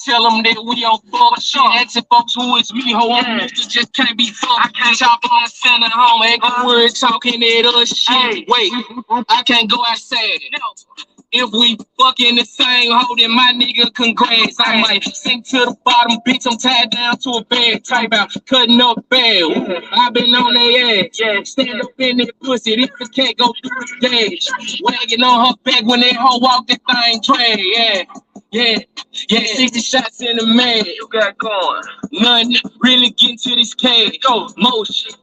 Tell them that we on fuck shit. Asking folks who is me, ho, I'm niggas just can't be fucked. I can't chop on center home, ain't no word talking that other shit. Wait, I can't go outside. If we fucking the same hoe, then my nigga congrats. I might sink to the bottom, bitch. I'm tied down to a bed. Type out, cutting up bad. I been on their ass. Stand up in that pussy. This the cat go through the dash. Wagging on her back when that hoe walk that thing drag. Yeah, 60 shots in the man. You got going. Nothing really getting to this cash. Go, motion.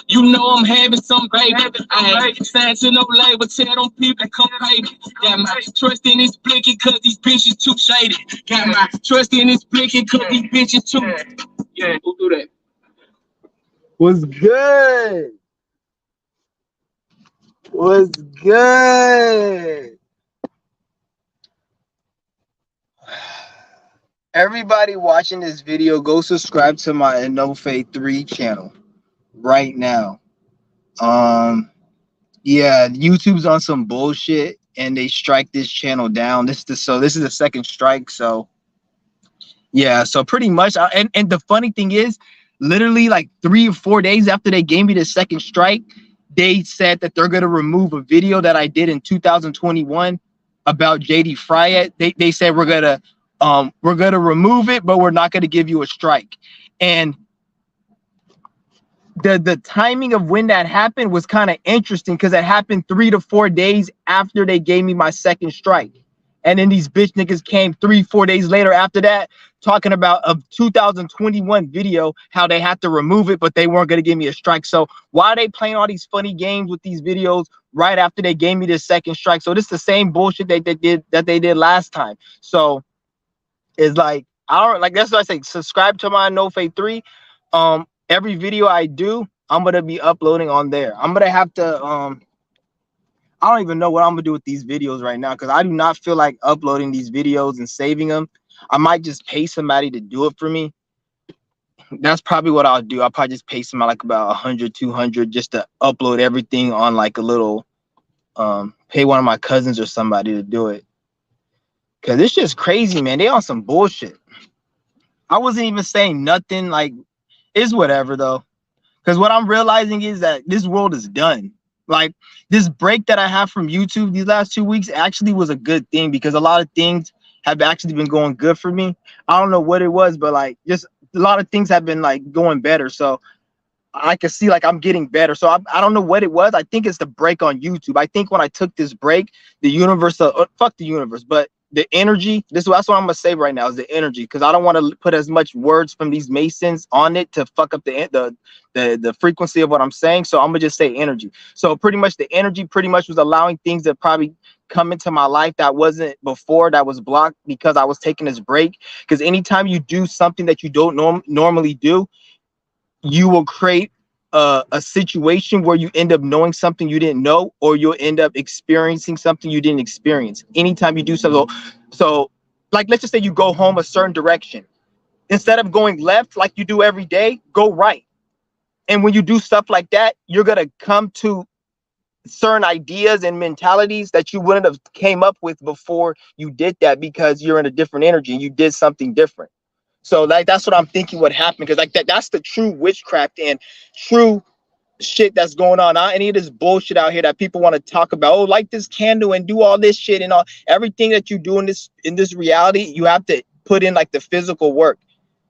You know I'm having some baby. I ain't signed to no label. Tell them people come pay me. Got my trust in this blinking cause these bitches too shady. Got my trust in this blinking cause these bitches too. Yeah, who do that? What's good? What's good? Everybody watching this video, go subscribe to my Enofey 3 channel right now. Yeah, YouTube's on some bullshit and they strike this channel down. This is the second strike. So yeah, so pretty much, and the funny thing is, literally like 3 or 4 days after they gave me the second strike, they said that they're gonna remove a video that I did in 2021 about JD Fryette. They said we're gonna remove it, but we're not gonna give you a strike. And the timing of when that happened was kind of interesting because it happened 3 to 4 days after they gave me my second strike. And then these bitch niggas came 3-4 days later after that talking about a 2021 video, how they had to remove it, but they weren't going to give me a strike. So why are they playing all these funny games with these videos right after they gave me this second strike? So this is the same bullshit they did last time. So it's like, that's what I say. Subscribe to my Enofey 3. Every video I do, I'm going to be uploading on there. I'm going to have to, I don't even know what I'm gonna do with these videos right now because I do not feel like uploading these videos and saving them. I might just pay somebody to do it for me. That's probably what I'll do. I'll probably just pay somebody like about 100, 200 just to upload everything on like a little, pay one of my cousins or somebody to do it. Cause it's just crazy, man. They on some bullshit. I wasn't even saying nothing. Like, it's whatever though. Cause what I'm realizing is that this world is done. Like this break that I have from YouTube these last 2 weeks actually was a good thing because a lot of things have actually been going good for me. I don't know what it was, but like just a lot of things have been like going better. So I can see like I'm getting better. So I don't know what it was. I think it's the break on YouTube. I think when I took this break, the universe, fuck the universe, but the energy, that's what I'm gonna say right now is the energy, because I don't want to put as much words from these Masons on it to fuck up the frequency of what I'm saying. So I'm gonna just say energy. So pretty much the energy pretty much was allowing things that probably come into my life that wasn't before, that was blocked because I was taking this break. Because anytime you do something that you don't normally do, you will create a situation where you end up knowing something you didn't know, or you'll end up experiencing something you didn't experience. Anytime you do something, so like let's just say you go home a certain direction, instead of going left like you do every day, go right. And when you do stuff like that, you're gonna come to certain ideas and mentalities that you wouldn't have came up with before you did that, because you're in a different energy and you did something different. So like that's what I'm thinking would happen, because like that's the true witchcraft and true shit that's going on. Not any of this bullshit out here that people want to talk about. Oh, light this candle and do all this shit and all. Everything that you do in this reality, you have to put in like the physical work.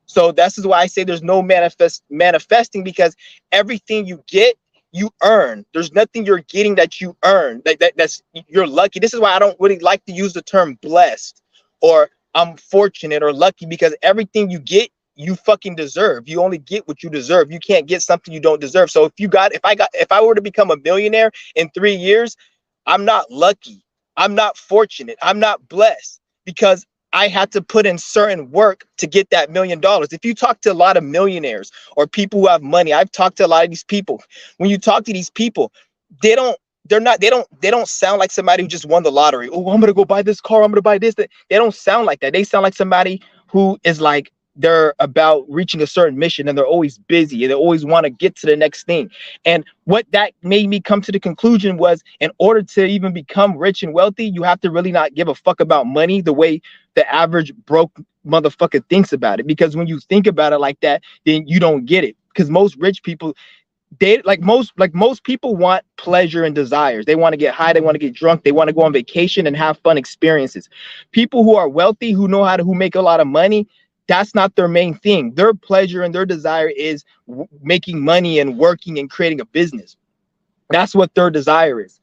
So this is why I say there's no manifesting, because everything you get, you earn. There's nothing you're getting that you earn. That's you're lucky. This is why I don't really like to use the term blessed or I'm fortunate or lucky, because everything you get, you fucking deserve. You only get what you deserve. You can't get something you don't deserve. So if I were to become a millionaire in 3 years, I'm not lucky. I'm not fortunate. I'm not blessed, because I had to put in certain work to get that $1 million. If you talk to a lot of millionaires or people who have money, I've talked to a lot of these people. When you talk to these people, they don't sound like somebody who just won the lottery. Oh, I'm gonna go buy this car, I'm gonna buy this. They don't sound like that. They sound like somebody who is like, they're about reaching a certain mission and they're always busy and they always want to get to the next thing. And what that made me come to the conclusion was, in order to even become rich and wealthy, you have to really not give a fuck about money the way the average broke motherfucker thinks about it. Because when you think about it like that, then you don't get it. Because most rich people, they like most people want pleasure and desires. They want to get high, they want to get drunk, they want to go on vacation and have fun experiences. People who are wealthy, who make a lot of money, that's not their main thing. Their pleasure and their desire is making money and working and creating a business. That's what their desire is.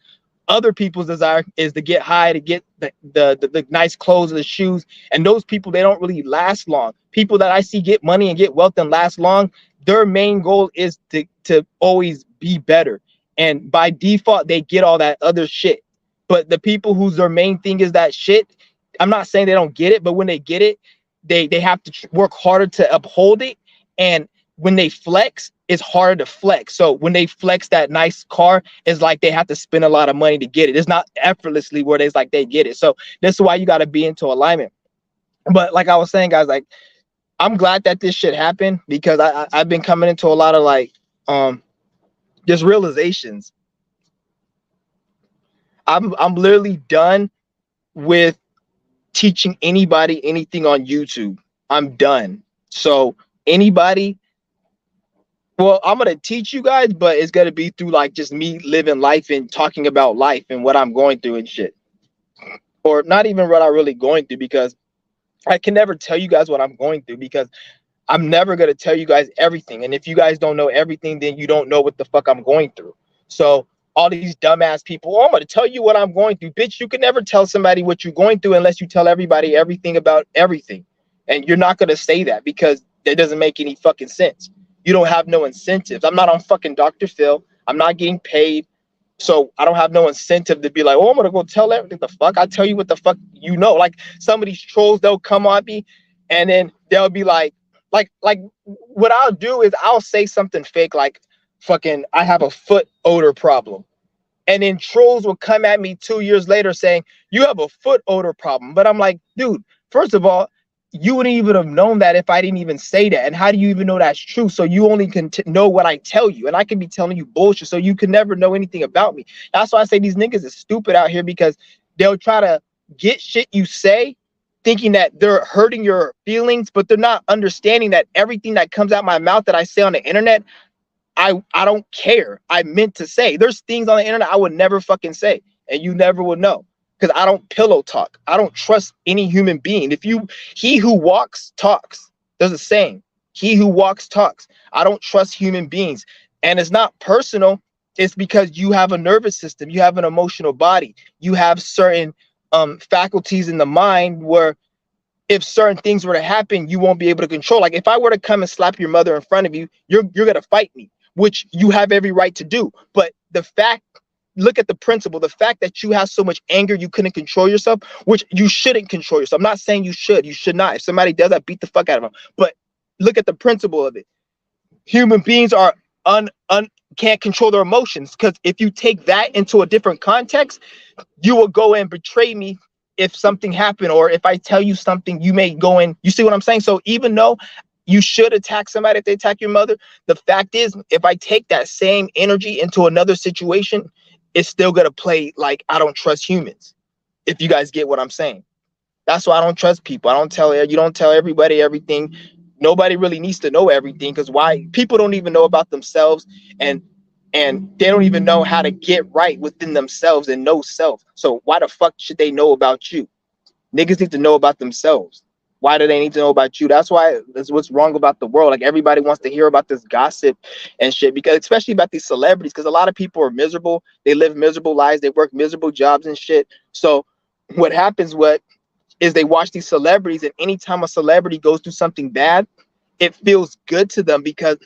Other people's desire is to get high, to get the nice clothes and the shoes. And those people, they don't really last long. People that I see get money and get wealth and last long, their main goal is to always be better. And by default, they get all that other shit. But the people whose their main thing is that shit, I'm not saying they don't get it, but when they get it, they have to work harder to uphold it. And when they flex, it's harder to flex. So when they flex that nice car, it's like they have to spend a lot of money to get it. It's not effortlessly where it's like they get it. So this is why you got to be into alignment. But like I was saying, guys, like I'm glad that this shit happened, because I've been coming into a lot of like just realizations. I'm literally done with teaching anybody anything on YouTube. I'm done. So anybody, well, I'm gonna teach you guys, but it's gonna be through like just me living life and talking about life and what I'm going through and shit. Or not even what I'm really going through, because I can never tell you guys what I'm going through, because I'm never gonna tell you guys everything. And if you guys don't know everything, then you don't know what the fuck I'm going through. So all these dumbass people, oh, I'm gonna tell you what I'm going through. Bitch, you can never tell somebody what you're going through unless you tell everybody everything about everything. And you're not gonna say that, because that doesn't make any fucking sense. You don't have no incentives. I'm not on fucking Dr. Phil. I'm not getting paid. So I don't have no incentive to be like, oh, I'm gonna go tell everything. The fuck? I tell you what the fuck you know. Like some of these trolls, they'll come on me and then they'll be like what I'll do is I'll say something fake, like fucking I have a foot odor problem. And then trolls will come at me 2 years later saying, you have a foot odor problem. But I'm like, dude, first of all, you wouldn't even have known that if I didn't even say that. And how do you even know that's true? So you only can know what I tell you. And I can be telling you bullshit. So you can never know anything about me. That's why I say these niggas is stupid out here, because they'll try to get shit you say thinking that they're hurting your feelings, but they're not understanding that everything that comes out my mouth that I say on the internet, I don't care. I meant to say. There's things on the internet I would never fucking say, and you never would know, because I don't pillow talk. I don't trust any human being. He who walks talks. There's a saying. He who walks talks. I don't trust human beings, and it's not personal. It's because you have a nervous system. You have an emotional body. You have certain faculties in the mind where if certain things were to happen, you won't be able to control. Like if I were to come and slap your mother in front of you, you're gonna fight me, which you have every right to do. But look at the principle, the fact that you have so much anger, you couldn't control yourself, which you shouldn't control yourself. I'm not saying you should not. If somebody does, I beat the fuck out of them. But look at the principle of it. Human beings are can't control their emotions, because if you take that into a different context, you will go and betray me if something happened, or if I tell you something, you may go in. You see what I'm saying? So even though you should attack somebody if they attack your mother, the fact is, if I take that same energy into another situation, it's still gonna play like I don't trust humans. If you guys get what I'm saying. That's why I don't trust people. You don't tell everybody everything. Nobody really needs to know everything, because why? People don't even know about themselves, and they don't even know how to get right within themselves and know self. So why the fuck should they know about you? Niggas need to know about themselves. Why do they need to know about you? That's what's wrong about the world. Like everybody wants to hear about this gossip and shit, because especially about these celebrities, because a lot of people are miserable. They live miserable lives. They work miserable jobs and shit. So what happens is they watch these celebrities, and anytime a celebrity goes through something bad, it feels good to them, because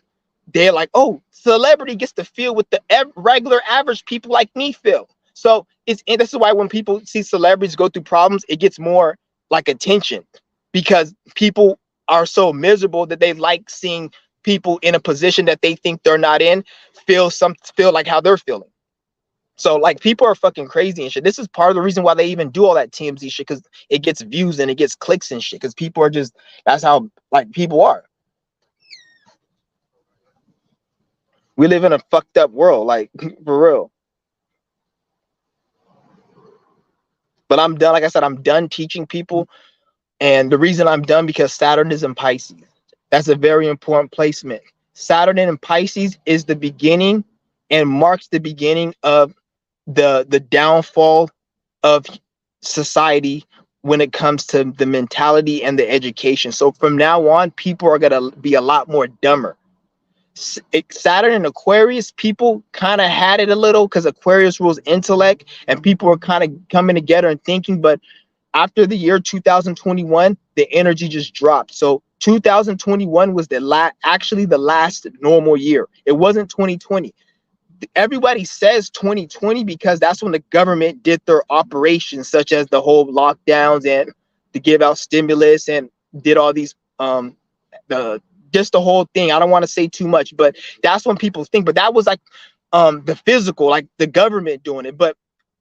they're like, oh, celebrity gets to feel what the regular average people like me feel. So this is why when people see celebrities go through problems, it gets more like attention, because people are so miserable that they like seeing people in a position that they think they're not in feel like how they're feeling. So like people are fucking crazy and shit. This is part of the reason why they even do all that TMZ shit, because it gets views and it gets clicks and shit, because people are just, that's how like people are. We live in a fucked up world, like for real. But I'm done. Like I said, I'm done teaching people And the reason I'm done because Saturn is in Pisces. That's a very important placement. Saturn in Pisces is the beginning and marks the beginning of the downfall of society when it comes to the mentality and the education. So from now on, people are going to be a lot more dumber. Saturn and Aquarius, people kind of had it a little because Aquarius rules intellect and people were kind of coming together and thinking. But after the year 2021, the energy just dropped. So 2021 was actually the last normal year. It wasn't 2020. Everybody says 2020 because that's when the government did their operations, such as the whole lockdowns and to give out stimulus and did all these the just the whole thing. I don't want to say too much, but that's when people think. But that was like the physical, like the government doing it. But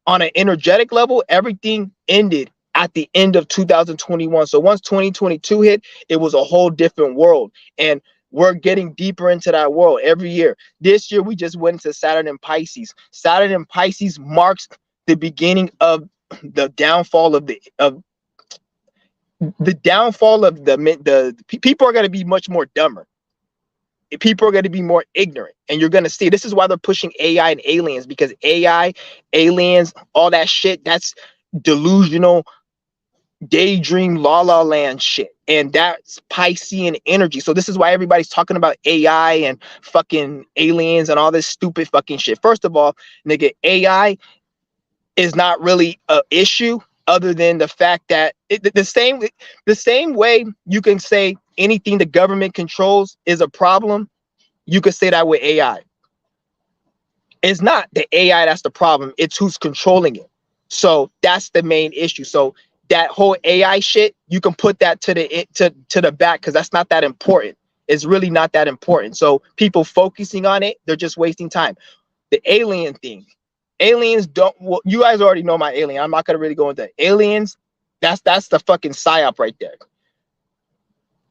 on an energetic level, everything ended at the end of 2021. So once 2022 hit, it was a whole different world. And we're getting deeper into that world every year. This year, we just went into Saturn and Pisces. Saturn and Pisces marks the beginning of the downfall of the people are going to be much more dumber. People are going to be more ignorant, and you're going to see this is why they're pushing AI and aliens, because AI, aliens, all that shit, that's delusional, daydream, la la land shit, and that's Piscean energy. So this is why everybody's talking about AI and fucking aliens and all this stupid fucking shit. First of all, nigga, AI is not really a issue other than the fact that the same way you can say anything the government controls is a problem, you could say that with AI. It's not the AI that's the problem, it's who's controlling it. So that's the main issue. So that whole AI shit, you can put that to the back because that's not that important. It's really not that important. So people focusing on it, they're just wasting time. The alien thing. Aliens don't, well, you guys already know my alien. I'm not gonna really go into aliens. That's the fucking psyop right there.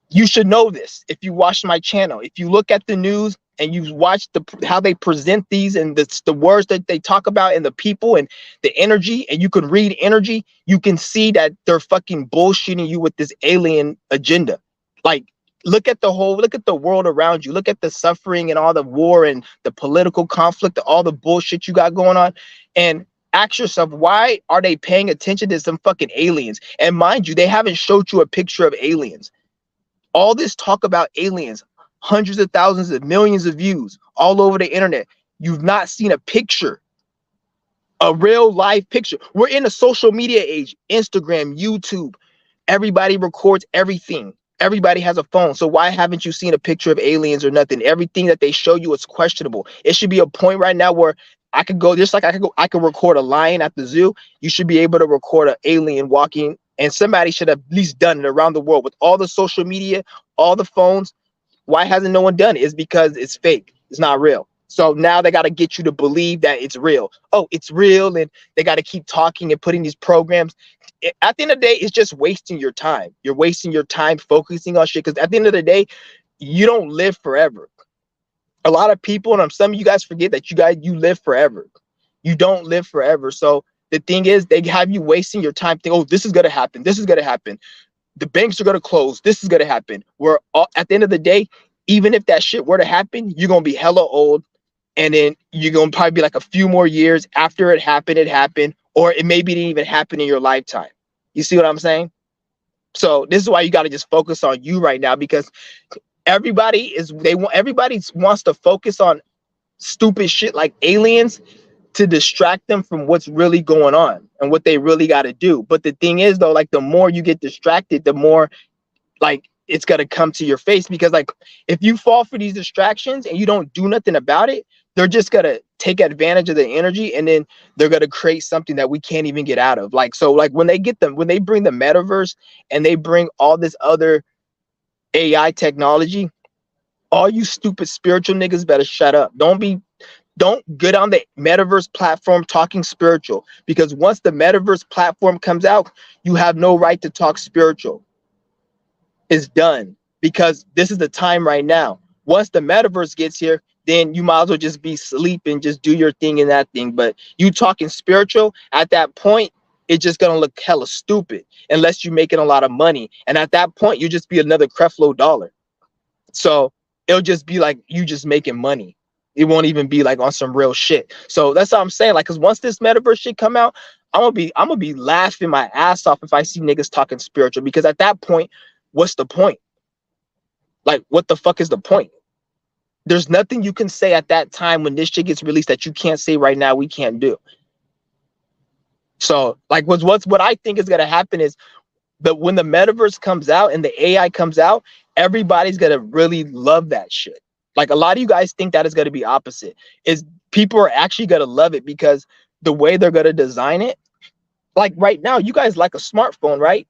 You should know this if you watch my channel. If you look at the news and you watch how they present these and the words that they talk about and the people and the energy, and you can read energy, you can see that they're fucking bullshitting you with this alien agenda. Like, look at the world around you. Look at the suffering and all the war and the political conflict, all the bullshit you got going on, and ask yourself, why are they paying attention to some fucking aliens? And mind you, they haven't showed you a picture of aliens. All this talk about aliens, hundreds of thousands of millions of views all over the internet. You've not seen a picture, a real life picture. We're in a social media age, Instagram, YouTube. Everybody records everything. Everybody has a phone. So why haven't you seen a picture of aliens or nothing? Everything that they show you is questionable. It should be a point right now where I could go, just like I could record a lion at the zoo. You should be able to record an alien walking, and somebody should have at least done it around the world with all the social media, all the phones. Why hasn't no one done it? It's because it's fake. It's not real. So now they got to get you to believe that it's real. Oh, it's real. And they got to keep talking and putting these programs. At the end of the day, it's just wasting your time. You're wasting your time focusing on shit. Because at the end of the day, you don't live forever. A lot of people, and some of you guys forget that you live forever. You don't live forever. So the thing is, they have you wasting your time thinking, oh, this is going to happen. This is going to happen. The banks are going to close. This is going to happen. At the end of the day, even if that shit were to happen, you're going to be hella old. And then you're going to probably be like a few more years after it happened. Or it maybe didn't even happen in your lifetime. You see what I'm saying? So this is why you got to just focus on you right now, because everybody wants to focus on stupid shit like aliens to distract them from what's really going on and what they really got to do. But the thing is, though, like, the more you get distracted, the more like it's going to come to your face, because like if you fall for these distractions and you don't do nothing about it, they're just going to take advantage of the energy, and then they're going to create something that we can't even get out of. Like, so like when they bring the metaverse and they bring all this other AI technology, all you stupid spiritual niggas better shut up. Don't get on the metaverse platform talking spiritual, because once the metaverse platform comes out, you have no right to talk spiritual. It's done, because this is the time right now. Once the metaverse gets here, then you might as well just be asleep and just do your thing in that thing. But you talking spiritual at that point, it's just gonna look hella stupid unless you're making a lot of money. And at that point, you just be another Creflo Dollar. So it'll just be like you just making money. It won't even be like on some real shit. So that's what I'm saying. Like, cause once this metaverse shit come out, I'm gonna be laughing my ass off if I see niggas talking spiritual. Because at that point, what's the point? Like, what the fuck is the point? There's nothing you can say at that time when this shit gets released that you can't say right now we can't do. So, like, what I think is gonna happen is that when the metaverse comes out and the AI comes out, everybody's gonna really love that shit. Like, a lot of you guys think that is gonna be opposite. Is people are actually gonna love it because the way they're gonna design it. Like right now, you guys like a smartphone, right?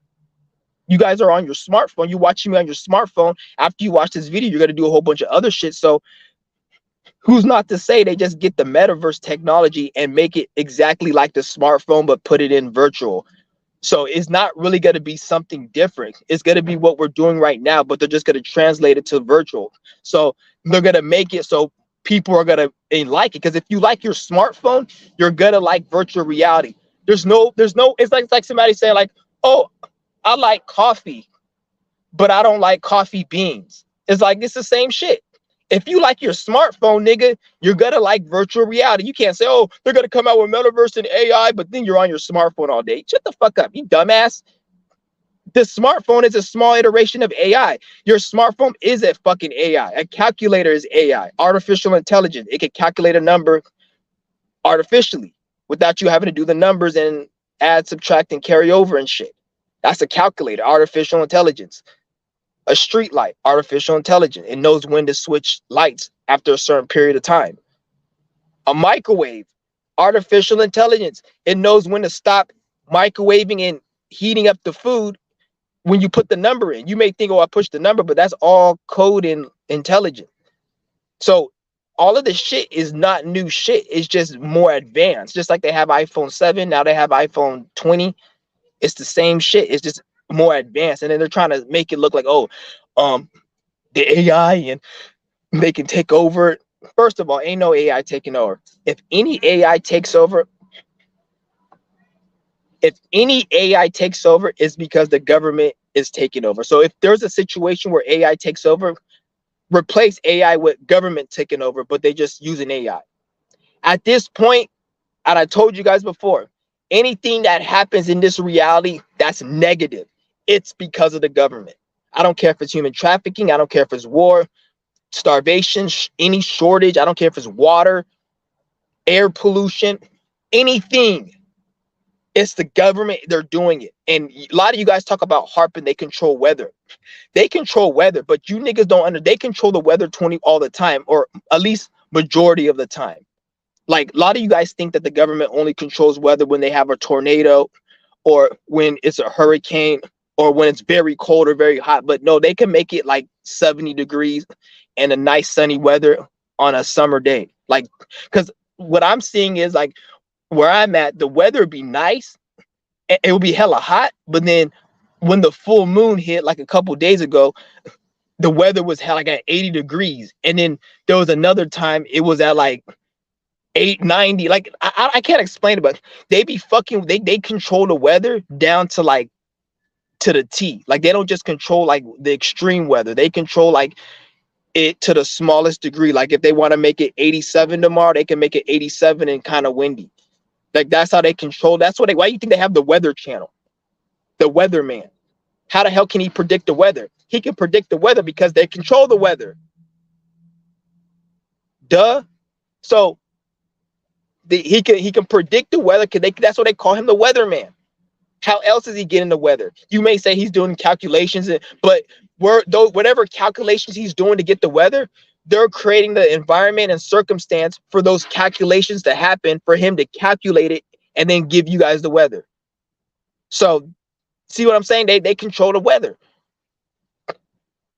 You guys are on your smartphone. You're watching me on your smartphone. After you watch this video, you're gonna do a whole bunch of other shit. So who's not to say they just get the metaverse technology and make it exactly like the smartphone, but put it in virtual? So it's not really going to be something different. It's going to be what we're doing right now, but they're just going to translate it to virtual. So they're going to make it so people are going to like it. Because if you like your smartphone, you're going to like virtual reality. It's like somebody saying like, oh, I like coffee, but I don't like coffee beans. It's like, it's the same shit. If you like your smartphone, nigga, you're gonna like virtual reality. You can't say, oh, they're gonna come out with metaverse and AI, but then you're on your smartphone all day. Shut the fuck up, you dumbass. The smartphone is a small iteration of AI. Your smartphone is a fucking AI. A calculator is AI, artificial intelligence. It can calculate a number artificially without you having to do the numbers and add, subtract, and carry over and shit. That's a calculator, artificial intelligence. A street light, artificial intelligence. It knows when to switch lights after a certain period of time. A microwave, artificial intelligence. It knows when to stop microwaving and heating up the food when you put the number in. You may think, oh, I pushed the number, but that's all code and intelligent. So all of this shit is not new shit. It's just more advanced. Just like they have iPhone 7, now they have iPhone 20. It's the same shit. It's just more advanced, and then they're trying to make it look like, oh, the AI and they can take over. First of all, ain't no AI taking over. If any AI takes over, it's because the government is taking over. So if there's a situation where AI takes over, replace AI with government taking over, but they just using AI. At this point, and I told you guys before, anything that happens in this reality that's negative, it's because of the government. I don't care if it's human trafficking. I don't care if it's war, starvation, any shortage. I don't care if it's water, air pollution, anything. It's the government. They're doing it. And a lot of you guys talk about harping. They control weather. They control weather, but you niggas don't they control the weather 20 all the time, or at least majority of the time. Like, a lot of you guys think that the government only controls weather when they have a tornado or when it's a hurricane or when it's very cold or very hot. But no, they can make it like 70 degrees and a nice sunny weather on a summer day. Like, because what I'm seeing is like where I'm at, the weather would be nice. It would be hella hot. But then when the full moon hit like a couple days ago, the weather was like at 80 degrees. And then there was another time it was at like 890. Like, I can't explain it, but they be fucking, they control the weather down to like to the T. Like, they don't just control like the extreme weather. They control like it to the smallest degree. Like, if they want to make it 87 tomorrow, they can make it 87 and kind of windy. Like, that's how they control. That's what why you think they have the weather channel, the weatherman? How the hell can he predict the weather? He can predict the weather because they control the weather. Duh. So he can predict the weather. That's what they call him, the weatherman. How else is he getting the weather? You may say he's doing calculations, but whatever calculations he's doing to get the weather, they're creating the environment and circumstance for those calculations to happen, for him to calculate it and then give you guys the weather. So, see what I'm saying? They control the weather.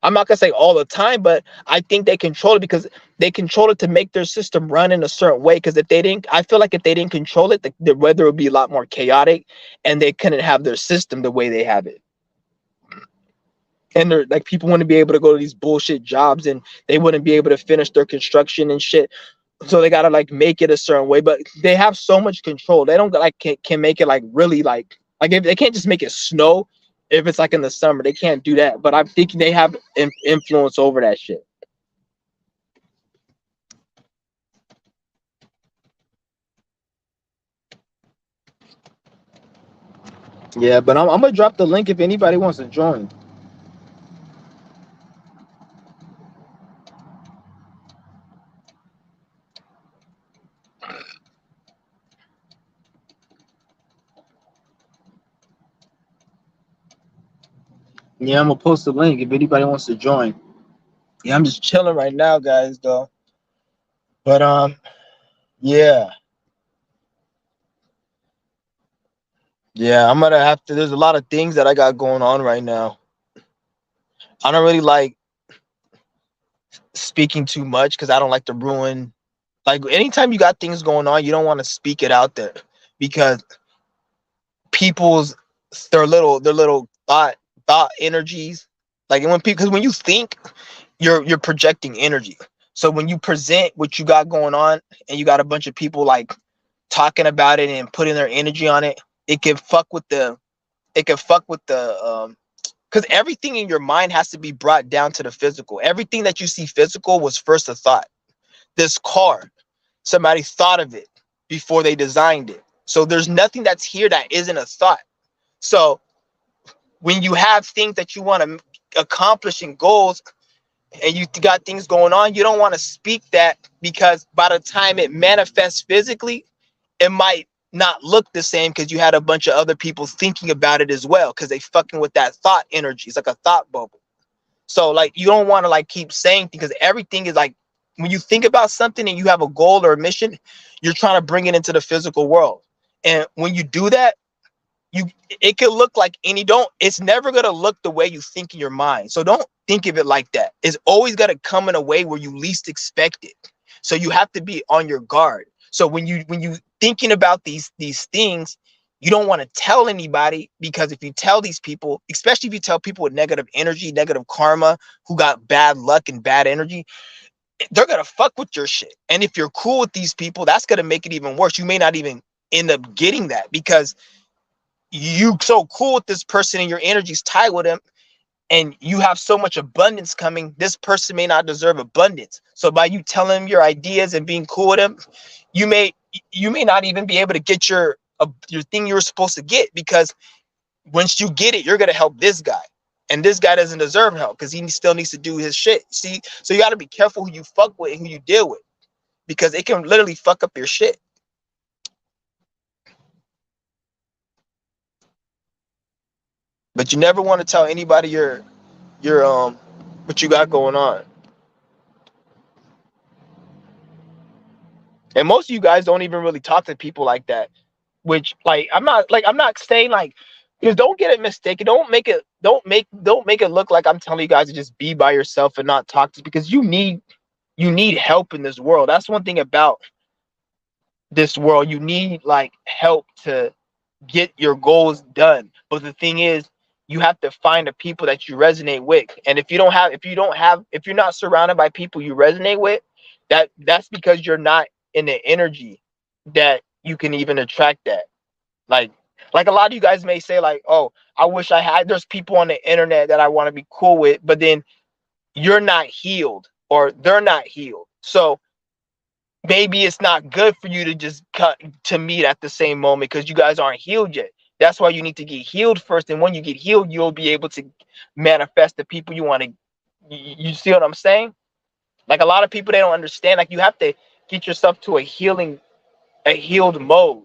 I'm not gonna say all the time, but I think they control it because they control it to make their system run in a certain way. Because if they didn't, I feel like if they didn't control it, the weather would be a lot more chaotic, and they couldn't have their system the way they have it. And they're like, people wouldn't be able to go to these bullshit jobs, and they wouldn't be able to finish their construction and shit. So they gotta like make it a certain way, but they have so much control. They don't like can make it like really like if they can't just make it snow if it's like in the summer. They can't do that. But I'm thinking they have influence over that shit. Yeah, but I'm gonna drop the link if anybody wants to join. Yeah, I'm gonna post the link if anybody wants to join. Yeah, I'm just chilling right now, guys, though. But yeah, yeah, I'm gonna have to. There's a lot of things that I got going on right now. I don't really like speaking too much because I don't like to ruin. Like anytime you got things going on, you don't want to speak it out there because people's their little thought energies. Like when people, because when you think, you're projecting energy. So when you present what you got going on and you got a bunch of people like talking about it and putting their energy on it, it can fuck with the it can fuck with the because everything in your mind has to be brought down to the physical. Everything that you see physical was first a thought. This car, somebody thought of it before they designed it. So there's nothing that's here that isn't a thought. So when you have things that you want to accomplish and goals and you got things going on, you don't want to speak that because by the time it manifests physically, it might not look the same because you had a bunch of other people thinking about it as well because they fucking with that thought energy. It's like a thought bubble. So like you don't want to like keep saying things because everything is like when you think about something and you have a goal or a mission, you're trying to bring it into the physical world. And when you do that, you it could look like any don't it's never gonna look the way you think in your mind. So don't think of it like that. It's always gonna come in a way where you least expect it. So you have to be on your guard. So when you thinking about these things, you don't want to tell anybody because if you tell these people, especially if you tell people with negative energy, negative karma, who got bad luck and bad energy, they're gonna fuck with your shit. And if you're cool with these people, that's gonna make it even worse. You may not even end up getting that because you so cool with this person and your energy's tied with them and you have so much abundance coming, this person may not deserve abundance. So by you telling them your ideas and being cool with them, you may you may not even be able to get your thing you were supposed to get because once you get it, you're gonna help this guy. And this guy doesn't deserve help because he still needs to do his shit. See, so you gotta be careful who you fuck with and who you deal with because it can literally fuck up your shit. But you never want to tell anybody your what you got going on. And most of you guys don't even really talk to people like that. Which like I'm not saying like because don't get it mistaken. Don't make it look like I'm telling you guys to just be by yourself and not talk to because you need help in this world. That's one thing about this world. You need like help to get your goals done. But the thing is, you have to find the people that you resonate with. And if you're not surrounded by people you resonate with, that's because you're not in the energy that you can even attract that. Like like a lot of you guys may say like, "Oh, I wish I had there's people on the internet that I want to be cool with," but then you're not healed or they're not healed. So maybe it's not good for you to just cut to meet at the same moment because you guys aren't healed yet. That's why you need to get healed first. And when you get healed, you'll be able to manifest the people you want to. You see what I'm saying? Like a lot of people, they don't understand. Like you have to get yourself to a healed mode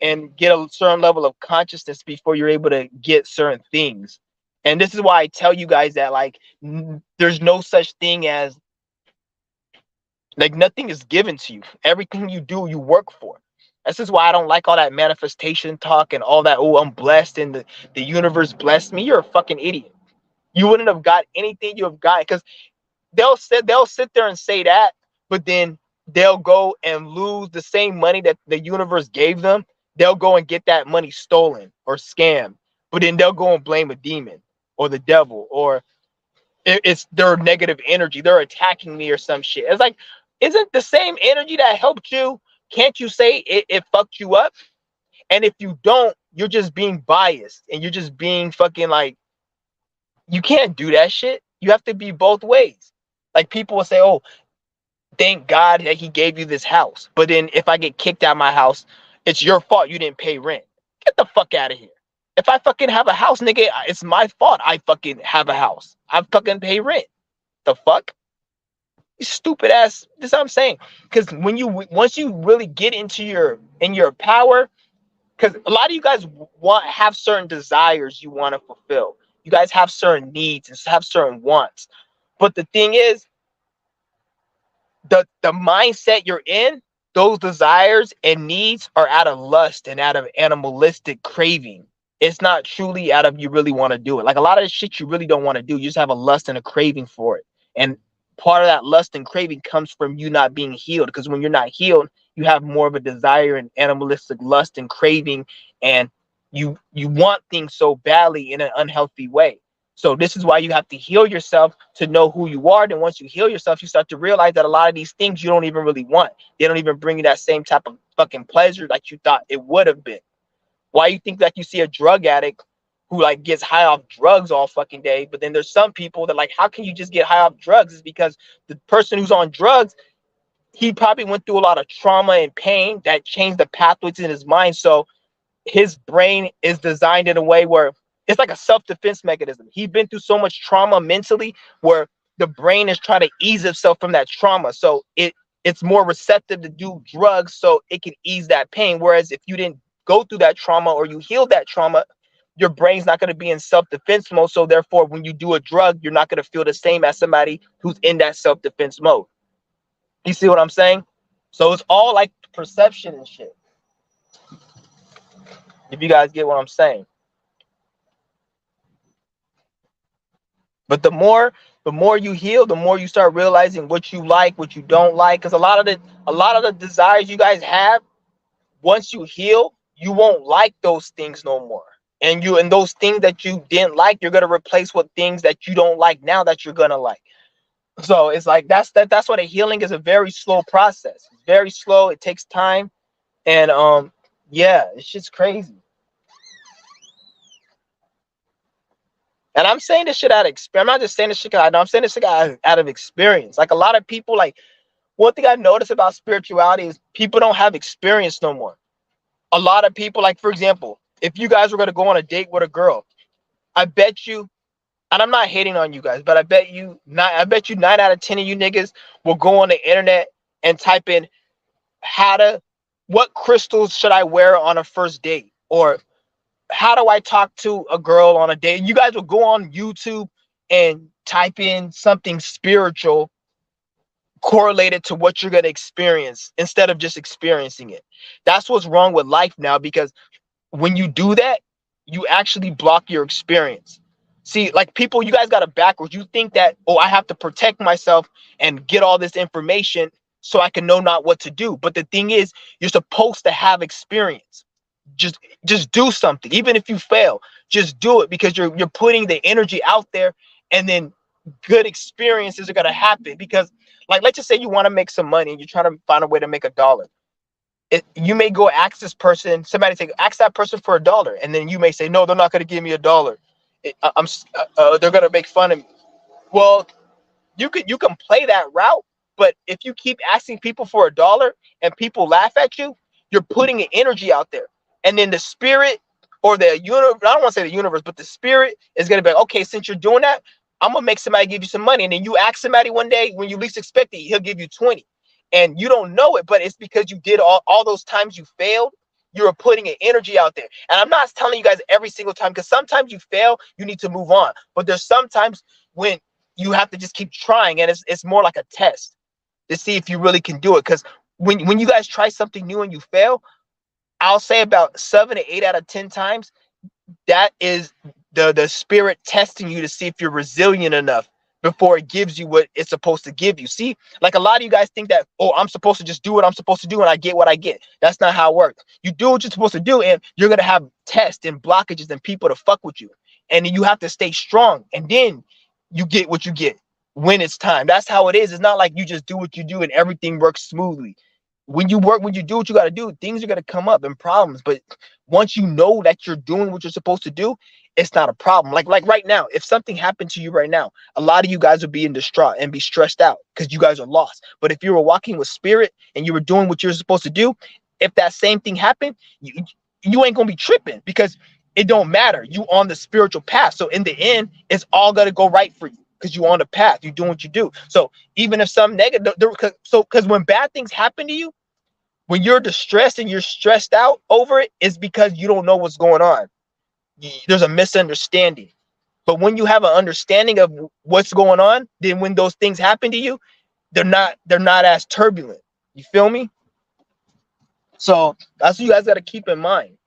and get a certain level of consciousness before you're able to get certain things. And this is why I tell you guys that like there's no such thing as like nothing is given to you. Everything you do, you work for. This is why I don't like all that manifestation talk and all that. Oh, I'm blessed and the universe blessed me. You're a fucking idiot. You wouldn't have got anything you have got because they'll sit there and say that, but then they'll go and lose the same money that the universe gave them. They'll go and get that money stolen or scammed, but then they'll go and blame a demon or the devil or it's their negative energy. They're attacking me or some shit. It's like Isn't the same energy that helped you, can't you say it fucked you up? And if you don't, you're just being biased and you're just being fucking like, you can't do that shit. You have to be both ways. Like people will say, oh, thank God that he gave you this house. But then if I get kicked out of my house, it's your fault you didn't pay rent. Get the fuck out of here. If I fucking have a house, nigga, it's my fault I fucking have a house. I fucking pay rent. The fuck? You stupid ass. This is what I'm saying. Because once you really get into your power, because a lot of you guys have certain desires you want to fulfill. You guys have certain needs and have certain wants. But the thing is, the mindset you're in, those desires and needs are out of lust and out of animalistic craving. It's not truly out of you really want to do it. Like a lot of the shit you really don't want to do, you just have a lust and a craving for it. And part of that lust and craving comes from you not being healed. Because when you're not healed, you have more of a desire and animalistic lust and craving, and you want things so badly in an unhealthy way. So this is why you have to heal yourself to know who you are. Then once you heal yourself, you start to realize that a lot of these things you don't even really want. They don't even bring you that same type of fucking pleasure like you thought it would have been. Why you think like you see a drug addict who like gets high off drugs all fucking day, but then there's some people that like, how can you just get high off drugs? Is because the person who's on drugs, he probably went through a lot of trauma and pain that changed the pathways in his mind. So his brain is designed in a way where it's like a self-defense mechanism. He's been through so much trauma mentally where the brain is trying to ease itself from that trauma. So it's more receptive to do drugs so it can ease that pain. Whereas if you didn't go through that trauma or you healed that trauma, your brain's not going to be in self-defense mode. So therefore, when you do a drug, you're not going to feel the same as somebody who's in that self-defense mode. You see what I'm saying? So it's all like perception and shit. If you guys get what I'm saying. But the more you heal, the more you start realizing what you like, what you don't like. Because a lot of the desires you guys have, once you heal, you won't like those things no more. And those things that you didn't like, you're gonna replace with things that you don't like now that you're gonna like. So it's like that's why the healing is a very slow process. It's very slow. It takes time, and yeah, it's just crazy. And I'm saying this shit out of experience. I'm not just saying this shit because I know. I'm saying this shit out of experience. Like a lot of people, like one thing I've noticed about spirituality is people don't have experience no more. A lot of people, like for example, if you guys were going to go on a date with a girl, I bet you, and I'm not hating on you guys, but I bet you 9 out of 10 of you niggas will go on the internet and type in what crystals should I wear on a first date, or how do I talk to a girl on a date? You guys will go on YouTube and type in something spiritual correlated to what you're going to experience instead of just experiencing it. That's what's wrong with life now, because when you do that, you actually block your experience. See, like people, you guys got it backwards. You think that, oh, I have to protect myself and get all this information so I can know not what to do. But the thing is, you're supposed to have experience. Just do something. Even if you fail, just do it, because you're putting the energy out there, and then good experiences are going to happen. Because like, let's just say you want to make some money and you're trying to find a way to make $1. You may go ask this person, somebody say, ask that person for $1, and then you may say, no, they're not going to give me $1. They're going to make fun of me. Well, you can play that route, but if you keep asking people for $1 and people laugh at you, you're putting an energy out there. And then the spirit or the universe, I don't want to say the universe, but the spirit is going to be like, okay, since you're doing that, I'm going to make somebody give you some money. And then you ask somebody one day when you least expect it, he'll give you 20. And you don't know it, but it's because you did all those times you failed, you were putting an energy out there. And I'm not telling you guys every single time, because sometimes you fail, you need to move on. But there's sometimes when you have to just keep trying, and it's more like a test to see if you really can do it. Because when you guys try something new and you fail, I'll say about 7 to 8 out of 10 times, that is the spirit testing you to see if you're resilient enough before it gives you what it's supposed to give you. See, like a lot of you guys think that, oh, I'm supposed to just do what I'm supposed to do and I get what I get. That's not how it works. You do what you're supposed to do, and you're going to have tests and blockages and people to fuck with you. And you have to stay strong, and then you get what you get. when it's time. That's how it is. It's not like you just do what you do and everything works smoothly. When you do what you got to do, things are going to come up and problems. But once you know that you're doing what you're supposed to do, it's not a problem. Like right now, if something happened to you right now, a lot of you guys would be in distraught and be stressed out because you guys are lost. But if you were walking with spirit and you were doing what you're supposed to do, if that same thing happened, you ain't gonna be tripping because it don't matter. You on the spiritual path. So in the end, it's all gonna go right for you because you on the path. You doing what you do. So even if some negative, because when bad things happen to you, when you're distressed and you're stressed out over it, it's because you don't know what's going on. There's a misunderstanding. But when you have an understanding of what's going on, then when those things happen to you, they're not as turbulent. You feel me? So that's what you guys got to keep in mind.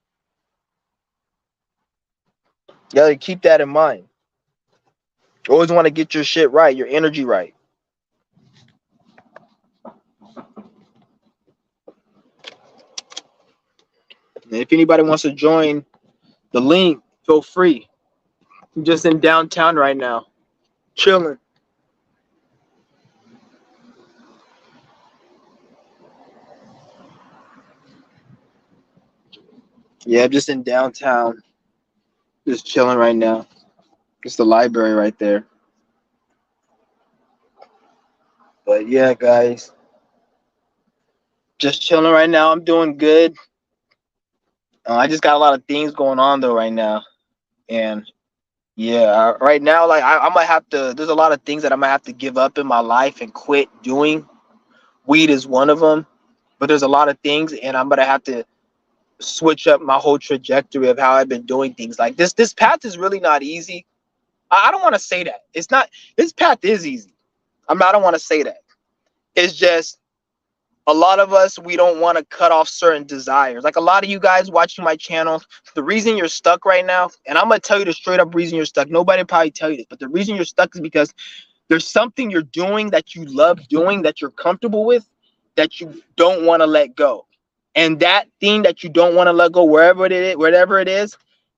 You got to keep that in mind. You always want to get your shit right, your energy right. And if anybody wants to join the link, feel free. I'm just in downtown right now, chilling. Yeah, I'm just in downtown, just chilling right now. It's the library right there. But yeah, guys, just chilling right now. I'm doing good. I just got a lot of things going on though right now, and yeah, right now, like I might have to. There's a lot of things that I might have to give up in my life and quit doing. Weed is one of them, but there's a lot of things, and I'm gonna have to switch up my whole trajectory of how I've been doing things. Like this path is really not easy. I don't want to say that it's not. This path is easy. I don't want to say that. It's just a lot of us, we don't want to cut off certain desires. Like a lot of you guys watching my channel, the reason you're stuck right now, and I'm gonna tell you the straight up reason you're stuck. Nobody probably tell you this, but the reason you're stuck is because there's something you're doing that you love doing, that you're comfortable with, that you don't want to let go. And that thing that you don't want to let go, whatever it is,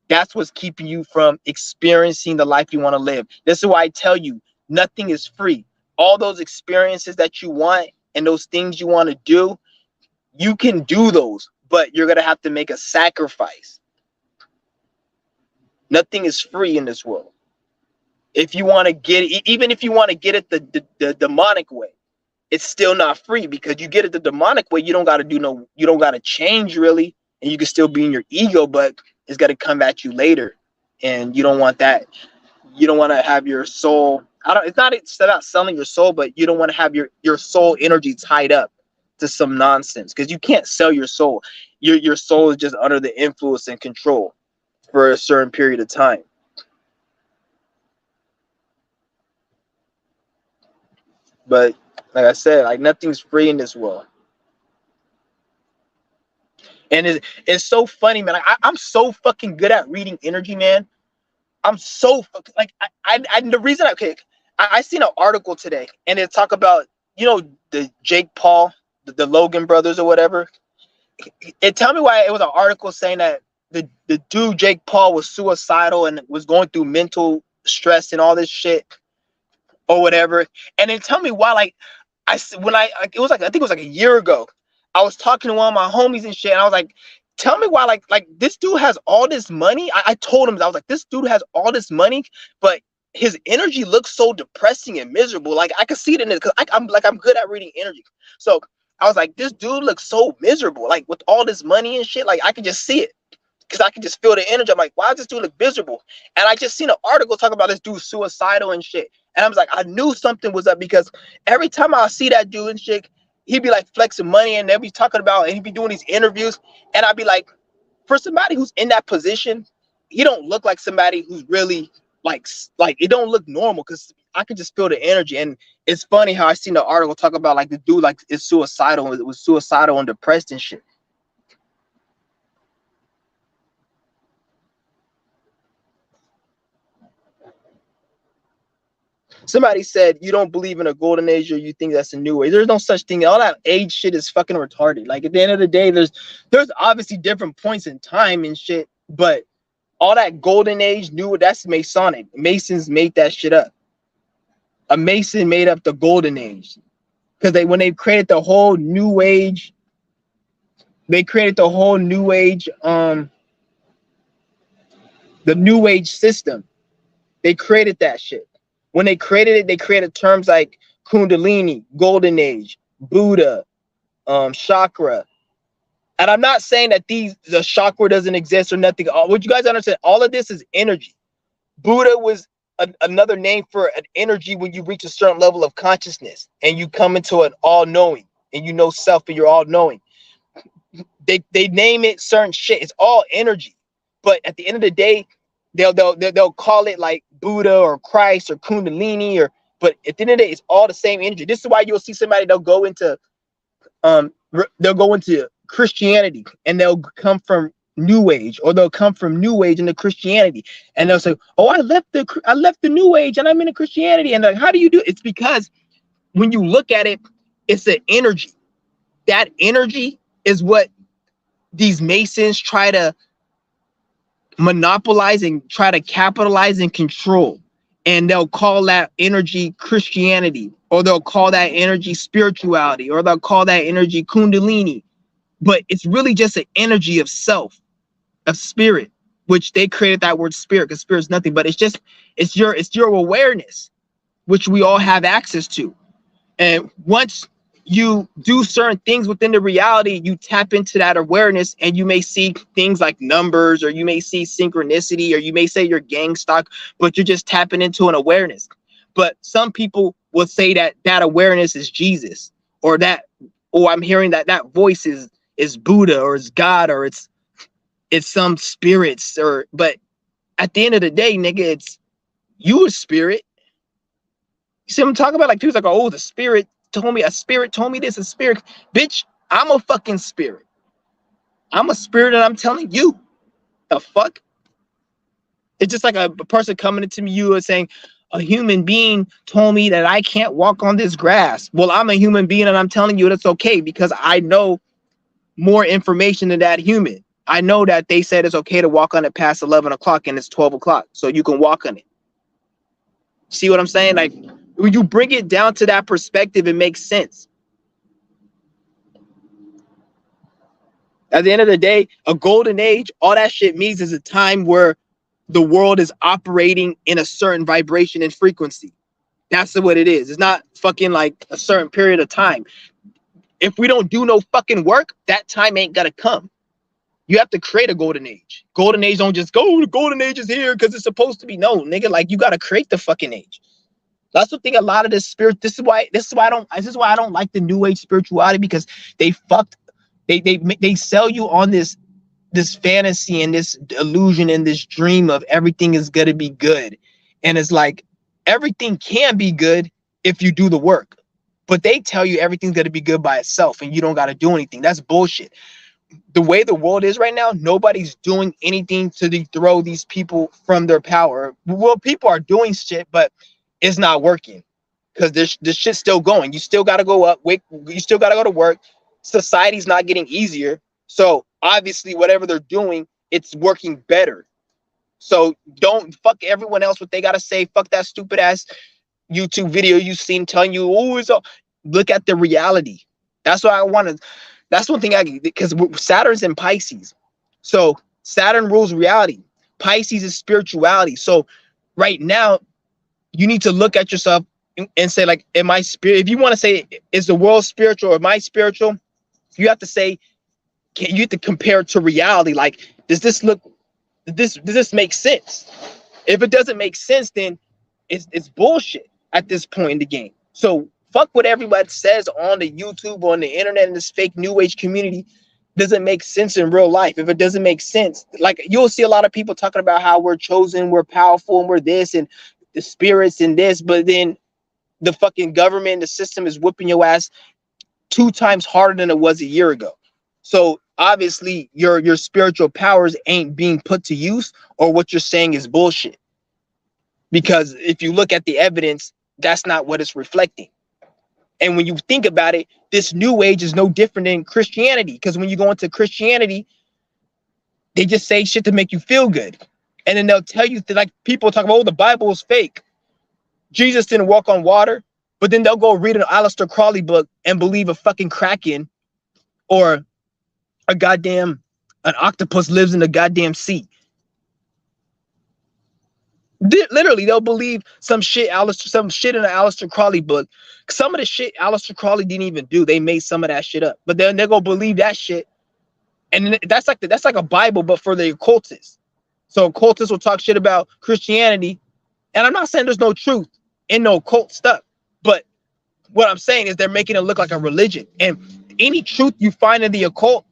that's what's keeping you from experiencing the life you want to live. This is why I tell you, nothing is free. All those experiences that you want and those things you want to do, you can do those, but you're going to have to make a sacrifice. Nothing is free in this world. If you want to get it, even if you want to get it the demonic way, it's still not free, because you get it the demonic way, you don't got to change really, and you can still be in your ego, but it's got to come at you later, and you don't want that. You don't want to have your soul. It's about selling your soul, but you don't want to have your soul energy tied up to some nonsense, because you can't sell your soul. Your soul is just under the influence and control for a certain period of time. But like I said, like nothing's free in this world. And it's so funny, man. I'm so fucking good at reading energy, man. I'm so fucking like the reason I seen an article today, and it talk about, the Jake Paul, the Logan brothers or whatever. Tell me why it was an article saying that the dude Jake Paul was suicidal and was going through mental stress and all this shit or whatever. And then tell me why, like, I think it was like a year ago, I was talking to one of my homies and shit, and I was like, tell me why, like this dude has all this money. I told him, I was like, this dude has all this money, but his energy looks so depressing and miserable. Like I could see it in it, because I'm good at reading energy. So I was like, this dude looks so miserable, like with all this money and shit. Like I could just see it, because I can just feel the energy. I'm like, why does this dude look miserable? And I just seen an article talking about this dude suicidal and shit. And I was like, I knew something was up, because every time I see that dude and shit, he'd be like flexing money, and they'd be talking about, and he'd be doing these interviews. And I'd be like, for somebody who's in that position, he don't look like somebody who's really like it don't look normal, because I could just feel the energy. And it's funny how I seen the article talk about like the dude like is suicidal. It was suicidal and depressed and shit. Somebody said, you don't believe in a golden age, or you think that's a new age. There's no such thing. All that age shit is fucking retarded. Like at the end of the day, there's obviously different points in time and shit, but all that golden age, that's Masonic. Masons made that shit up. a Mason made up the golden age. Because when they created the whole new age, they created the whole new age, the new age system. They created that shit. When they created it, they created terms like Kundalini, Golden Age, Buddha, chakra. And I'm not saying that the chakra doesn't exist or nothing. What you guys understand, all of this is energy. Buddha was another name for an energy when you reach a certain level of consciousness and you come into an all-knowing and you know self and you're all-knowing. They name it certain shit. It's all energy. But at the end of the day, they'll call it like Buddha or Christ or Kundalini but at the end of the day, it's all the same energy. This is why you'll see somebody, they'll go into Christianity and they'll come from New Age, or they'll come from New Age into Christianity, and they'll say, "Oh, I left the New Age and I'm into Christianity." And like, how do you do it? It's because when you look at it, it's an energy. That energy is what these Masons try to monopolize and try to capitalize and control. And they'll call that energy Christianity, or they'll call that energy spirituality, or they'll call that energy Kundalini. But it's really just an energy of self, of spirit, which they created that word spirit, because spirit is nothing, but it's your awareness, which we all have access to. And once you do certain things within the reality, you tap into that awareness, and you may see things like numbers, or you may see synchronicity, or you may say your gang stock, but you're just tapping into an awareness. But some people will say that that awareness is Jesus, or I'm hearing that voice is Buddha, or it's God, or it's some spirits, but at the end of the day, nigga, it's you a spirit. You see what I'm talking about? Like, people's like, oh, the spirit told me, a spirit told me this, a spirit. Bitch, I'm a fucking spirit. I'm a spirit, and I'm telling you. The fuck? It's just like a person coming into you and saying, a human being told me that I can't walk on this grass. Well, I'm a human being, and I'm telling you that's okay, because I know more information than that human. I know that they said it's okay to walk on it past 11 o'clock, and it's 12 o'clock, so you can walk on it. See what I'm saying? Like, when you bring it down to that perspective, it makes sense. At the end of the day, a golden age, all that shit means is a time where the world is operating in a certain vibration and frequency. That's what it is. It's not fucking like a certain period of time. If we don't do no fucking work, that time ain't gonna come. You have to create a golden age. Golden age don't just go, the golden age is here because it's supposed to be. No, nigga, like, you gotta create the fucking age. That's the thing. A lot of this spirit. This is why I don't like the new age spirituality, because they sell you on this fantasy and this illusion and this dream of everything is gonna be good, and it's like everything can be good if you do the work, but they tell you everything's gonna be good by itself and you don't gotta do anything. That's bullshit. The way the world is right now, nobody's doing anything to throw these people from their power. Well, people are doing shit, but it's not working, because this shit's still going. You still got to go up. You still got to go to work. Society's not getting easier. So obviously, whatever they're doing, it's working better. So don't fuck everyone else what they got to say. Fuck that stupid ass YouTube video you seen telling you, oh, it's all. Look at the reality. That's what I want to. That's one thing because Saturn's in Pisces. So Saturn rules reality. Pisces is spirituality. So right now, you need to look at yourself and say, like, am I spirit? If you want to say, is the world spiritual or am I spiritual? You have to say, you have to compare it to reality. Like, does this make sense? If it doesn't make sense, then it's bullshit at this point in the game. So fuck what everybody says on the YouTube, on the internet, in this fake new age community. Doesn't make sense in real life. If it doesn't make sense, like, you'll see a lot of people talking about how we're chosen, we're powerful, and we're this, and the spirits and this, but then the fucking government, the system is whipping your ass 2 times harder than it was a year ago. So obviously your spiritual powers ain't being put to use, or what you're saying is bullshit. Because if you look at the evidence, that's not what it's reflecting. And when you think about it, this new age is no different than Christianity, because when you go into Christianity, they just say shit to make you feel good. And then they'll tell you that, like, people talk about, oh, the Bible is fake. Jesus didn't walk on water, but then they'll go read an Aleister Crowley book and believe a fucking kraken or a goddamn an octopus lives in the goddamn sea. Literally, they'll believe some shit in an Aleister Crowley book. Some of the shit Aleister Crowley didn't even do. They made some of that shit up, but then they're gonna believe that shit, and that's like a Bible, but for the occultists. So occultists will talk shit about Christianity, and I'm not saying there's no truth in no occult stuff, but what I'm saying is they're making it look like a religion. And any truth you find in the occult,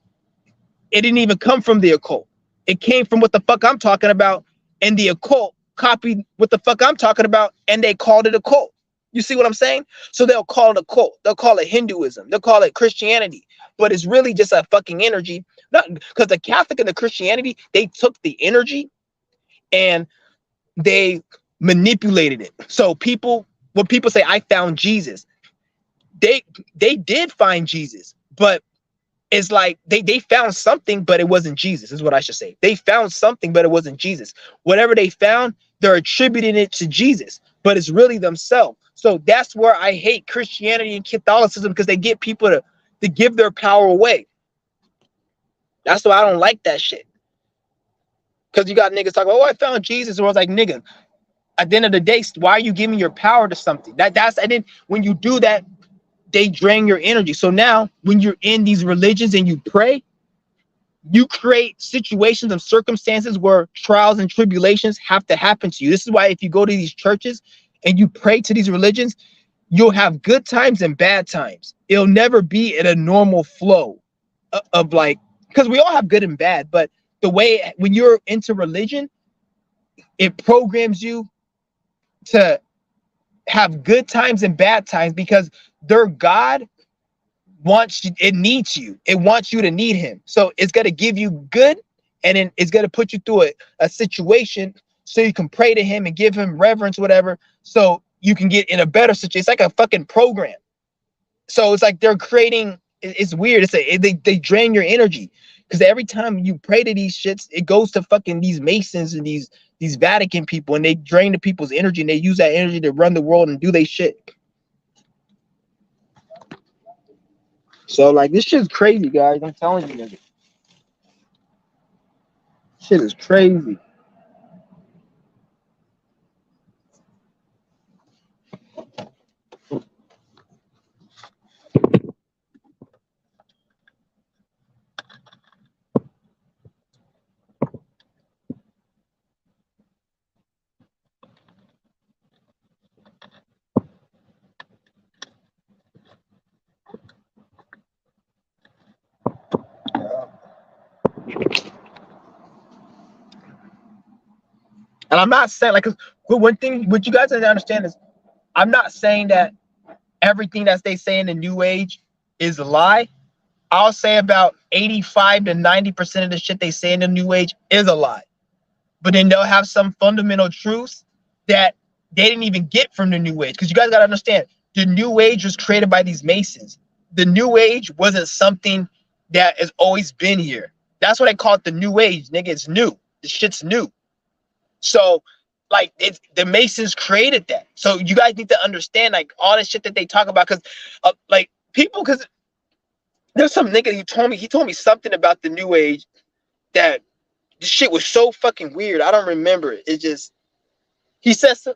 it didn't even come from the occult. It came from what the fuck I'm talking about, and the occult copied what the fuck I'm talking about, and they called it a cult. You see what I'm saying? So they'll call it a cult. They'll call it Hinduism. They'll call it Christianity. But it's really just a fucking energy. Not because the Catholic and the Christianity, they took the energy and they manipulated it. So when people say I found Jesus, they did find Jesus, but it's like they found something, but it wasn't Jesus, is what I should say. They found something, but it wasn't Jesus. Whatever they found, they're attributing it to Jesus, but it's really themselves. So that's where I hate Christianity and Catholicism, because they get people to give their power away. That's why I don't like that shit. Because you got niggas talking, oh, I found Jesus. And I was like, nigga, at the end of the day, why are you giving your power to something? And then when you do that, they drain your energy. So now when you're in these religions and you pray, you create situations and circumstances where trials and tribulations have to happen to you. This is why if you go to these churches and you pray to these religions, you'll have good times and bad times. It'll never be in a normal flow of like, because we all have good and bad, but the way when you're into religion, it programs you to have good times and bad times, because their God wants you, it needs you. It wants you to need him. So it's going to give you good, and then it's going to put you through a situation so you can pray to him and give him reverence, whatever, so you can get in a better situation. It's like a fucking program. So it's like they're creating, it's weird. They drain your energy, because every time you pray to these shits, it goes to fucking these Masons and these Vatican people, and they drain the people's energy, and they use that energy to run the world and do they shit. So like this shit's crazy, guys. I'm telling you, nigga. Shit is crazy. And I'm not saying like, one thing, what you guys have to understand is, I'm not saying that everything that they say in the New Age is a lie. I'll say about 85 to 90% of the shit they say in the New Age is a lie. But then they'll have some fundamental truths that they didn't even get from the New Age. Because you guys got to understand, the New Age was created by these Masons. The New Age wasn't something that has always been here. That's what I call it, the New Age, nigga. It's new. The shit's new. So, like, the Masons created that. So you guys need to understand, like, all this shit that they talk about, because, like, people, because there's some nigga he told me something about the New Age that the shit was so fucking weird. I don't remember it. It just, he says,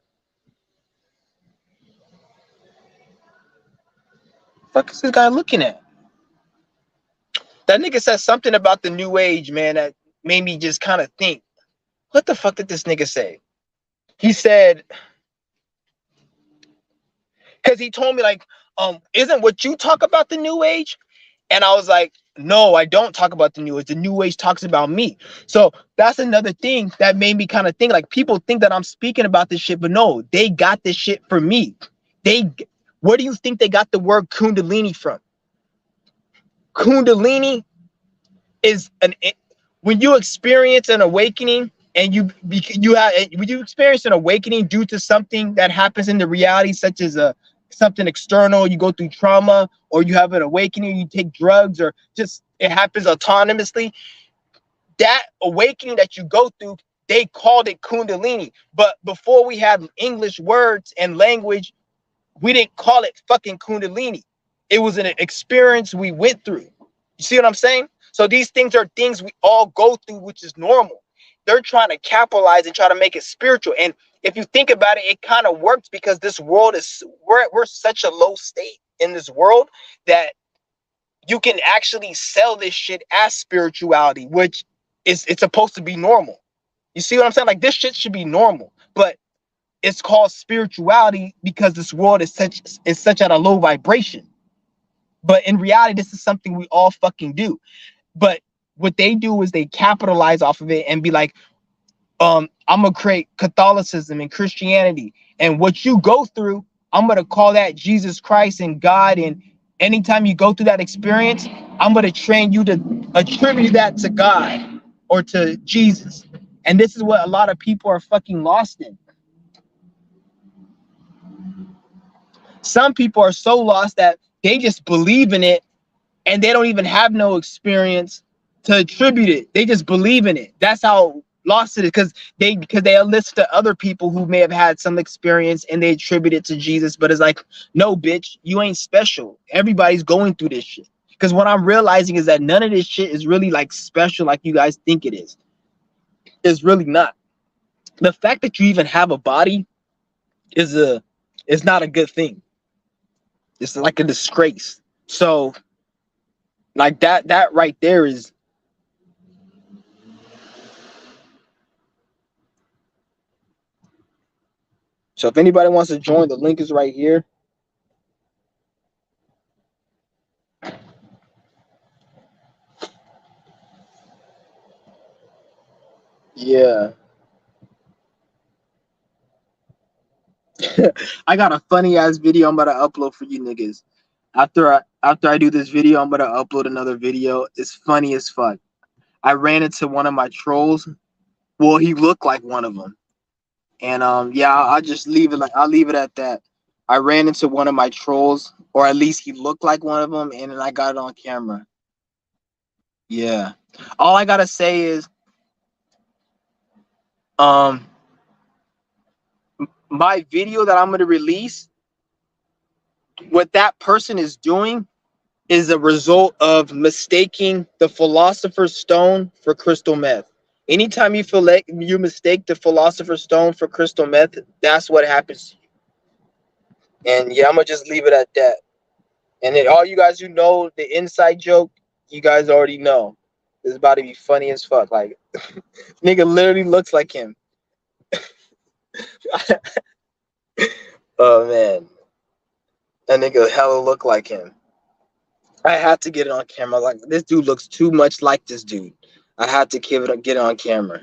fuck is this guy looking at? That nigga said something about the New Age, man, that made me just kind of think, what the fuck did this nigga say? He said, because he told me, like, isn't what you talk about the New Age? And I was like, no, I don't talk about the New Age. The New Age talks about me. So that's another thing that made me kind of think, like, people think that I'm speaking about this shit, but no, they got this shit from me. Where do you think they got the word Kundalini from? Kundalini is when you experience an awakening, and when you experience an awakening due to something that happens in the reality, such as something external, you go through trauma, or you have an awakening, you take drugs, or just it happens autonomously. That awakening that you go through they called it Kundalini. But before we had English words and language, we didn't call it fucking Kundalini. It was an experience we went through. You see what I'm saying? So these things are things we all go through, which is normal. They're trying to capitalize and try to make it spiritual. And if you think about it, it kind of works because this world is, we're such a low state in this world that you can actually sell this shit as spirituality, which is, it's supposed to be normal. You see what I'm saying? Like, this shit should be normal, but it's called spirituality because this world is such at a low vibration. But in reality, this is something we all fucking do. But what they do is they capitalize off of it and be like, I'm gonna create Catholicism and Christianity, and what you go through, I'm gonna call that Jesus Christ and God. And anytime you go through that experience, I'm gonna train you to attribute that to God or to Jesus. And this is what a lot of people are fucking lost in. Some people are so lost that they just believe in it and they don't even have no experience to attribute it. They just believe in it. That's how lost it is, because they listen to other people who may have had some experience and they attribute it to Jesus. But it's like, no, bitch, you ain't special. Everybody's going through this shit. Because what I'm realizing is that none of this shit is really like special like you guys think it is. It's really not. The fact that you even have a body is not a good thing. It's like a disgrace. So like that right there is, so if anybody wants to join, the link is right here. Yeah. I got a funny ass video I'm about to upload for you niggas. After I do this video, I'm gonna upload another video. It's funny as fuck. I ran into one of my trolls. Well, he looked like one of them. And yeah, I'll just leave it, like I'll leave it at that. I ran into one of my trolls, or at least he looked like one of them, and then I got it on camera. Yeah. All I gotta say is, um, my video that I'm gonna release, what that person is doing is a result of mistaking the philosopher's stone for crystal meth. Anytime you feel like you mistake the philosopher's stone for crystal meth, that's what happens to you. And yeah, I'm gonna just leave it at that. And then all you guys who know the inside joke, you guys already know. It's about to be funny as fuck. Like, nigga literally looks like him. Oh man, that nigga hella look like him. I had to get it on camera. Like, this dude looks too much like this dude. I had to get it on camera.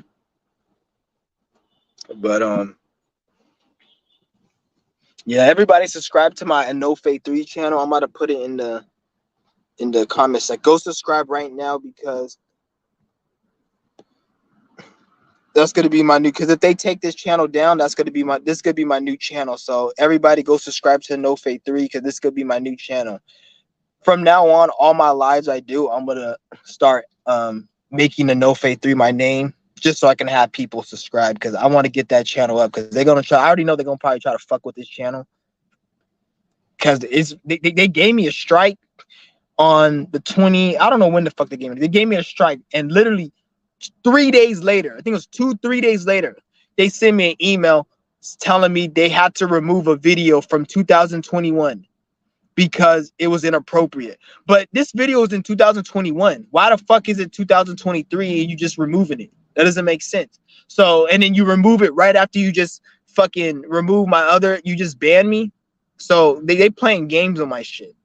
But yeah, everybody subscribe to my Enofey 3 channel. I'm about to put it in the comments. Like, go subscribe right now, because that's gonna be my new. Because if they take this channel down, this could be my new channel. So everybody go subscribe to Enofey 3, because this could be my new channel. From now on, all my lives I do, I'm gonna start making Enofey 3 my name, just so I can have people subscribe, because I want to get that channel up. Because they're gonna try. I already know they're gonna probably try to fuck with this channel, because they gave me a strike on the 20. I don't know when the fuck they gave me. They gave me a strike, and literally 3 days later, I think it was 3 days later, they sent me an email telling me they had to remove a video from 2021 because it was inappropriate. But this video was in 2021. Why the fuck is it 2023 and you just removing it? That doesn't make sense. So, and then you remove it right after you just fucking remove my other, you just ban me. So they playing games on my shit.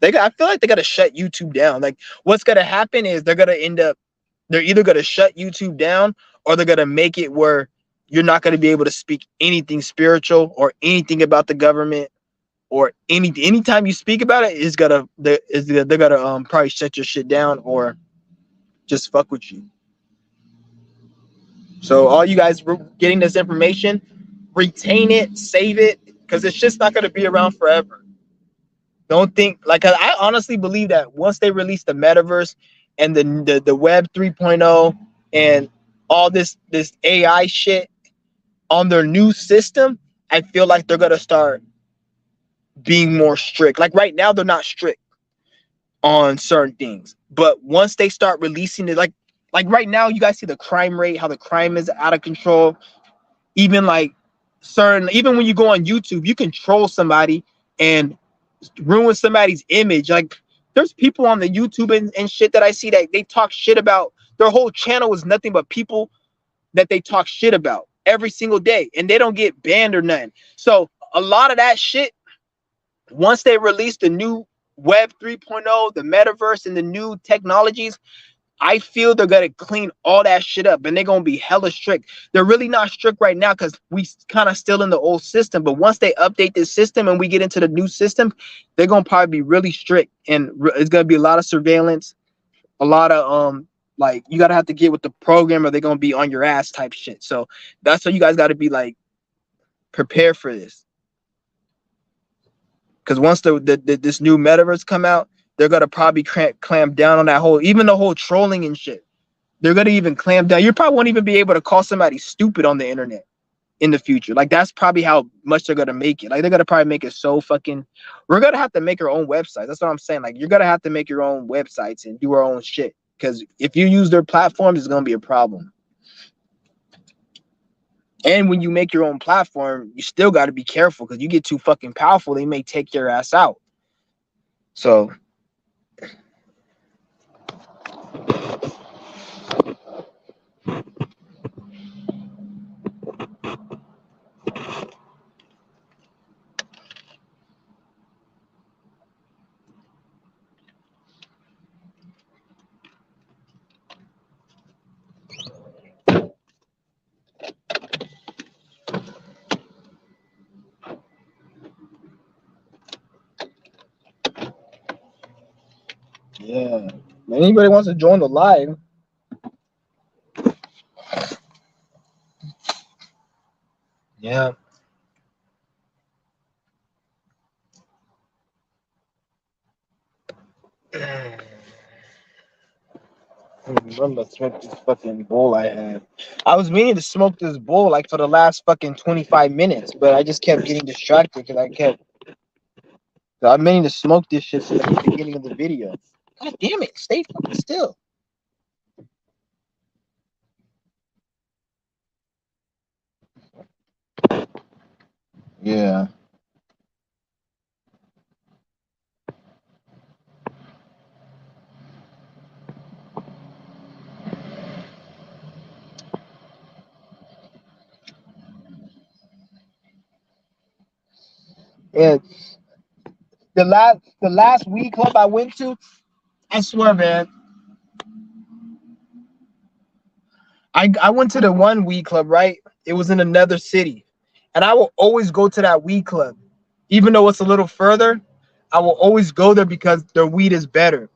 I feel like they gotta shut YouTube down. Like, what's gonna happen is they're either gonna shut YouTube down, or they're gonna make it where you're not gonna be able to speak anything spiritual or anything about the government, or anytime you speak about it, they're gonna probably shut your shit down or just fuck with you. So all you guys getting this information, retain it, save it, because it's just not gonna be around forever. Don't think, like, I honestly believe that once they release the metaverse and the web 3.0 and all this AI shit on their new system, I feel like they're gonna start being more strict. Like right now, they're not strict on certain things, but once they start releasing it, like right now, you guys see the crime rate, how the crime is out of control. Even like even when you go on YouTube, you can troll somebody and ruin somebody's image. Like there's people on the YouTube and shit that I see that they talk shit about. Their whole channel is nothing but people that they talk shit about every single day, and they don't get banned or nothing. So a lot of that shit, once they release the new web 3.0, the metaverse and the new technologies, I feel they're gonna clean all that shit up, and they're gonna be hella strict. They're really not strict right now because we kind of still in the old system. But once they update this system and we get into the new system, they're gonna probably be really strict, and it's gonna be a lot of surveillance, a lot of like you gotta have to get with the program, or they're gonna be on your ass type shit. So that's why you guys gotta be like prepared for this. Because once this new metaverse come out, they're gonna probably clamp down on that whole, even the whole trolling and shit. They're gonna even clamp down. You probably won't even be able to call somebody stupid on the internet in the future. Like that's probably how much they're gonna make it. Like they're gonna probably make it so fucking. We're gonna have to make our own website. That's what I'm saying. Like you're gonna have to make your own websites and do our own shit. Because if you use their platforms, it's gonna be a problem. And when you make your own platform, you still got to be careful because you get too fucking powerful, they may take your ass out. So yeah, anybody wants to join the live? Yeah. I'm gonna smoke this fucking bowl I had. I was meaning to smoke this bowl like for the last fucking 25 minutes, but I just kept getting distracted because I'm meaning to smoke this shit since the beginning of the video. God damn it, stay fucking still. Yeah. Yeah. The last weed club I went to, I swear, man. I went to the one weed club, right? It was in another city. And I will always go to that weed club. Even though it's a little further, I will always go there because their weed is better.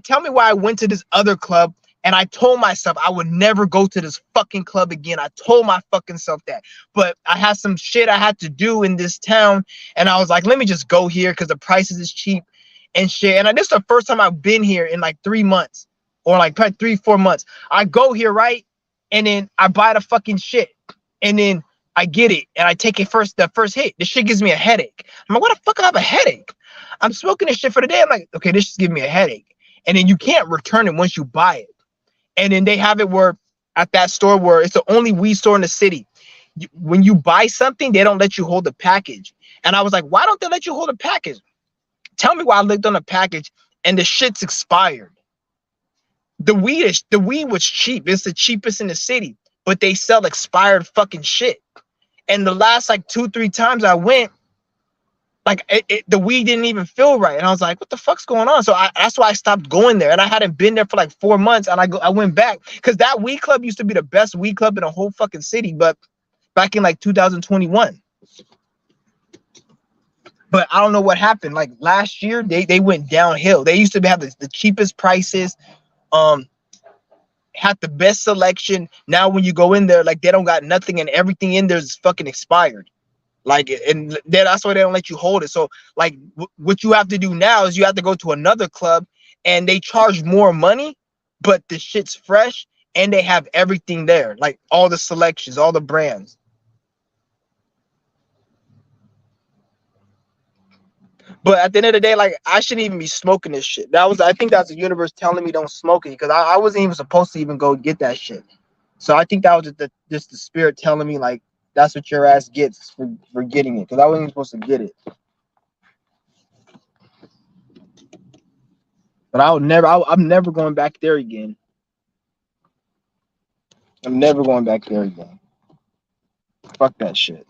Tell me why I went to this other club, and I told myself I would never go to this fucking club again. I told my fucking self that. But I had some shit I had to do in this town, and I was like, let me just go here because the prices is cheap and shit. And this is the first time I've been here in like 3 months, or like probably 3-4 months. I go here, right? And then I buy the fucking shit. And then I get it, and I take it the first hit. This shit gives me a headache. I'm like, what the fuck? I have a headache. I'm smoking this shit for the day. I'm like, okay, this is giving me a headache. And then you can't return it once you buy it. And then they have it where at that store where it's the only weed store in the city. When you buy something, they don't let you hold the package. And I was like, why don't they let you hold a package? Tell me why I looked on the package and the shit's expired. The weed was cheap. It's the cheapest in the city, but they sell expired fucking shit. And the last like 2-3 times I went, like the weed didn't even feel right, and I was like, "What the fuck's going on?" So that's why I stopped going there, and I hadn't been there for like 4 months, and I went back because that weed club used to be the best weed club in the whole fucking city, but back in like 2021. But I don't know what happened. Like last year, they went downhill. They used to have the cheapest prices, had the best selection. Now when you go in there, like they don't got nothing, and everything in there is fucking expired. Like, and that's why they don't let you hold it. So like what you have to do now is you have to go to another club and they charge more money, but the shit's fresh and they have everything there, like all the selections, all the brands. But at the end of the day, like I shouldn't even be smoking this shit. I think that's the universe telling me don't smoke it because I wasn't even supposed to even go get that shit. So I think that was just the spirit telling me like that's what your ass gets for getting it because I wasn't even supposed to get it. But I'm never going back there again. I'm never going back there again. Fuck that shit.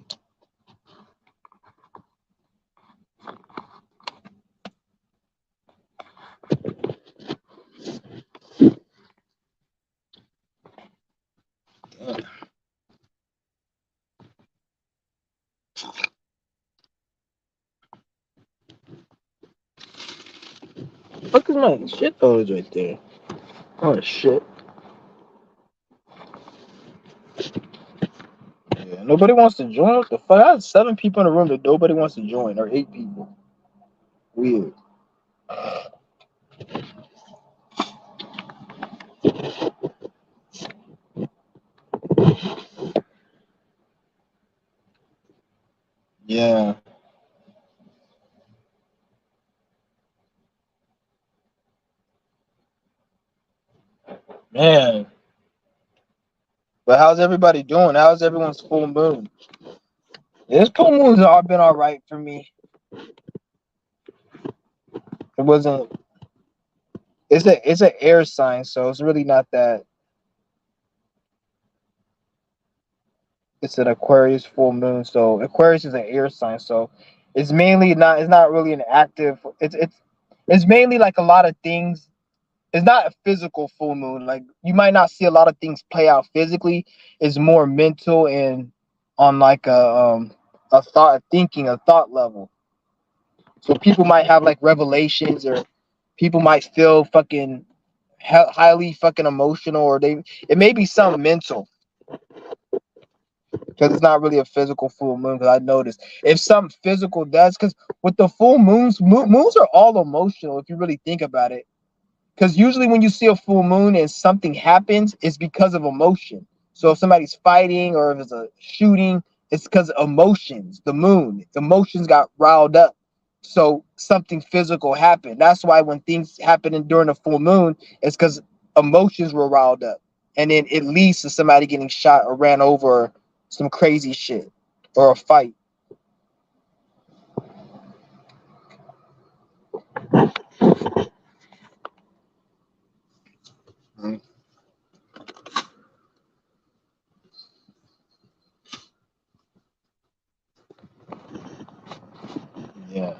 Fuck is my shit those right there? Oh shit. Yeah, nobody wants to join. What the fuck? I had 7 people in the room that nobody wants to join, or 8 people. Weird. Yeah. Man. But how's everybody doing? How's everyone's full moon? This full moon's all been all right for me. It wasn't. It's an air sign, so it's really not that. It's an Aquarius full moon, so Aquarius is an air sign, so it's mainly not. It's not really an active. It's mainly like a lot of things. It's not a physical full moon. Like you might not see a lot of things play out physically. It's more mental and on like a thought level. So people might have like revelations, or people might feel fucking highly fucking emotional, or it may be something mental because it's not really a physical full moon. Because I noticed if something physical does, because with the full moons are all emotional if you really think about it. Because usually when you see a full moon and something happens, it's because of emotion. So if somebody's fighting or if it's a shooting, it's because of emotions. The moon, emotions got riled up. So something physical happened. That's why when things happen during a full moon, it's because emotions were riled up. And then it leads to somebody getting shot or ran over, or some crazy shit, or a fight. Mm. Yeah.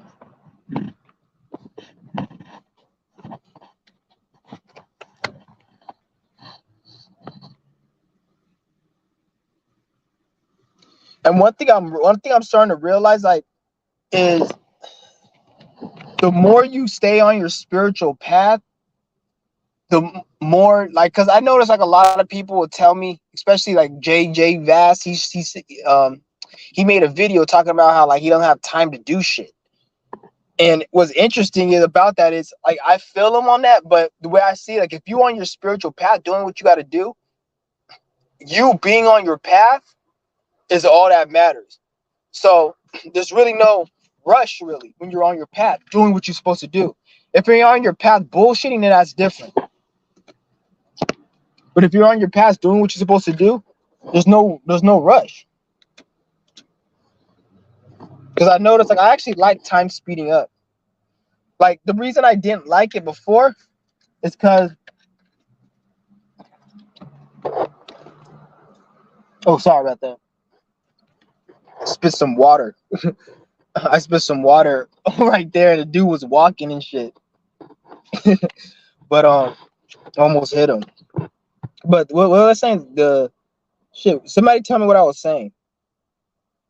And one thing I'm starting to realize, like, is the more you stay on your spiritual path, the more, like, because I notice like a lot of people will tell me, especially like JJ Vass, he made a video talking about how like he don't have time to do shit. And what's interesting is about that is like I feel him on that, but the way I see it, like if you on your spiritual path doing what you got to do, you being on your path is all that matters. So there's really no rush really when you're on your path doing what you're supposed to do. If you're on your path bullshitting, then that's different. But if you're on your path doing what you're supposed to do, there's no rush. Because I noticed like I actually like time speeding up. Like the reason I didn't like it before is because, oh, sorry about that. I spit some water. I spit some water right there, and the dude was walking and shit. But almost hit him. But what I was saying, the shit. Somebody tell me what I was saying.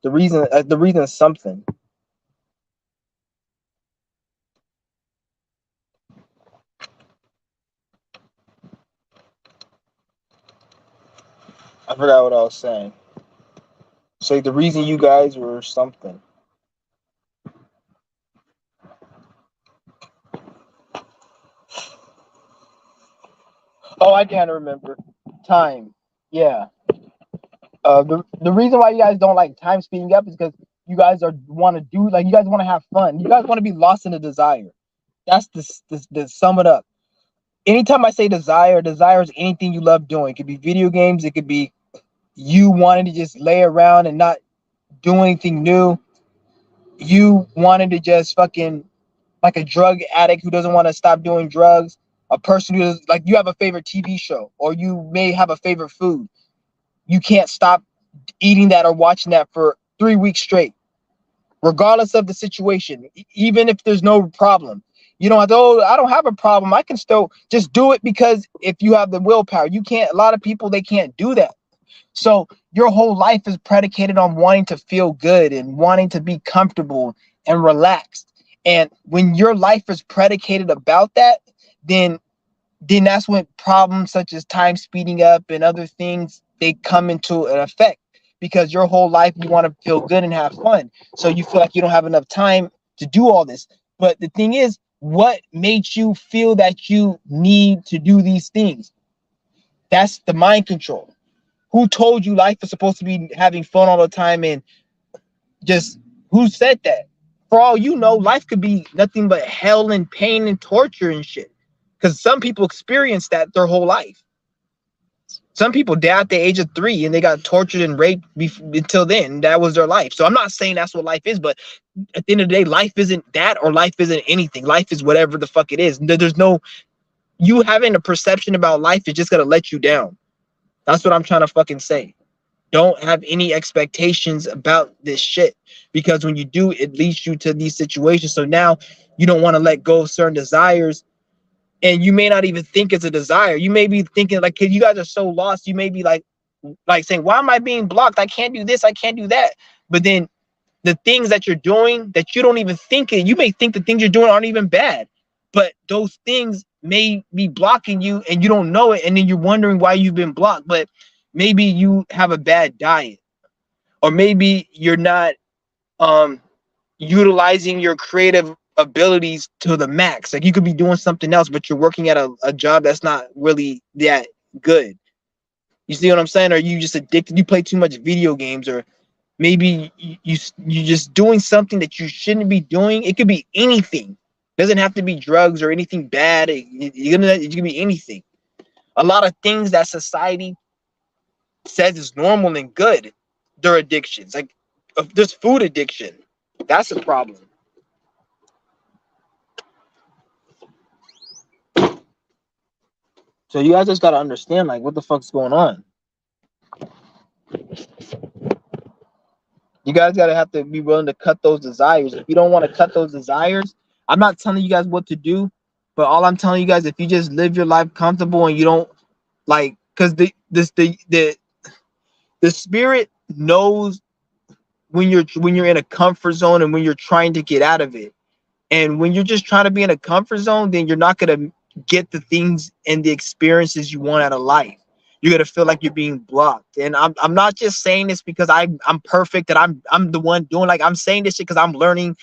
The reason is something. I forgot what I was saying. So the reason you guys were something. Oh, I can't remember. Time. Yeah. The reason why you guys don't like time speeding up is because you guys are want to do like you guys want to have fun. You guys want to be lost in the desire. That's the sum it up. Anytime I say desire, desire is anything you love doing. It could be video games. It could be you wanting to just lay around and not do anything new. You wanting to just fucking like a drug addict who doesn't want to stop doing drugs. A person who is like you have a favorite TV show or you may have a favorite food. You can't stop eating that or watching that for 3 weeks straight, regardless of the situation, even if there's no problem. You don't have to, oh, I don't have a problem. I can still just do it because if you have the willpower, you can't, a lot of people, they can't do that. So your whole life is predicated on wanting to feel good and wanting to be comfortable and relaxed. And when your life is predicated about that, then that's when problems such as time speeding up and other things they come into an effect because your whole life you want to feel good and have fun. So you feel like you don't have enough time to do all this. But the thing is, what made you feel that you need to do these things? That's the mind control. Who told you life is supposed to be having fun all the time and just who said that? For all you know, life could be nothing but hell and pain and torture and shit. Because some people experience that their whole life. Some people died at the age of 3 and they got tortured and raped until then. That was their life. So I'm not saying that's what life is, but at the end of the day, life isn't that or life isn't anything. Life is whatever the fuck it is. There's no, you having a perception about life is just going to let you down. That's what I'm trying to fucking say. Don't have any expectations about this shit because when you do, it leads you to these situations. So now you don't want to let go of certain desires and you may not even think it's a desire. You may be thinking like, cause you guys are so lost. You may be like saying, why am I being blocked? I can't do this. I can't do that. But then the things that you're doing that you don't even think it, you may think the things you're doing aren't even bad, but those things may be blocking you and you don't know it. And then you're wondering why you've been blocked. But maybe you have a bad diet or maybe you're not, utilizing your creative abilities to the max. Like you could be doing something else, but you're working at a job that's not really that good. You see what I'm saying? Or you just addicted, you play too much video games, or maybe you just doing something that you shouldn't be doing. It could be anything. It doesn't have to be drugs or anything bad. It can be anything. A lot of things that society says is normal and good, they're addictions. Like if there's food addiction. That's a problem. So you guys just gotta understand, like, what the fuck's going on. You guys gotta have to be willing to cut those desires. If you don't want to cut those desires, I'm not telling you guys what to do, but all I'm telling you guys, if you just live your life comfortable and you don't like, because the spirit knows when you're in a comfort zone and when you're trying to get out of it. And when you're just trying to be in a comfort zone, then you're not gonna get the things and the experiences you want out of life. You're gonna feel like you're being blocked. And I'm not just saying this because I'm perfect and I'm the one doing, like, I'm saying this shit because I'm learning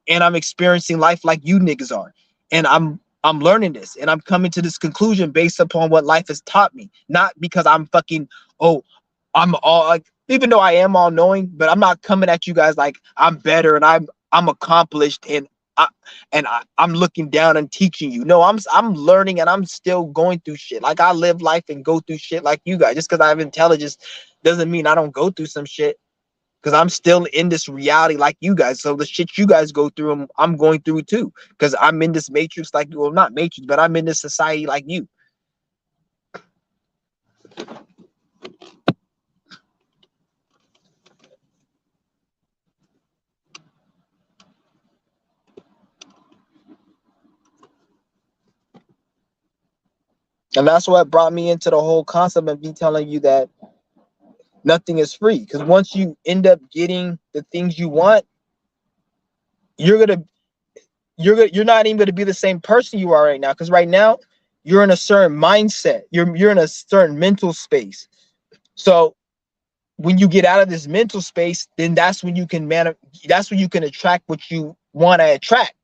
and I'm experiencing life like you niggas are. And I'm learning this and I'm coming to this conclusion based upon what life has taught me, not because I'm fucking, oh, I'm all like, even though I am all knowing, but I'm not coming at you guys like I'm better and I'm accomplished and I'm looking down and teaching you. No, I'm learning and I'm still going through shit. Like I live life and go through shit like you guys. Just because I have intelligence doesn't mean I don't go through some shit. Because I'm still in this reality like you guys. So the shit you guys go through, I'm going through too. Because I'm in this matrix like, well, not matrix, but I'm in this society like you. And that's what brought me into the whole concept of me telling you that nothing is free. Because once you end up getting the things you want, you're not even gonna be the same person you are right now. Because right now you're in a certain mindset. You're in a certain mental space. So when you get out of this mental space, then that's when you can that's when you can attract what you want to attract.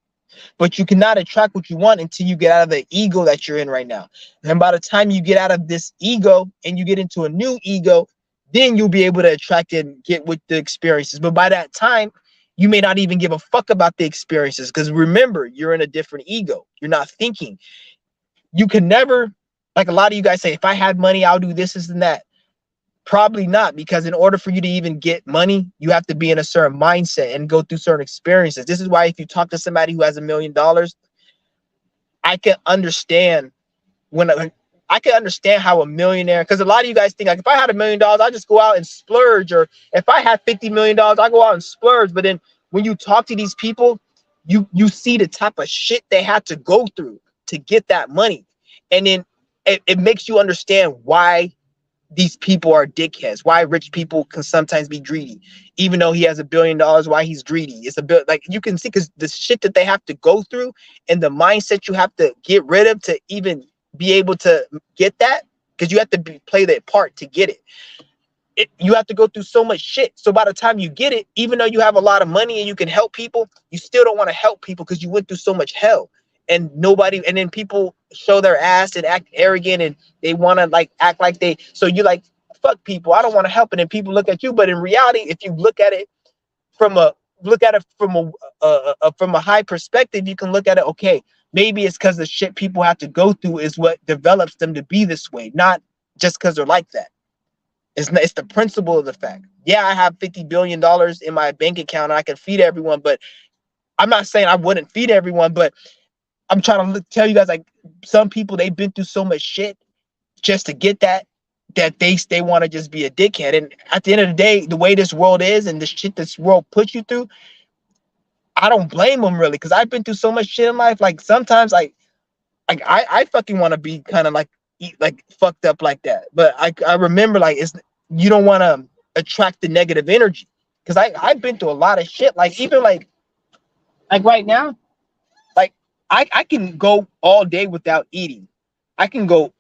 But you cannot attract what you want until you get out of the ego that you're in right now. And by the time you get out of this ego and you get into a new ego, then you'll be able to attract and get with the experiences. But by that time, you may not even give a fuck about the experiences, because remember, you're in a different ego. You're not thinking. You can never, like a lot of you guys say, if I had money, I'll do this and that. Probably not, because in order for you to even get money, you have to be in a certain mindset and go through certain experiences. This is why if you talk to somebody who has $1 million, I can understand when I can understand how a millionaire, because a lot of you guys think like if I had $1 million, I just go out and splurge, or if I had $50 million, I go out and splurge. But then when you talk to these people, you see the type of shit they had to go through to get that money, and then it makes you understand why these people are dickheads, why rich people can sometimes be greedy. Even though he has $1 billion, why he's greedy. It's a bit like you can see, because the shit that they have to go through and the mindset you have to get rid of to even be able to get that, because you have to play that part to get it. You have to go through so much shit. So by the time you get it, even though you have a lot of money and you can help people, you still don't want to help people because you went through so much hell. And then people show their ass and act arrogant, and they want to like act like so you like, fuck people, I don't want to help. And then people look at you. But in reality, if you look at it from a high perspective, you can look at it, okay, maybe it's because the shit people have to go through is what develops them to be this way, not just because they're like that. It's the principle of the fact. Yeah, I have $50 billion in my bank account and I can feed everyone, but I'm not saying I wouldn't feed everyone, but I'm trying to tell you guys, like, some people, they've been through so much shit just to get that they want to just be a dickhead. And at the end of the day, the way this world is and the shit this world puts you through, I don't blame them really, because I've been through so much shit in life. Like sometimes I fucking want to be kind of like fucked up like that. But I remember, like, you don't want to attract the negative energy, because I've been through a lot of shit. Like even like right now, like I can go all day without eating. I can go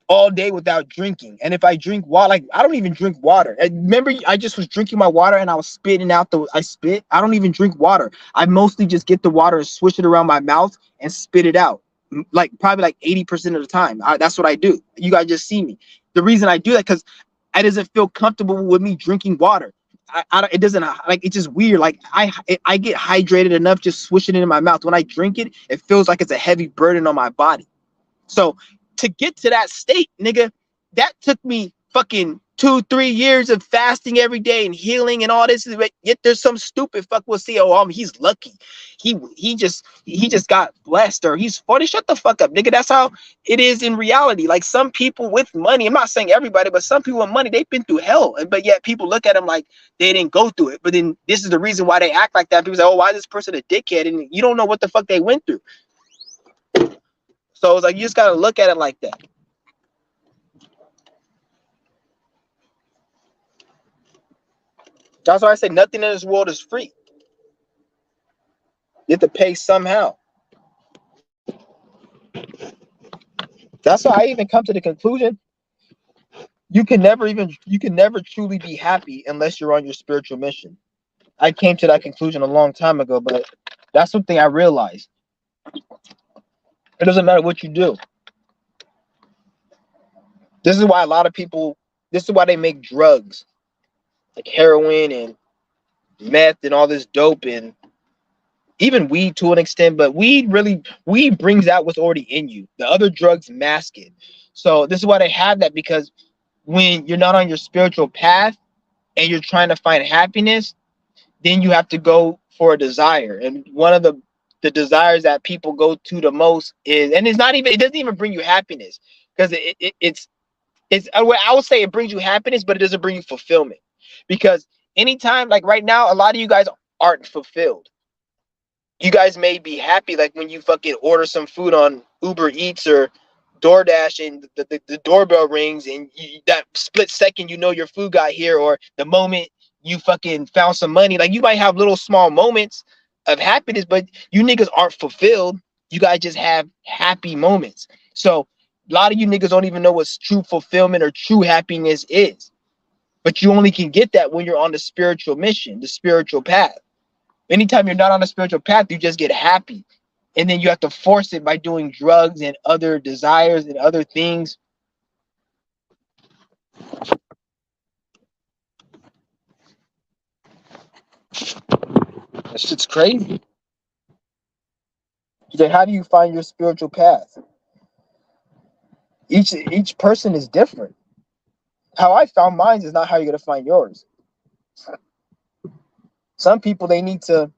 all day without drinking. And if I drink water, like I don't even drink water. And remember, I just was drinking my water and I was spitting out I spit. I don't even drink water. I mostly just get the water and swish it around my mouth and spit it out. Like probably like 80% of the time. That's what I do. You guys just see me. The reason I do that, because it doesn't feel comfortable with me drinking water. It doesn't, like, it's just weird. Like I get hydrated enough just swishing it in my mouth. When I drink it, it feels like it's a heavy burden on my body. So to get to that state, nigga, that took me fucking 2-3 years of fasting every day and healing and all this. Yet there's some stupid fuck will see, oh, he's lucky. He just got blessed, or he's funny. Shut the fuck up, nigga. That's how it is in reality. Like some people with money, I'm not saying everybody, but some people with money, they've been through hell. But yet people look at them like they didn't go through it. But then this is the reason why they act like that. People say, oh, why is this person a dickhead? And you don't know what the fuck they went through. So it's like you just gotta look at it like that. That's why I say nothing in this world is free. You have to pay somehow. That's why I even come to the conclusion you can never truly be happy unless you're on your spiritual mission. I came to that conclusion a long time ago, but that's something I realized. It doesn't matter what you do. This is why a lot of people, this is why they make drugs like heroin and meth and all this dope and even weed to an extent. But weed brings out what's already in you. The other drugs mask it. So this is why they have that, because when you're not on your spiritual path and you're trying to find happiness, then you have to go for a desire. And one of the desires that people go to the most is, and it doesn't even bring you happiness, because I would say it brings you happiness, but it doesn't bring you fulfillment. Because anytime, like right now, a lot of you guys aren't fulfilled. You guys may be happy, like when you fucking order some food on Uber Eats or DoorDash and the doorbell rings, and that split second you know your food got here, or the moment you fucking found some money. Like you might have little small moments of happiness, but you niggas aren't fulfilled. You guys just have happy moments. So a lot of you niggas don't even know what true fulfillment or true happiness is. But you only can get that when you're on the spiritual mission, the spiritual path. Anytime you're not on the spiritual path, you just get happy. and then you have to force it by doing drugs and other desires and other things. That shit's crazy. Then how do you find your spiritual path? Each person is different. How I found mine is not how you're gonna find yours. Some people, they need to.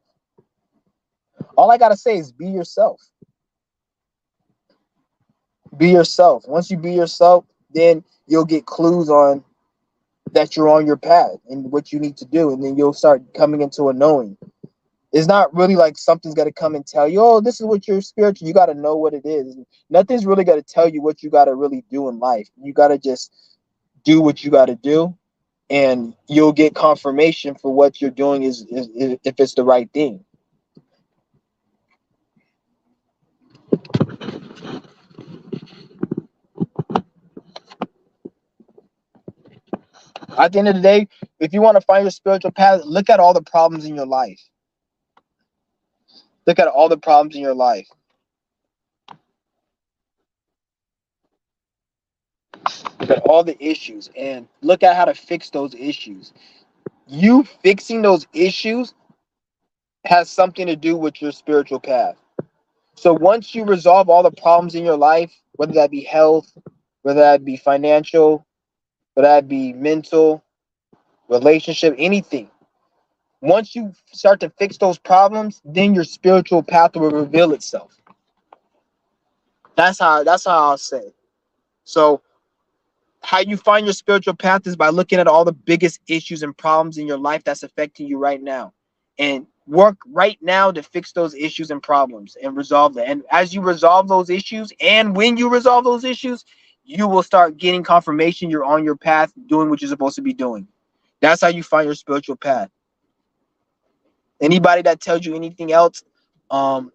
All I gotta say is be yourself. Be yourself. Once you be yourself, then you'll get clues on that you're on your path and what you need to do, and then you'll start coming into a knowing. It's not really like something's got to come and tell you, oh, this is what you're spiritual. You got to know what it is. Nothing's really got to tell you what you got to really do in life. You got to just do what you got to do, and you'll get confirmation for what you're doing is if it's the right thing. At the end of the day, if you want to find your spiritual path, look at all the problems in your life. Look at all the problems in your life. Look at all the issues and look at how to fix those issues. You fixing those issues has something to do with your spiritual path. So once you resolve all the problems in your life, whether that be health, whether that be financial, whether that be mental, relationship, anything, once you start to fix those problems, then your spiritual path will reveal itself. That's how I'll say. So how you find your spiritual path is by looking at all the biggest issues and problems in your life that's affecting you right now, and work right now to fix those issues and problems and resolve them. And as you resolve those issues, and when you resolve those issues, you will start getting confirmation you're on your path doing what you're supposed to be doing. That's how you find your spiritual path. Anybody that tells you anything else, um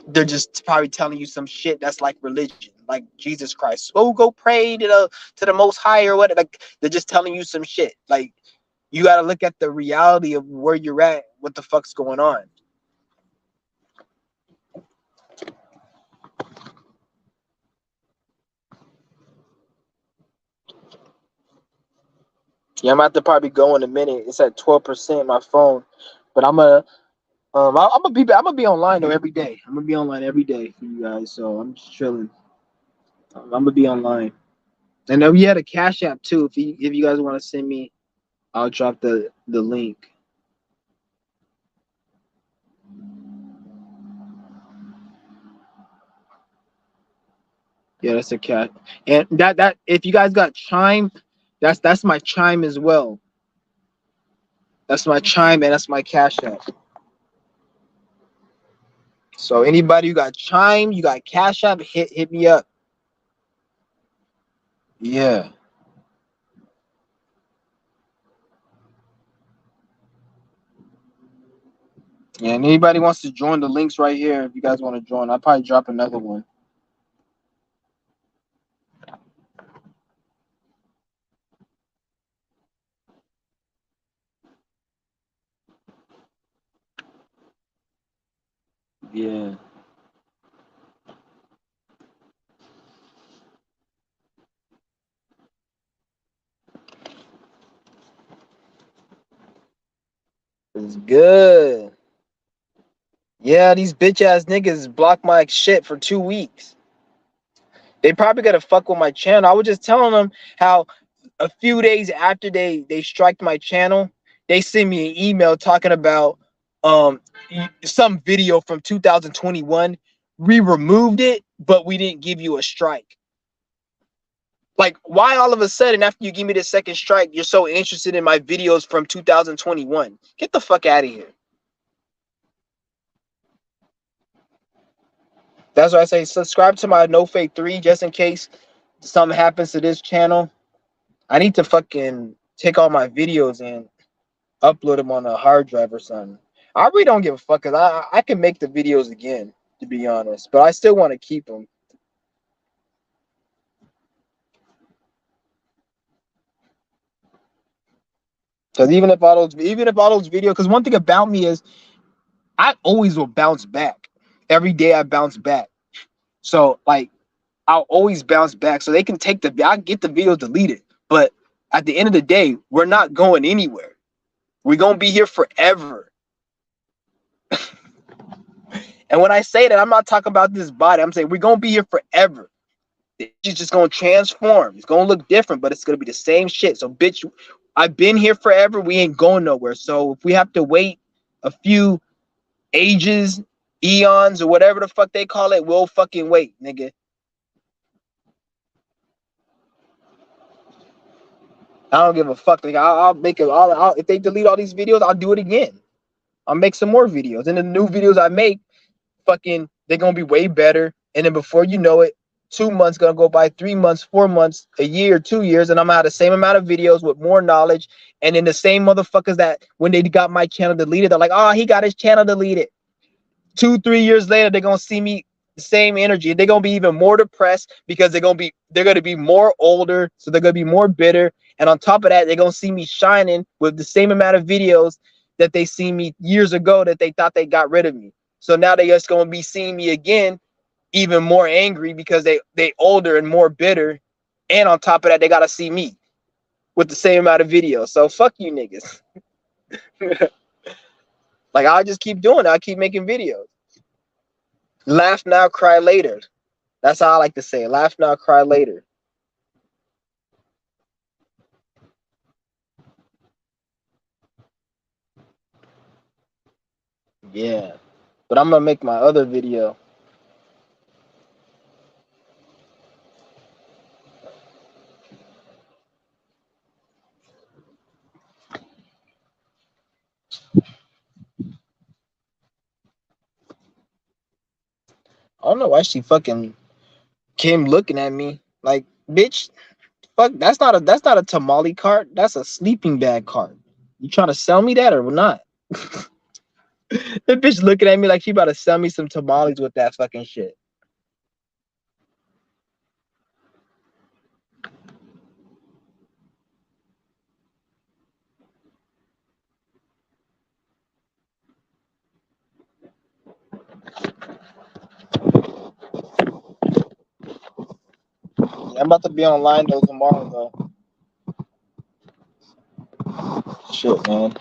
they're just probably telling you some shit that's like religion, like Jesus Christ. Oh, go pray to the Most High or what? Like they're just telling you some shit. Like you got to look at the reality of where you're at. What the fuck's going on? Yeah, I'm about to probably go in a minute. It's at 12% my phone, but I'm gonna be online though every day. I'm gonna be online every day for you guys. So I'm just chilling. I'm gonna be online. And then we had a Cash App too. If you guys want to send me, I'll drop the link. Yeah, that's a cat. And that if you guys got Chime, that's my Chime as well. That's my Chime and that's my Cash App. So anybody who got Chime, you got Cash App, hit me up. Yeah. And anybody wants to join, the links right here. If you guys want to join, I'll probably drop another one. Yeah. It's good. Yeah, these bitch ass niggas blocked my shit for 2 weeks. They probably gotta fuck with my channel. I was just telling them how a few days after they striked my channel, they sent me an email talking about um some video from 2021. We removed it, but we didn't give you a strike. Like, why all of a sudden after you give me the second strike, you're so interested in my videos from 2021? Get the fuck out of here. That's why I say subscribe to my Enofey 3 just in case something happens to this channel. I need to fucking take all my videos and upload them on a hard drive or something. I really don't give a fuck because I can make the videos again, to be honest, but I still want to keep them. Because even if all those videos, because one thing about me is I always will bounce back. Every day I bounce back. So like I'll always bounce back. So they can take I'll get the videos deleted. But at the end of the day, we're not going anywhere. We're gonna be here forever. And when I say that, I'm not talking about this body. I'm saying we're gonna be here forever. It's just gonna transform. It's gonna look different, but it's gonna be the same shit. So, bitch, I've been here forever. We ain't going nowhere. So if we have to wait a few ages, eons, or whatever the fuck they call it, we'll fucking wait, nigga. I don't give a fuck. Nigga. I'll make it. If they delete all these videos, I'll do it again. I'll make some more videos, and the new videos I make, fucking, they're gonna be way better. And then before you know it, 2 months gonna go by, 3 months, 4 months, a year, 2 years, and I'm gonna have the same amount of videos with more knowledge. And then the same motherfuckers that when they got my channel deleted, they're like, oh, he got his channel deleted. 2, 3 years later, they're gonna see me the same energy. They're gonna be even more depressed because they're gonna be more older, so they're gonna be more bitter. And on top of that, they're gonna see me shining with the same amount of videos that they seen me years ago that they thought they got rid of me. So now they just gonna be seeing me again, even more angry because they older and more bitter. And on top of that, they gotta see me with the same amount of videos. So fuck you niggas. Like I'll just keep doing it. I'll keep making videos. Laugh now, cry later. That's how I like to say it. Laugh now, cry later. Yeah. But I'm gonna make my other video. I don't know why she fucking came looking at me. Like, bitch, fuck, that's not a tamale cart. That's a sleeping bag cart. You trying to sell me that or not? That bitch looking at me like she about to sell me some tamales with that fucking shit. Yeah, I'm about to be online though tomorrow though. Shit, man.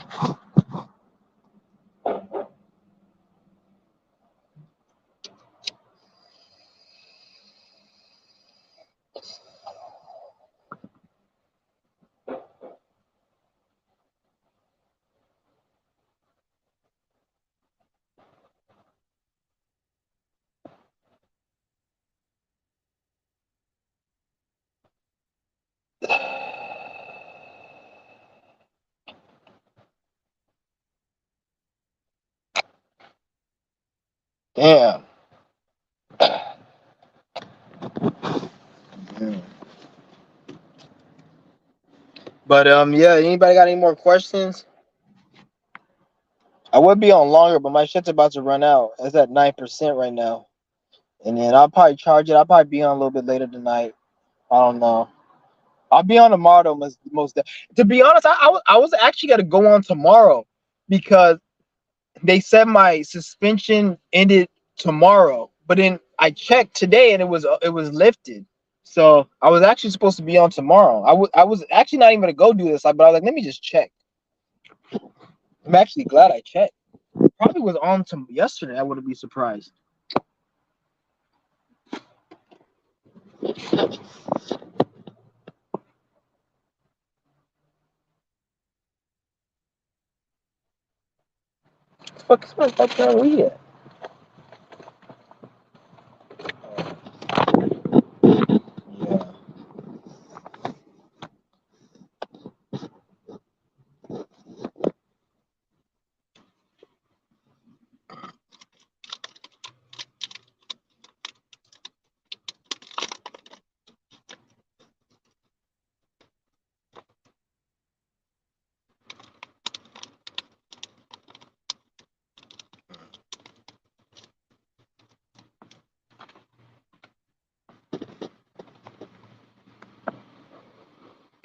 Damn. Mm. But yeah, anybody got any more questions? I would be on longer, but my shit's about to run out. It's at 9% right now. And then I'll probably charge it. I'll probably be on a little bit later tonight. I don't know. I'll be on tomorrow though, most to be honest, I was actually gonna go on tomorrow because they said my suspension ended tomorrow. But then I checked today and it was lifted. So I was actually supposed to be on tomorrow. I was actually not even gonna go do this, but I was like, let me just check. I'm actually glad I checked. Probably was on to yesterday. I wouldn't be surprised. Fuck is my fucking weed at? Yeah.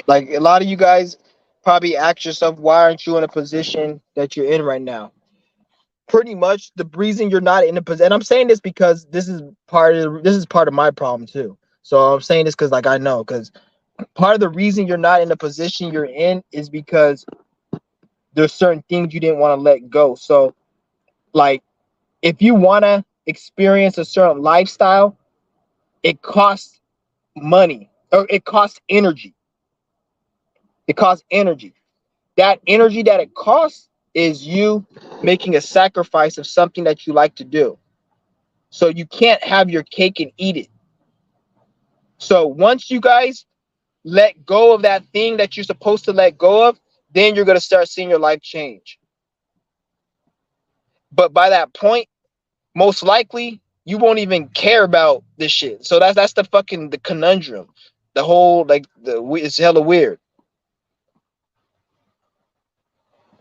Like a lot of you guys probably ask yourself, why aren't you in a position that you're in right now? pretty much the reason you're not in a position, and I'm saying this because this is part of my problem too. So I'm saying this because like I know, because part of the reason you're not in the position you're in is because there's certain things you didn't want to let go. So like if you want to experience a certain lifestyle, it costs money or it costs energy. It costs energy. That energy that it costs is you making a sacrifice of something that you like to do. So you can't have your cake and eat it. So once you guys let go of that thing that you're supposed to let go of, then you're going to start seeing your life change. But by that point, most likely you won't even care about this shit. So that's the conundrum. The whole like it's hella weird.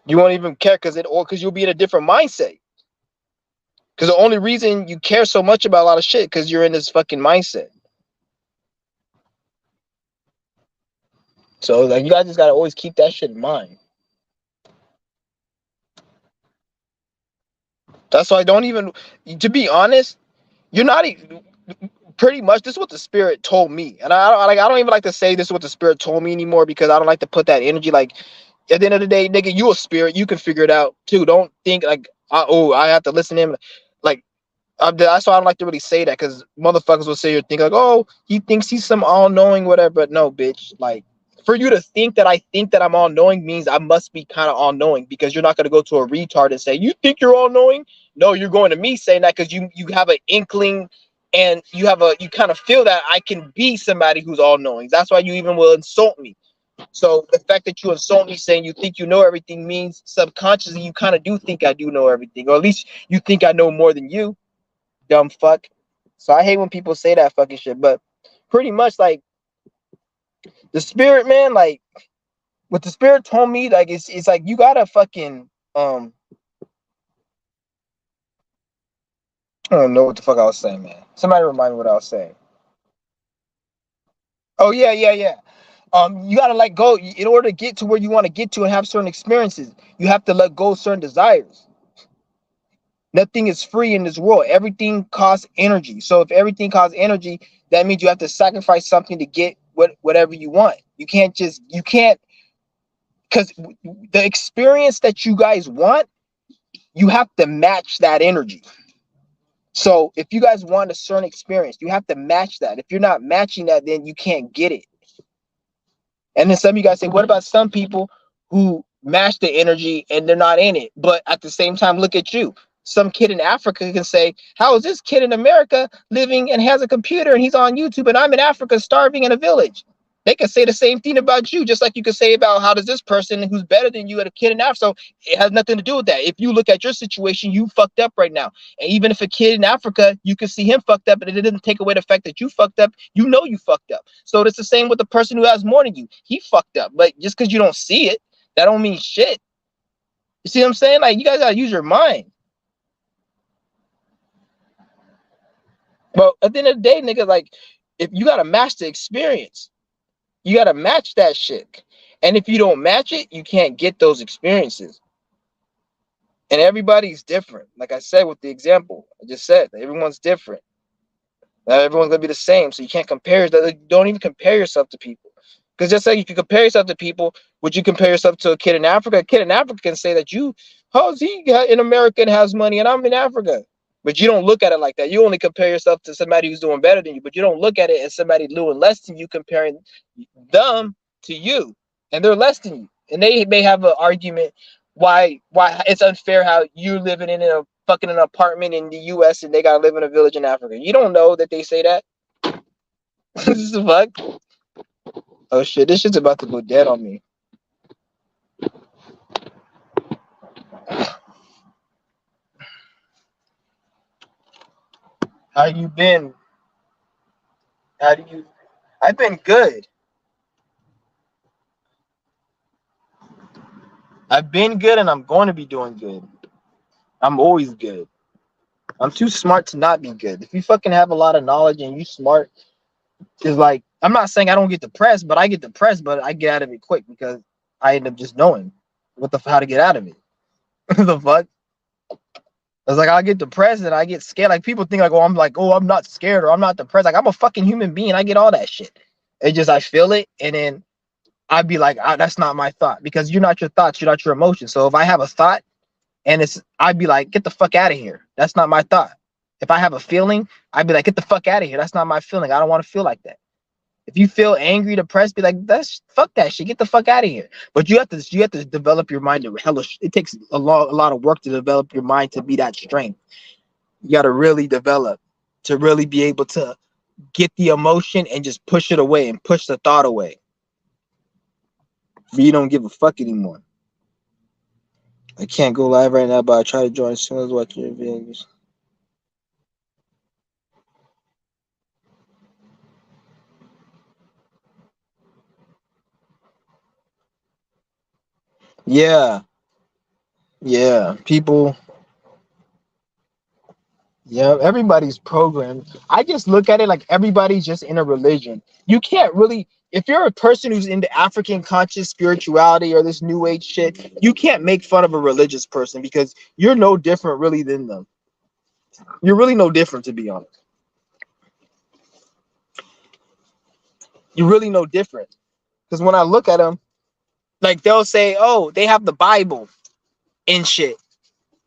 You won't even care because you'll be in a different mindset. Because the only reason you care so much about a lot of shit because you're in this fucking mindset. So like you guys just gotta always keep that shit in mind. That's why I don't even, to be honest, you're not even, pretty much this is what the spirit told me, and I don't even like to say this is what the spirit told me anymore because I don't like to put that energy. Like at the end of the day, nigga, you a spirit, you can figure it out too. Don't think like I have to listen to him. Like that's why I don't like to really say that because motherfuckers will say or think like, oh, he thinks he's some all knowing whatever. But no, bitch, like. For you to think that I think that I'm all knowing means I must be kind of all knowing because you're not going to go to a retard and say, you think you're all knowing? No, you're going to me saying that because you have an inkling and you kind of feel that I can be somebody who's all knowing. That's why you even will insult me. So the fact that you insult me saying you think you know everything means subconsciously you kind of do think I do know everything, or at least you think I know more than you, dumb fuck. So I hate when people say that fucking shit, but pretty much like the spirit, man, like what the spirit told me, like it's like you gotta fucking I don't know what the fuck I was saying, man. Somebody remind me what I was saying. Oh yeah, yeah, yeah. You gotta let go in order to get to where you want to get to and have certain experiences. You have to let go of certain desires. Nothing is free in this world. Everything costs energy. So if everything costs energy, that means you have to sacrifice something to get whatever you want. You can't because the experience that you guys want, you have to match that energy. So if you guys want a certain experience, you have to match that. If you're not matching that, then you can't get it. And then some of you guys say, what about some people who match the energy and they're not in it? But at the same time, look at you. Some kid in Africa can say, how is this kid in America living and has a computer and he's on YouTube and I'm in Africa starving in a village? They can say the same thing about you, just like you could say about how does this person who's better than you at a kid in Africa. So it has nothing to do with that. If you look at your situation, you fucked up right now. And even if a kid in Africa, you can see him fucked up, but it didn't take away the fact that you fucked up. You know you fucked up. So it's the same with the person who has more than you. He fucked up. But just because you don't see it, that don't mean shit. You see what I'm saying? Like you guys gotta use your mind. But at the end of the day, nigga, like if you gotta match the experience. You got to match that shit. And if you don't match it, you can't get those experiences. And everybody's different. Like I said with the example, I just said, everyone's different. Not everyone's going to be the same. So you can't compare. Don't even compare yourself to people. Because just like if you compare yourself to people, would you compare yourself to a kid in Africa? A kid in Africa can say that how's he in America and has money and I'm in Africa. But you don't look at it like that. You only compare yourself to somebody who's doing better than you, but you don't look at it as somebody doing less than you, comparing them to you, and they're less than you. And they may have an argument why it's unfair how you living in a fucking an apartment in the US and they gotta live in a village in Africa. You don't know that they say that. This is the fuck. Oh shit, this shit's about to go dead on me. How you been? How do you I've been good. I've been good and I'm going to be doing good. I'm always good. I'm too smart to not be good. If you fucking have a lot of knowledge and you smart, it's like I'm not saying I don't get depressed, but I get depressed, but I get out of it quick because I end up just knowing how to get out of it. The fuck? It's like I get depressed and I get scared. Like people think like, oh, I'm not scared or I'm not depressed. Like I'm a fucking human being. I get all that shit. It just I feel it, and then I'd be like, that's not my thought because you're not your thoughts, you're not your emotions. So if I have a thought and I'd be like, get the fuck out of here. That's not my thought. If I have a feeling, I'd be like, get the fuck out of here. That's not my feeling. I don't want to feel like that. If you feel angry, depressed, be like, that's fuck that shit. Get the fuck out of here. But you have to develop your mind to hellish. It takes a lot of work to develop your mind to be that strength. You got to really develop to really be able to get the emotion and just push it away and push the thought away. But you don't give a fuck anymore. I can't go live right now, but I try to join as soon as watching your videos. Yeah, yeah. People, yeah, everybody's programmed. I just look at it like everybody's just in a religion. You can't really, if you're a person who's into African conscious spirituality or this new age shit, you can't make fun of a religious person because you're no different really than them. You're really no different, to be honest. You're really no different. Because when I look at them, like they'll say, oh, they have the Bible and shit.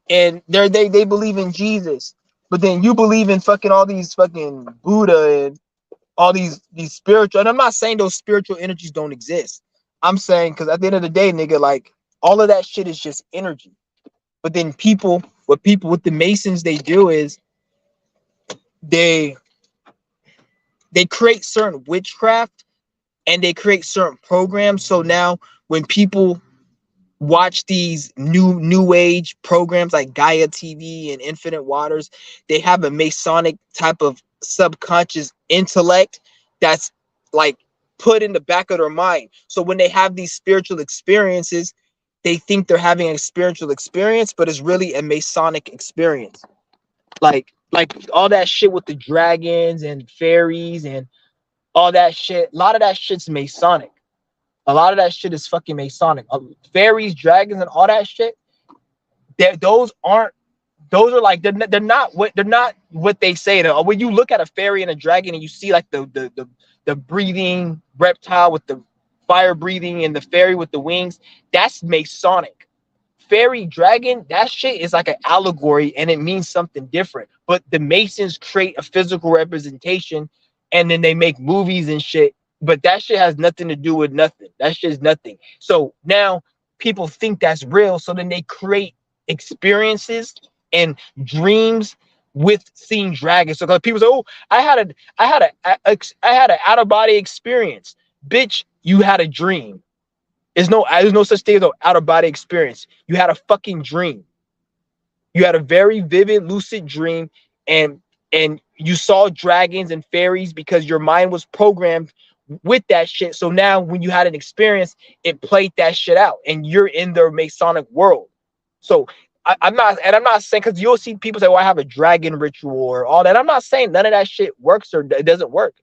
And they believe in Jesus. But then you believe in fucking all these fucking Buddha and all these spiritual, and I'm not saying those spiritual energies don't exist. I'm saying because at the end of the day, nigga, like all of that shit is just energy. But then people with the Masons, they do is they they create certain witchcraft and they create certain programs. So now when people watch these new age programs like Gaia TV and Infinite Waters, they have a Masonic type of subconscious intellect that's like put in the back of their mind. So when they have these spiritual experiences, they think they're having a spiritual experience, but it's really a Masonic experience. Like all that shit with the dragons and fairies and all that shit. A lot of that shit's Masonic. A lot of that shit is fucking Masonic. Fairies, dragons, and all that shit. Those aren't. Those are like they're not what they say. When you look at a fairy and a dragon and you see like the breathing reptile with the fire breathing and the fairy with the wings, that's Masonic. Fairy dragon, that shit is like an allegory and it means something different. But the Masons create a physical representation and then they make movies and shit. But that shit has nothing to do with nothing. That shit is nothing. So now people think that's real. So then they create experiences and dreams with seeing dragons. So people say, "Oh, I had an out of body experience." Bitch, you had a dream. There's no such thing as an out of body experience. You had a fucking dream. You had a very vivid, lucid dream, and you saw dragons and fairies because your mind was programmed with that shit. So now when you had an experience, it played that shit out, and you're in the Masonic world. So I'm not saying, because you'll see people say, "Well, I have a dragon ritual" or all that. I'm not saying none of that shit works or it doesn't work.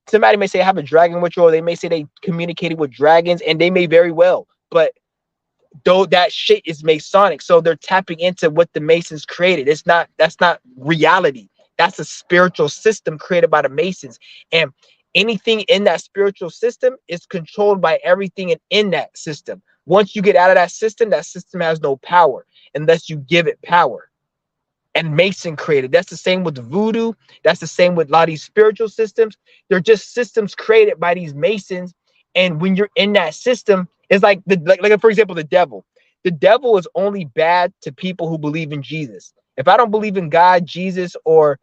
Somebody may say I have a dragon ritual. They may say they communicated with dragons, and they may very well. But though that shit is Masonic, so they're tapping into what the Masons created. That's not reality. That's a spiritual system created by the Masons, and anything in that spiritual system is controlled by everything in that system. Once you get out of that system has no power unless you give it power. And Mason created. That's the same with voodoo. That's the same with a lot of these spiritual systems. They're just systems created by these Masons. And when you're in that system, it's like for example, the devil. The devil is only bad to people who believe in Jesus. If I don't believe in God, Jesus, or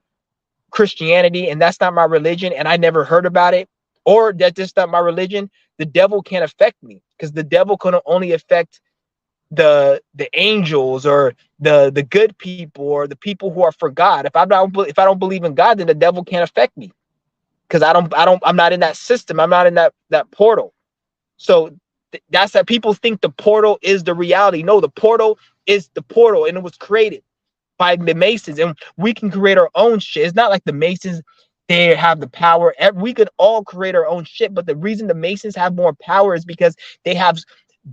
Christianity, and that's not my religion, and I never heard about it, or that that's not my religion, the devil can't affect me, because the devil can only affect the angels or the good people or the people who are for God. If I don't believe in God, then the devil can't affect me, because I'm not in that system. I'm not in that portal. So that's that people think the portal is the reality. No, the portal is the portal, and it was created by the Masons, and we can create our own shit. It's not like the Masons, they have the power. We could all create our own shit, but the reason the Masons have more power is because they have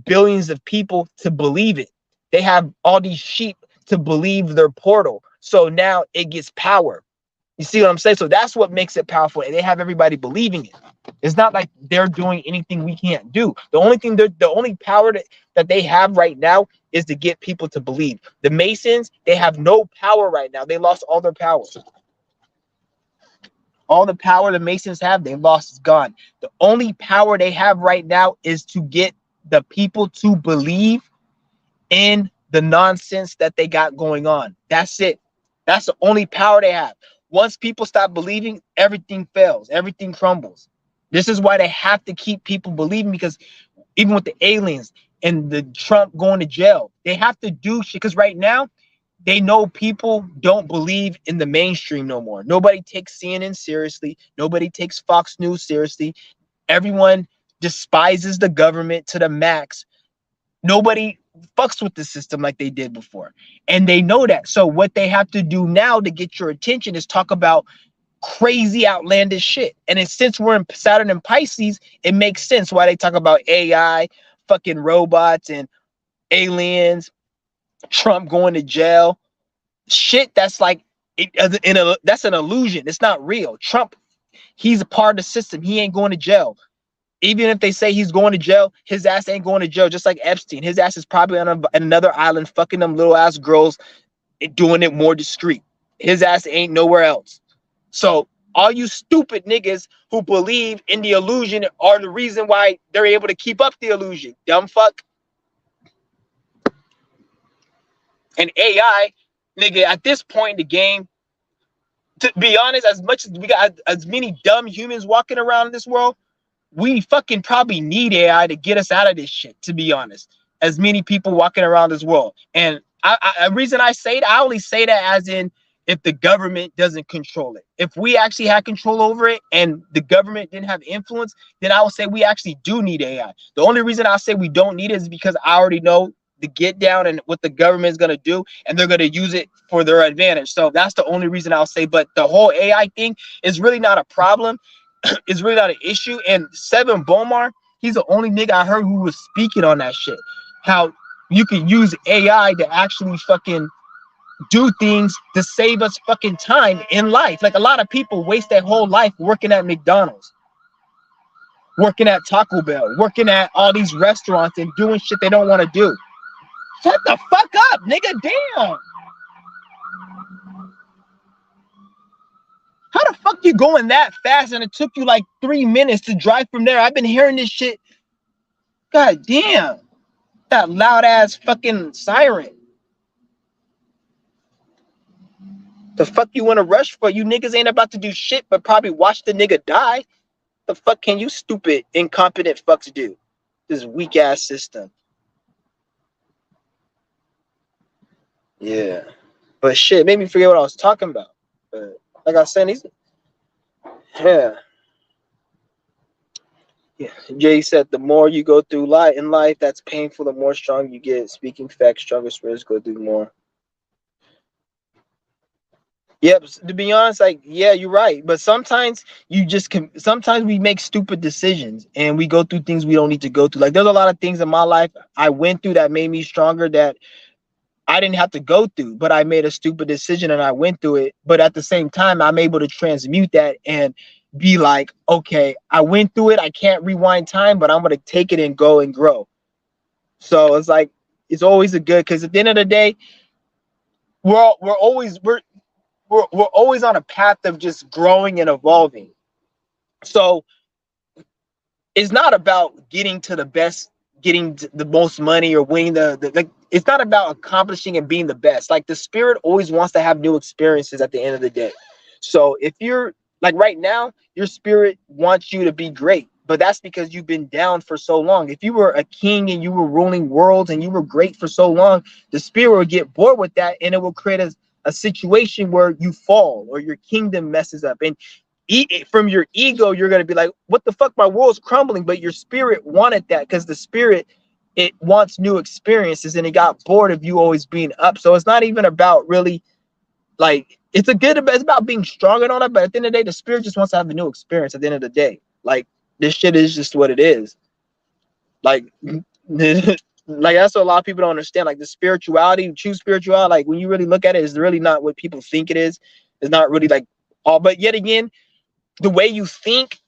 billions of people to believe it. They have all these sheep to believe their portal. So now it gets power. You see what I'm saying? So that's what makes it powerful. And they have everybody believing it. It's not like they're doing anything we can't do. The only thing, the only power that they have right now is to get people to believe. The Masons, they have no power right now. They lost all their power. All the power the Masons have, they lost, is gone. The only power they have right now is to get the people to believe in the nonsense that they got going on. That's it. That's the only power they have. Once people stop believing, everything fails, everything crumbles. This is why they have to keep people believing, because even with the aliens and the Trump going to jail, they have to do shit, because right now they know people don't believe in the mainstream no more. Nobody takes CNN seriously. Nobody takes Fox News seriously. Everyone despises the government to the max. Nobody fucks with the system like they did before. And they know that. So what they have to do now to get your attention is talk about crazy, outlandish shit. And since we're in Saturn and Pisces, it makes sense why they talk about AI, fucking robots and aliens, Trump going to jail. Shit that's like, that's an illusion. It's not real. Trump, he's a part of the system. He ain't going to jail. Even if they say he's going to jail, his ass ain't going to jail. Just like Epstein, his ass is probably on another island fucking them little ass girls, doing it more discreet. His ass ain't nowhere else. So all you stupid niggas who believe in the illusion are the reason why they're able to keep up the illusion. Dumb fuck. And AI, nigga, at this point in the game, to be honest, as much as we got as many dumb humans walking around in this world, we fucking probably need AI to get us out of this shit, to be honest. As many people walking around this world. And the reason I say that, I only say that as in, if the government doesn't control it. If we actually had control over it and the government didn't have influence, then I would say we actually do need AI. The only reason I say we don't need it is because I already know the get down and what the government is going to do, and they're going to use it for their advantage. So that's the only reason I'll say. But the whole AI thing is really not a problem. It's really not an issue. And Seven Bomar, he's the only nigga I heard who was speaking on that shit. How you can use AI to actually fucking do things to save us fucking time in life. Like, a lot of people waste their whole life working at McDonald's, working at Taco Bell, working at all these restaurants and doing shit they don't want to do. Shut the fuck up, nigga. Damn. How the fuck you going that fast and it took you like 3 minutes to drive from there? I've been hearing this shit. God damn. That loud ass fucking siren. The fuck you want to rush for? You niggas ain't about to do shit but probably watch the nigga die. The fuck can you stupid, incompetent fucks do? This weak ass system. Yeah. But shit, it made me forget what I was talking about. But like I said, yeah. Yeah. Jay said the more you go through life in life that's painful, the more strong you get. Speaking facts, stronger spirits go through more. Yep, to be honest, like, yeah, you're right. But sometimes sometimes we make stupid decisions and we go through things we don't need to go through. Like, there's a lot of things in my life I went through that made me stronger that I didn't have to go through, but I made a stupid decision and I went through it. But at the same time, I'm able to transmute that and be like, okay, I went through it. I can't rewind time, but I'm going to take it and go and grow. So it's like, it's always a good, because at the end of the day, we're always on a path of just growing and evolving. So it's not about getting to the best, getting the most money or winning like, it's not about accomplishing and being the best. Like, the spirit always wants to have new experiences at the end of the day. So if you're like, right now, your spirit wants you to be great, but that's because you've been down for so long. If you were a king and you were ruling worlds and you were great for so long, the spirit will get bored with that and it will create a situation where you fall or your kingdom messes up. And from your ego, you're going to be like, what the fuck, my world's crumbling. But your spirit wanted that, because the spirit, it wants new experiences and it got bored of you always being up. So it's not even about really, like, it's about being strong and all that, but at the end of the day, the spirit just wants to have a new experience at the end of the day. Like, this shit is just what it is. Like, Like that's what a lot of people don't understand. Like the spirituality, true spirituality, like when you really look at it, is really not what people think it is. It's not really like all, but yet again, the way you think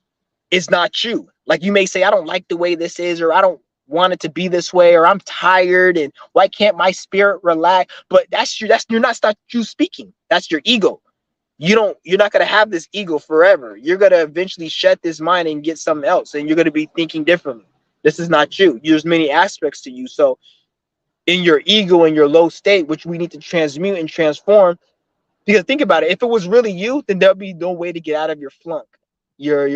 is not you. Like you may say, I don't like the way this is, or I don't want it to be this way, or I'm tired, and why can't my spirit relax? But you're not you speaking. That's your ego. You're not gonna have this ego forever. You're gonna eventually shut this mind and get something else, and you're gonna be thinking differently. This is not you. There's many aspects to you. So in your ego, in your low state, which we need to transmute and transform. Because think about it, if it was really you, then there'll be no way to get out of your flunk, your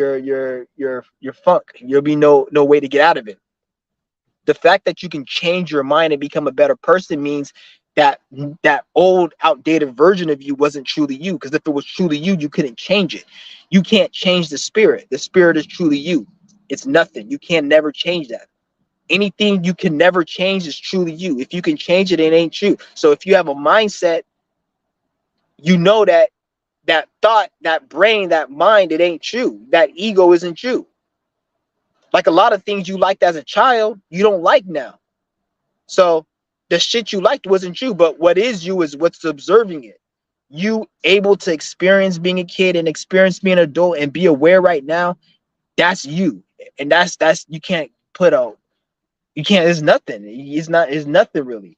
funk. There'll be no way to get out of it. The fact that you can change your mind and become a better person means that that old outdated version of you wasn't truly you, because if it was truly you, you couldn't change it. You can't change the spirit. The spirit is truly you. It's nothing. You can never change that. Anything you can never change is truly you. If you can change it, it ain't you. So if you have a mindset, you know that that thought, that brain, that mind, it ain't you. That ego isn't you. Like a lot of things you liked as a child, you don't like now. So the shit you liked wasn't you, but what is you is what's observing it. You able to experience being a kid and experience being an adult and be aware right now, that's you. And that's you can't put out. You can't, it's nothing. It's nothing really.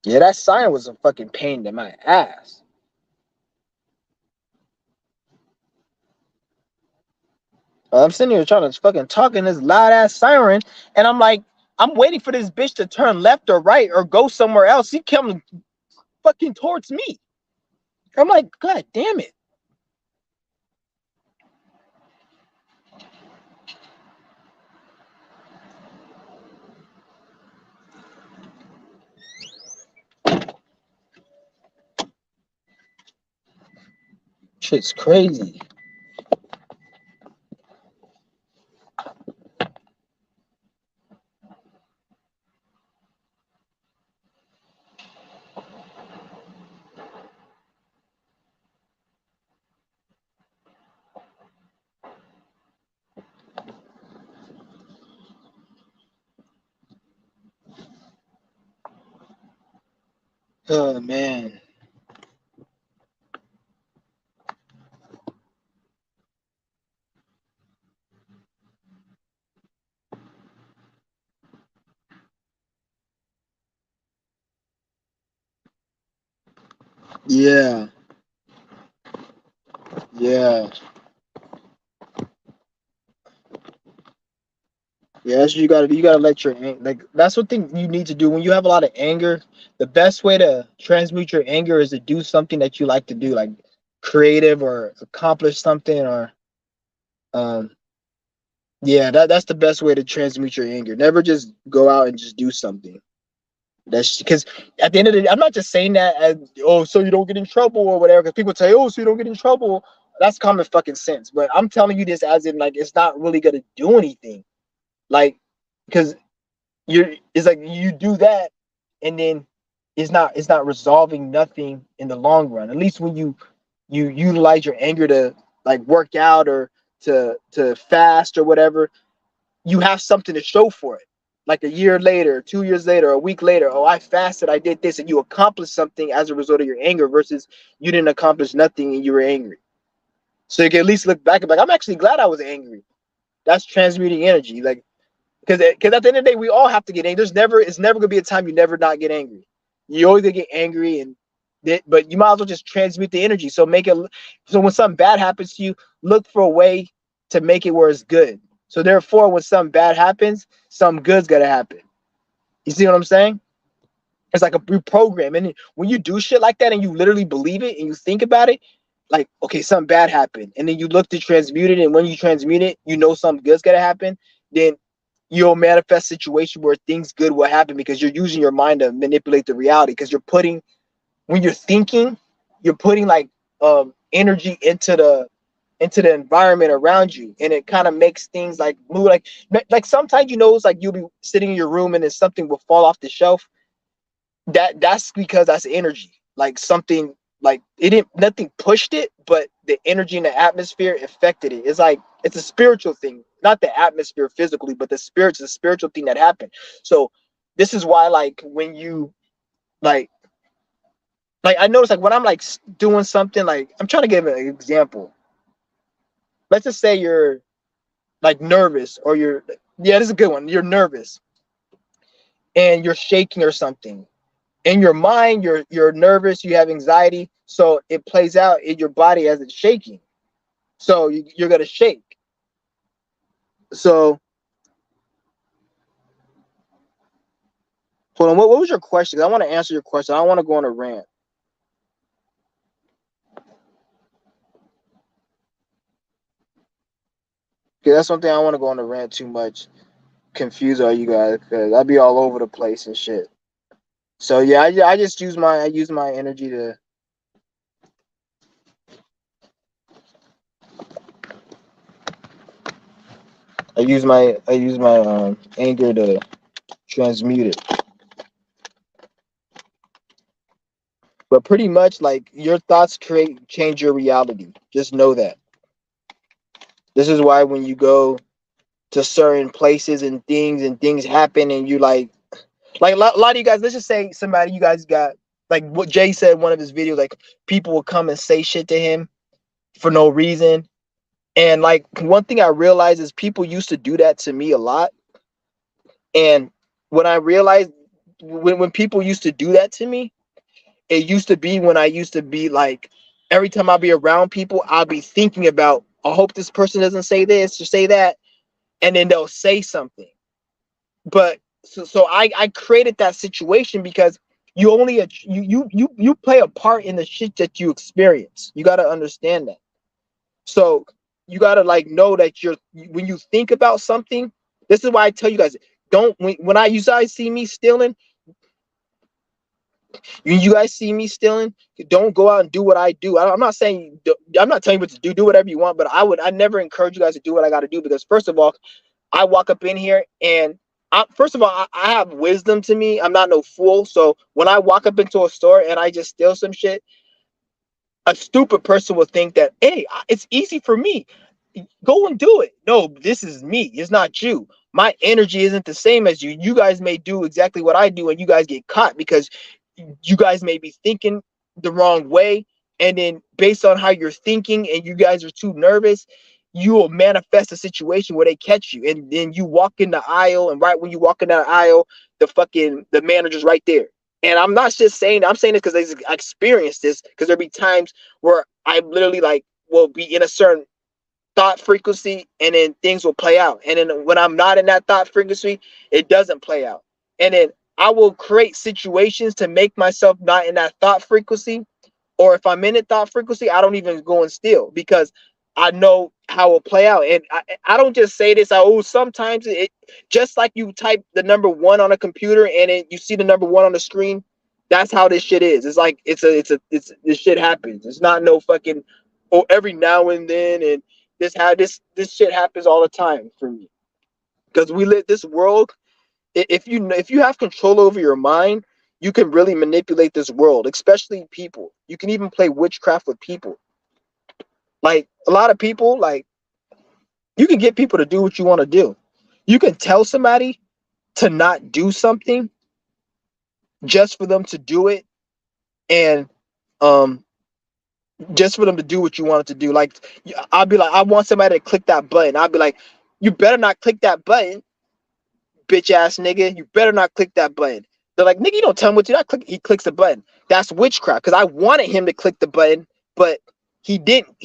Yeah, that siren was a fucking pain in my ass. I'm sitting here trying to fucking talk in this loud ass siren, and I'm like, I'm waiting for this bitch to turn left or right or go somewhere else. He comes fucking towards me. I'm like, God damn it. Shit's crazy. Oh man. Yeah. Yeah. Yeah, that's you gotta let your like that's what thing you need to do when you have a lot of anger. The best way to transmute your anger is to do something that you like to do, like creative or accomplish something or um yeah, that's the best way to transmute your anger. Never just go out and just do something. That's because at the end of the day, I'm not just saying that as oh, so you don't get in trouble or whatever. Because people say, oh, so you don't get in trouble. That's common fucking sense. But I'm telling you this as in like it's not really gonna do anything. Like because it's like you do that and then it's not resolving nothing in the long run. At least when you utilize your anger to like work out or to fast or whatever, you have something to show for it. Like a year later, 2 years later, a week later, oh, I fasted, I did this, and you accomplished something as a result of your anger versus you didn't accomplish nothing and you were angry. So you can at least look back and be like, I'm actually glad I was angry. That's transmuting energy. Like, because at the end of the day, we all have to get angry. It's never gonna be a time you never not get angry. You always gonna get angry, and but you might as well just transmute the energy. So make it so when something bad happens to you, look for a way to make it where it's good. So therefore, when something bad happens, something good's gonna happen. You see what I'm saying? It's like a reprogram. And when you do shit like that and you literally believe it and you think about it, like, okay, something bad happened. And then you look to transmute it. And when you transmute it, you know something good's gonna happen. Then you'll manifest a situation where things good will happen because you're using your mind to manipulate the reality. Because when you're thinking, you're putting like energy into the environment around you, and it kind of makes things like move. Like sometimes it's like you'll be sitting in your room and then something will fall off the shelf. That's because that's energy. Like something like it didn't nothing pushed it, but the energy in the atmosphere affected it. It's like It's a spiritual thing, not the atmosphere physically, but the spirit's a spiritual thing that happened. So this is why, like, when you like I notice, like, when I'm like doing something, like, I'm trying to give an example. Let's just say you're like nervous, or you're, yeah, this is a good one. You're nervous and you're shaking or something. In your mind, you're nervous, you have anxiety, so it plays out in your body as it's shaking. So you're gonna shake. So hold on, what was your question? I want to answer your question. I don't want to go on a rant. Okay, that's something I don't want to go on a rant too much. Confuse all you guys, because I'll be all over the place and shit. So yeah, I just use my energy to, I use my anger to transmute it. But pretty much, like, your thoughts create change your reality. Just know that. This is why when you go to certain places and things happen, and you like a lot of you guys, let's just say somebody, you guys got, like what Jay said in one of his videos, like, people will come and say shit to him for no reason. And like, one thing I realized is people used to do that to me a lot. And when I realized, when people used to do that to me, it used to be when I used to be like, every time I'll be around people, I'll be thinking about, I hope this person doesn't say this or say that, and then they'll say something. But so I created that situation because you only you play a part in the shit that you experience. You got to understand that. So you got to, like, know that when you think about something, this is why I tell you guys, don't, when I, you guys see me stealing, you guys see me stealing, don't go out and do what I do. I'm not saying, I'm not telling you what to do whatever you want, but I never encourage you guys to do what I got to do, because first of all, I walk up in here and first of all, I have wisdom to me. I'm not no fool. So when I walk up into a store and I just steal some shit, a stupid person will think that, hey, it's easy for me. Go and do it. No, this is me. It's not you. My energy isn't the same as you. You guys may do exactly what I do and you guys get caught because you guys may be thinking the wrong way. And then based on how you're thinking and you guys are too nervous, you will manifest a situation where they catch you. And then you walk in the aisle, and right when you walk in that aisle, the manager's right there. And I'm not just saying, I'm saying this because I experienced this, because there'll be times where I literally, like, will be in a certain thought frequency and then things will play out. And then when I'm not in that thought frequency, it doesn't play out. And then I will create situations to make myself not in that thought frequency. Or if I'm in a thought frequency, I don't even go and steal, because I know how it will play out. And I don't just say this. Sometimes it, just like you type the number one on a computer and you see the number one on the screen. That's how this shit is. It's like this shit happens. It's not no fucking, oh, every now and then, and this shit happens all the time for me, because we live this world. If you have control over your mind, you can really manipulate this world, especially people. You can even play witchcraft with people. Like, a lot of people, like, you can get people to do what you want to do. You can tell somebody to not do something just for them to do it, and um just for them to do what you want it to do. Like, I'll be like, I want somebody to click that button. I'll be like, you better not click that button, bitch ass nigga. You better not click that button. They're like, nigga, you don't tell him what to do. He clicks the button. That's witchcraft, because I wanted him to click the button, but he didn't.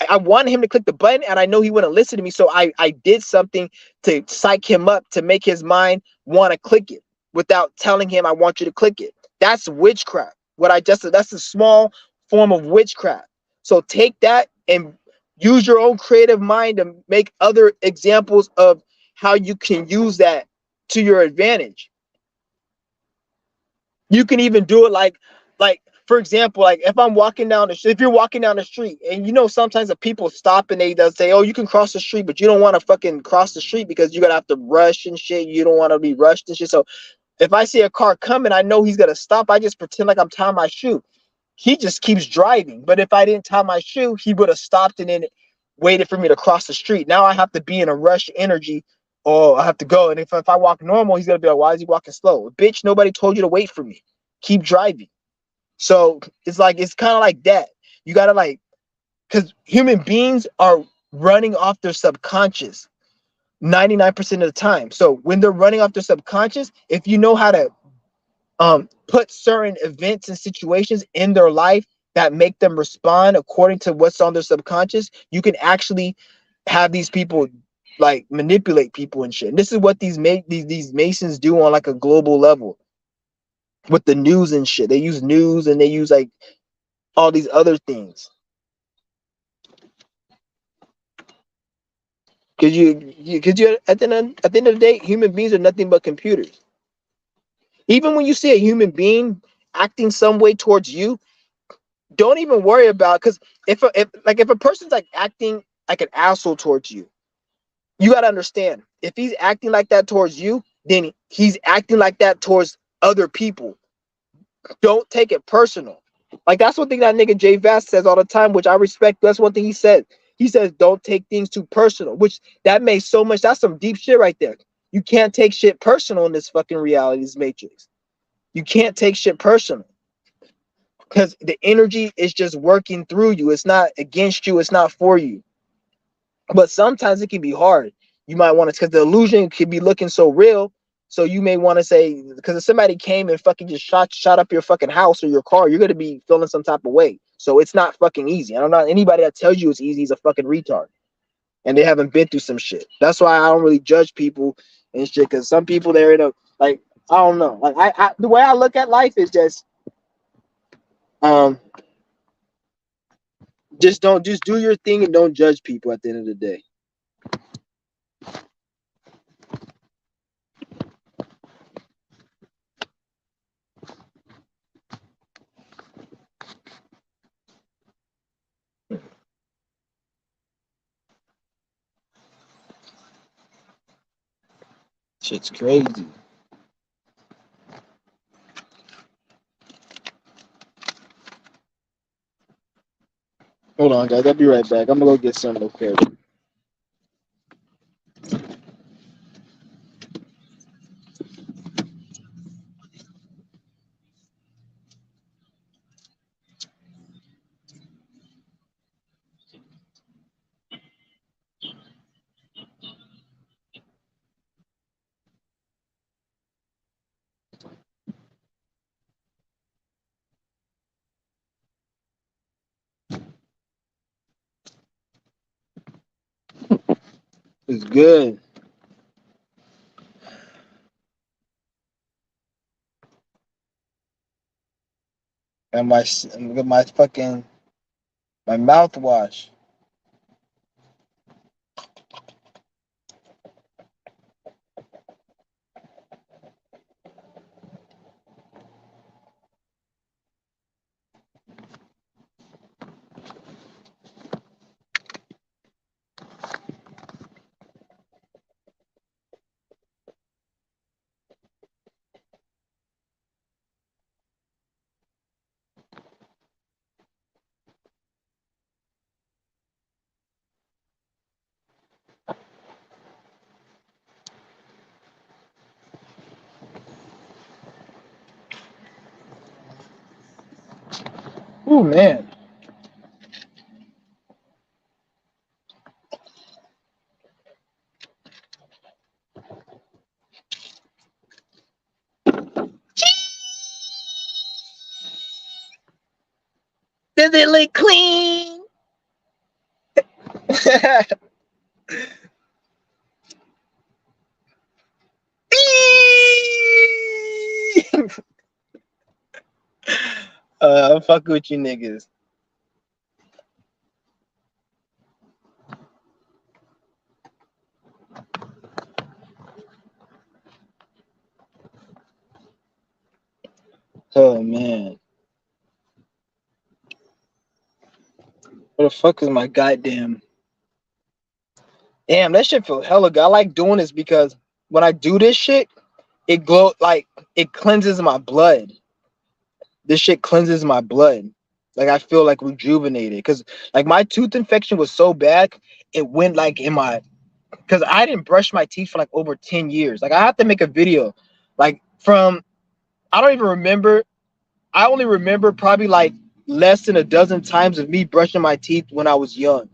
I wanted him to click the button, and I know he wouldn't listen to me. So I did something to psych him up, to make his mind want to click it without telling him I want you to click it. That's witchcraft. That's a small form of witchcraft. So take that and use your own creative mind to make other examples of how you can use that to your advantage. You can even do it like for example, like, if you're walking down the street, and sometimes the people stop and they'll say, oh, you can cross the street, but you don't want to fucking cross the street because you're gonna have to rush and shit. You don't want to be rushed and shit. So if I see a car coming, I know he's gonna stop. I just pretend like I'm tying my shoe. He just keeps driving. But if I didn't tie my shoe, he would have stopped, and then waited for me to cross the street. Now I have to be in a rush energy. Oh, I have to go. And if I walk normal, he's gonna be like, why is he walking slow? Bitch, nobody told you to wait for me. Keep driving. So it's like it's kind of like that. You gotta like, because human beings are running off their subconscious 99% of the time. So when they're running off their subconscious, if you know how to put certain events and situations in their life that make them respond according to what's on their subconscious, you can actually have these people like manipulate people and shit. And this is what these Masons do on like a global level with the news and shit. They use news and they use like all these other things. Because you at the end of the day, human beings are nothing but computers. Even when you see a human being acting some way towards you, don't even worry about, because if a person's like acting like an asshole towards you, you gotta understand, if he's acting like that towards you, then he's acting like that towards other people. Don't take it personal. Like that's one thing that nigga Jay Vast says all the time, which I respect. That's one thing he said. He says, don't take things too personal, which that makes so much. That's some deep shit right there. You can't take shit personal in this fucking reality, this matrix. You can't take shit personal because the energy is just working through you. It's not against you. It's not for you. But sometimes it can be hard. You might want to, because the illusion could be looking so real. So you may want to say, because if somebody came and fucking just shot up your fucking house or your car, you're gonna be feeling some type of way. So it's not fucking easy. I don't know, anybody that tells you it's easy is a fucking retard, and they haven't been through some shit. That's why I don't really judge people and shit. Because some people they're in a like, I don't know. Like I the way I look at life is um just do your thing and don't judge people at the end of the day. Shit's crazy. Hold on, guys. I'll be right back. I'm gonna go get something. Okay. It's good. And my fucking my mouthwash. Oh man. Does it look clean? I'm fucking with you niggas. Oh man. What the fuck is my goddamn? Damn, that shit feel hella good. I like doing this because when I do this shit, it glow like it cleanses my blood. This shit cleanses my blood. Like I feel like rejuvenated because like my tooth infection was so bad, it went like in my because I didn't brush my teeth for like over 10 years. Like I have to make a video like from I don't even remember. I only remember probably like less than a dozen times of me brushing my teeth when I was young.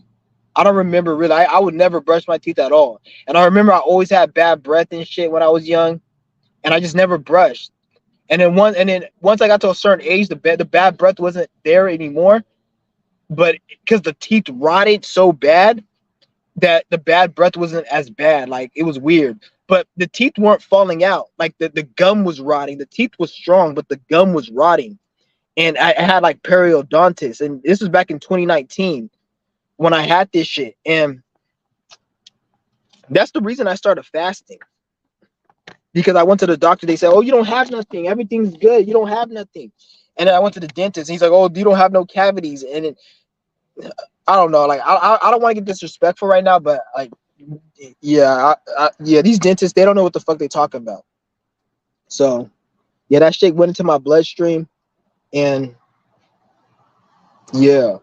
I don't remember really. I would never brush my teeth at all. And I remember I always had bad breath and shit when I was young, and I just never brushed. And then once I got to a certain age, the bad breath wasn't there anymore. But because the teeth rotted so bad that the bad breath wasn't as bad. Like it was weird. But the teeth weren't falling out. Like the gum was rotting. The teeth was strong, but the gum was rotting. And I had like periodontitis. And this was back in 2019 when I had this shit. And that's the reason I started fasting. Because I went to the doctor, they said, "Oh, you don't have nothing. Everything's good. You don't have nothing." And then I went to the dentist. And he's like, "Oh, you don't have no cavities." And it, I don't know. Like I don't want to get disrespectful right now, but like yeah, yeah, these dentists they don't know what the fuck they talking about. So yeah, that shit went into my bloodstream, and yeah,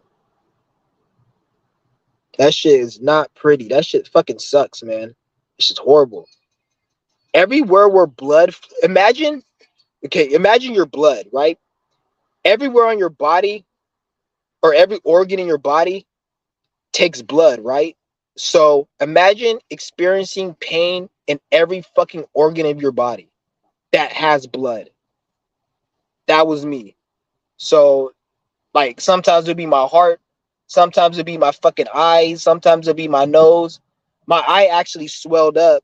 that shit is not pretty. That shit fucking sucks, man. It's just horrible. Everywhere where blood, imagine, okay, imagine your blood, right? Everywhere on your body or every organ in your body takes blood, right? So imagine experiencing pain in every fucking organ of your body that has blood. That was me. So like sometimes it'd be my heart, sometimes it'd be my fucking eyes, sometimes it'd be my nose. My eye actually swelled up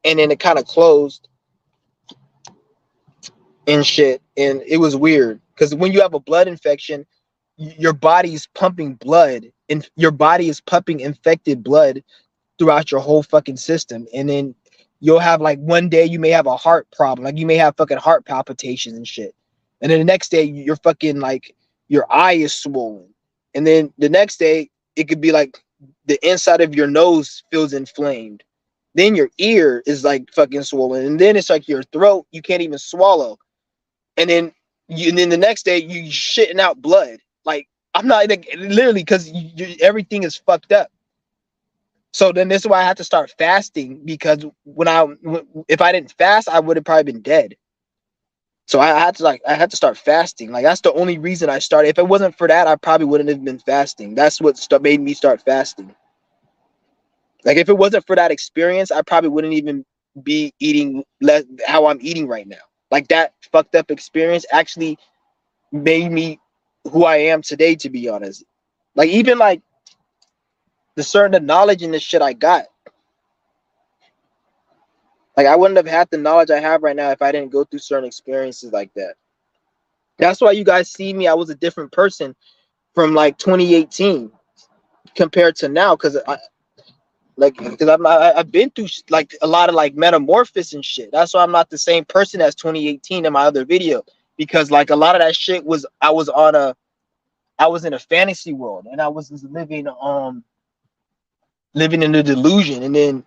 and then it kind of closed and shit. And it was weird because when you have a blood infection, your body's pumping blood and your body is pumping infected blood throughout your whole fucking system. And then you'll have like one day you may have a heart problem, like you may have fucking heart palpitations and shit. And then the next day you're fucking like your eye is swollen. And then the next day it could be like the inside of your nose feels inflamed. Then your ear is like fucking swollen. And then it's like your throat, you can't even swallow. And then and then the next day you shitting out blood. Like I'm not like literally because everything is fucked up. So then this is why I had to start fasting because if I didn't fast, I would have probably been dead. So I had to start fasting. Like that's the only reason I started. If it wasn't for that, I probably wouldn't have been fasting. That's what made me start fasting. Like if it wasn't for that experience, I probably wouldn't even be eating less how I'm eating right now. Like that fucked up experience actually made me who I am today, to be honest. Like even like the certain knowledge in this shit I got. Like I wouldn't have had the knowledge I have right now if I didn't go through certain experiences like that. That's why you guys see me. I was a different person from like 2018 compared to now, because I've been through like a lot of like metamorphosis and shit. That's why I'm not the same person as 2018 in my other video, because like a lot of that shit was I was in a fantasy world and I was just living in a delusion, and then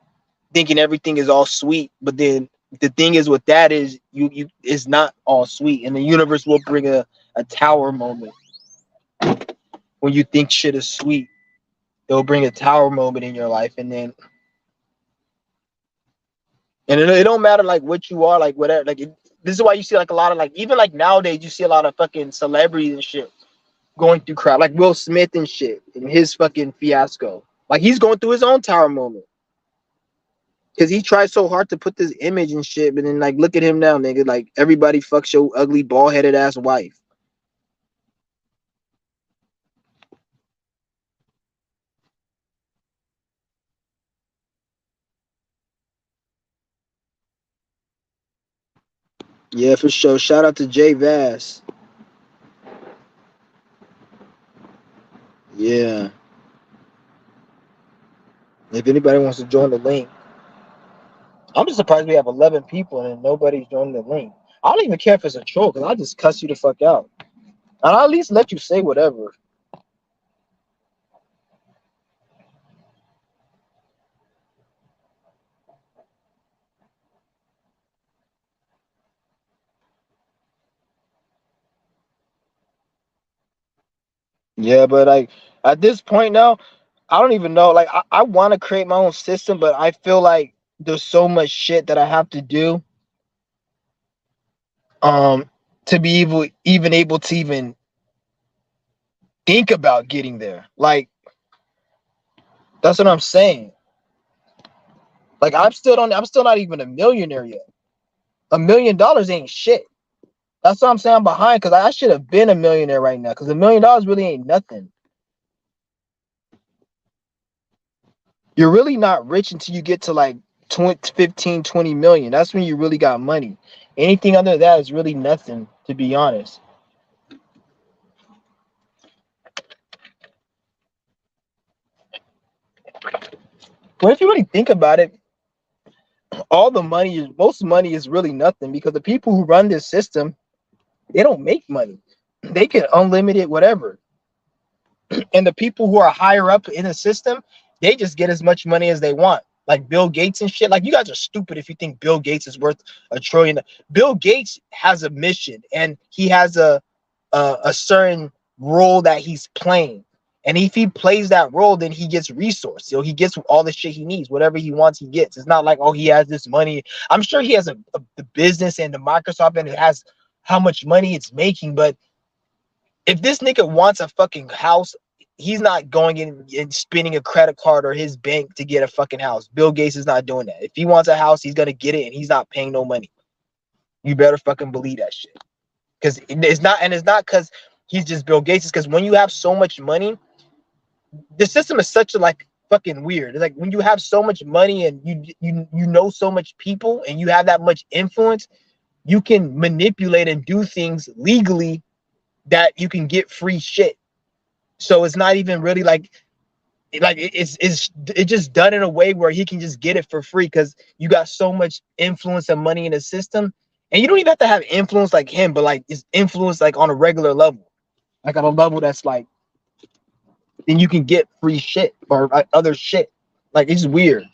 thinking everything is all sweet. But then the thing is with that is you it's not all sweet, and the universe will bring a tower moment when you think shit is sweet. It'll bring a tower moment in your life, and it don't matter like what you are, like whatever. Like this is why you see like a lot of like even like nowadays you see a lot of fucking celebrities and shit going through crap, like Will Smith and shit and his fucking fiasco. Like he's going through his own tower moment. Cause he tried so hard to put this image and shit, but then like look at him now, nigga. Like everybody fucks your ugly bald headed ass wife. Yeah, for sure. Shout out to Jay Vass. Yeah. If anybody wants to join the link, I'm just surprised we have 11 people and nobody's joining the link. I don't even care if it's a troll, because I'll just cuss you the fuck out. And I'll at least let you say whatever. Yeah, but like at this point now, I don't even know. Like I want to create my own system, but I feel like there's so much shit that I have to do um to be even able to even think about getting there. Like that's what I'm saying. Like I'm still not even a millionaire yet. $1 million ain't shit. That's what I'm saying. I'm behind because I should have been a millionaire right now. Because $1 million really ain't nothing. You're really not rich until you get to like 20, 15, 20 million. That's when you really got money. Anything under that is really nothing, to be honest. But if you really think about it, all the money is most money is really nothing because the people who run this system, they don't make money. They can unlimited whatever. And the people who are higher up in the system, they just get as much money as they want. Like Bill Gates and shit. Like you guys are stupid if you think Bill Gates is worth $1 trillion. Bill Gates has a mission and he has a certain role that he's playing. And if he plays that role, then he gets resource. He gets all the shit he needs. Whatever he wants, he gets. It's not like, oh, he has this money. I'm sure he has the business and the Microsoft and it has how much money it's making. But if this nigga wants a fucking house, he's not going in and spending a credit card or his bank to get a fucking house. Bill Gates is not doing that. If he wants a house, he's gonna get it and he's not paying no money. You better fucking believe that shit. Because it's not because he's just Bill Gates. It's because when you have so much money, the system is such a like fucking weird. It's like when you have so much money and you know so much people and you have that much influence, you can manipulate and do things legally that you can get free shit. So it's not even really like it's just done in a way where he can just get it for free because you got so much influence and money in the system. And you don't even have to have influence like him, but like it's influence like on a regular level, like on a level that's like then you can get free shit or like, other shit. Like it's weird.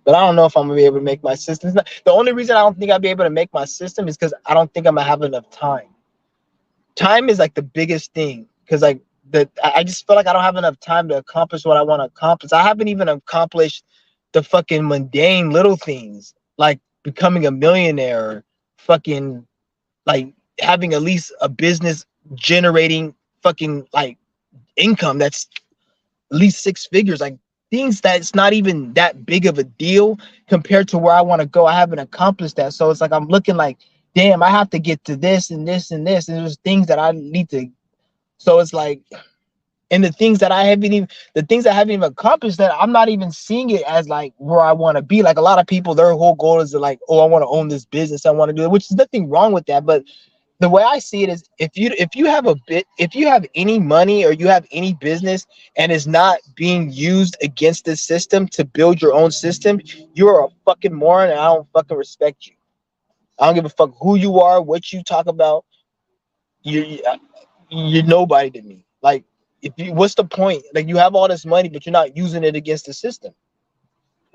But I don't know if I'm gonna be able to make my system. The only reason I don't think I'll be able to make my system is because I don't think I'm gonna have enough time. Time is like the biggest thing because like I just feel like I don't have enough time to accomplish what I want to accomplish. I haven't even accomplished the fucking mundane little things like becoming a millionaire, or fucking like having at least a business generating fucking like income that's at least six figures, like things that's not even that big of a deal compared to where I want to go. I haven't accomplished that. So it's like I'm looking like, damn, I have to get to this and this and this. And there's things that I need to. So it's like, and the things I haven't even accomplished that I'm not even seeing it as like where I want to be. Like a lot of people, their whole goal is to like, oh, I want to own this business. I want to do it, which is nothing wrong with that. But the way I see it is if you have any money or you have any business and it's not being used against the system to build your own system, you're a fucking moron and I don't fucking respect you. I don't give a fuck who you are, what you talk about. You you're nobody to me. Like if you what's the point? Like you have all this money but you're not using it against the system.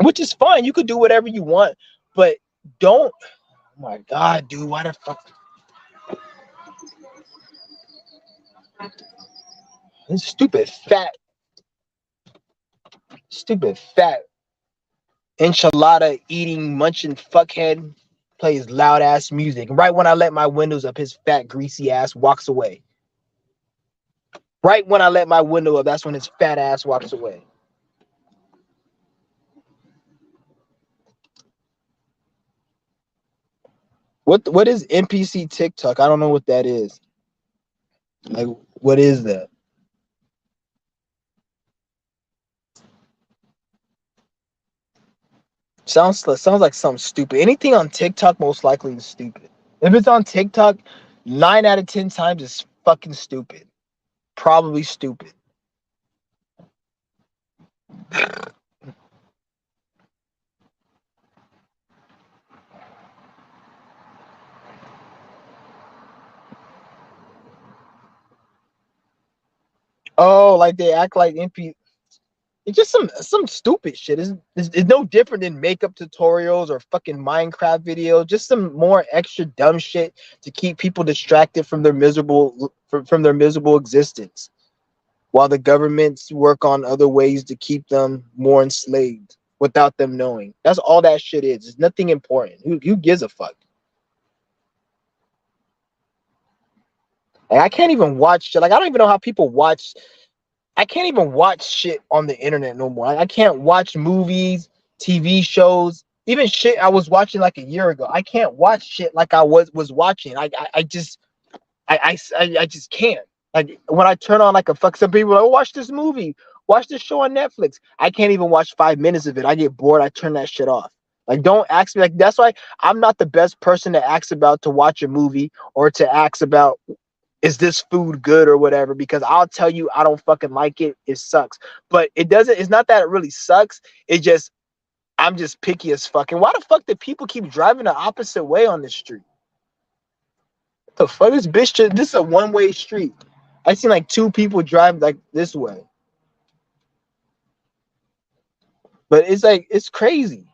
Which is fine. You could do whatever you want, but don't oh my god, dude, why the fuck this stupid fat enchilada eating munching fuckhead plays loud ass music. Right when I let my windows up, his fat greasy ass walks away. Right when I let my window up, that's when his fat ass walks away. What is NPC TikTok? I don't know what that is. Like what is that? Sounds like something stupid. Anything on TikTok most likely is stupid. If it's on TikTok, 9 out of 10 times it's fucking stupid. Probably stupid. Oh, like they act like MP. It's just some stupid shit. It's no different than makeup tutorials or fucking Minecraft videos. Just some more extra dumb shit to keep people distracted from their from their miserable existence, while the governments work on other ways to keep them more enslaved without them knowing. That's all that shit is. It's nothing important. Who gives a fuck? Like, I can't even watch shit. Like, I don't even know how people watch. I can't even watch shit on the internet no more. I can't watch movies, TV shows, even shit I was watching like a year ago. I can't watch shit like I was watching. I just I just can't. Like when I turn on like a fuck, some people are like, oh, watch this movie, watch this show on Netflix. I can't even watch 5 minutes of it. I get bored. I turn that shit off. Like, don't ask me. Like, that's why I'm not the best person to ask about to watch a movie or to ask about is this food good or whatever, because I'll tell you I don't fucking like it. It sucks. But it doesn't, it's not that it really sucks. It just, I'm just picky as fucking. Why the fuck do people keep driving the opposite way on this street? What the fuck, this bitch this is a one-way street. I seen like two people drive like this way. But it's like it's crazy.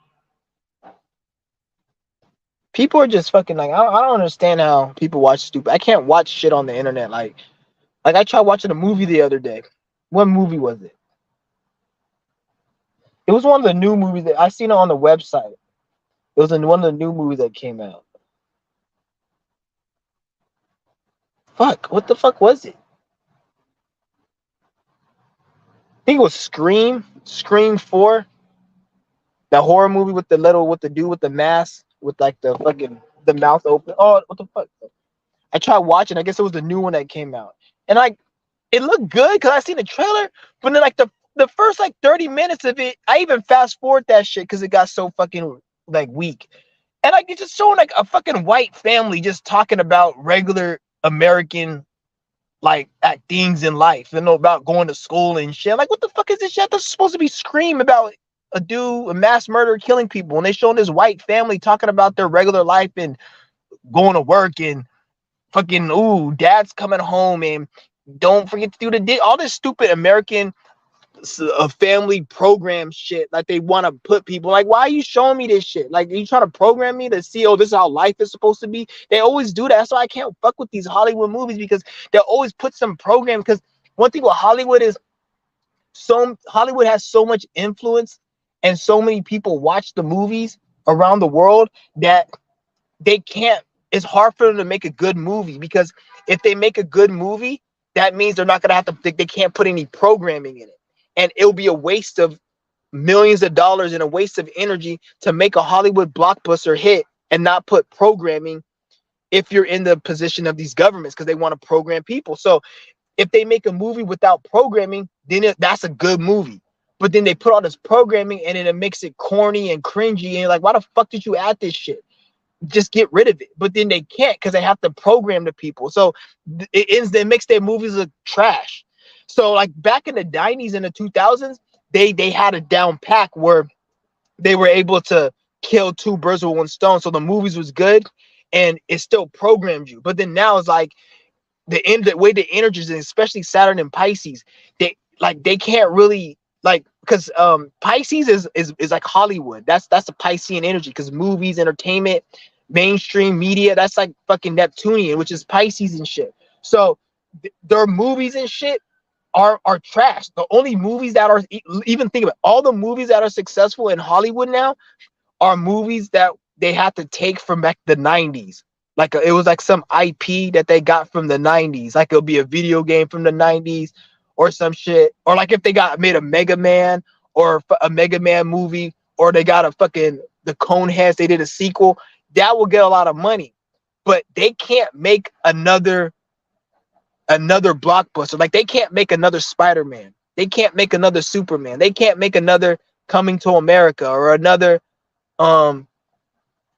People are just fucking like I don't understand how people watch stupid. I can't watch shit on the internet. Like I tried watching a movie the other day. What movie was it? It was one of the new movies that I seen it on the website. It was in one of the new movies that came out. Fuck, what the fuck was it? I think it was Scream, Scream 4, that horror movie with the dude with the mask with like the fucking the mouth open. Oh, what the fuck? I tried watching. I guess it was the new one that came out, and like it looked good because I seen the trailer, but then like the first like 30 minutes of it, I even fast forward that shit because it got so fucking like weak. And like it's just showing like a fucking white family just talking about regular American like at things in life, you know, about going to school and shit. Like, what the fuck is this shit? That's supposed to be Scream about a mass murder, killing people, and they showing this white family talking about their regular life and going to work and fucking ooh, dad's coming home and don't forget to do all this stupid American family program shit. Like they want to put people like, why are you showing me this shit? Like, are you trying to program me to see, oh, this is how life is supposed to be? They always do that. That's why I can't fuck with these Hollywood movies, because they'll always put some program. Because one thing with Hollywood is Hollywood has so much influence and so many people watch the movies around the world that they can't, it's hard for them to make a good movie, because if they make a good movie, that means they're not gonna have to, they can't put any programming in it, and it'll be a waste of millions of dollars and a waste of energy to make a Hollywood blockbuster hit and not put programming if you're in the position of these governments, because they want to program people. So if they make a movie without programming, then that's a good movie. But then they put all this programming and then it makes it corny and cringy, and you're like, why the fuck did you add this shit? Just get rid of it. But then they can't, because they have to program the people. So it makes their movies look trash. So like back in the 90s and the 2000s, they had a down pack where they were able to kill two birds with one stone. So the movies was good and it still programmed you. But then now it's like the way the energies, and especially Saturn and Pisces, they can't really, like, because Pisces is like Hollywood. That's a Piscean energy, because movies, entertainment, mainstream media, that's like fucking Neptunian, which is Pisces and shit. So their movies and shit are trash. The only movies that are, even think about it, all the movies that are successful in Hollywood now are movies that they had to take from back the 90s. Like it was like some IP that they got from the 90s. Like it'll be a video game from the 90s or some shit. Or like if they got made a Mega Man or a Mega Man movie, or they got a fucking the Coneheads, they did a sequel, that will get a lot of money. But they can't make another blockbuster. Like they can't make another Spider-Man. They can't make another Superman. They can't make another Coming to America or another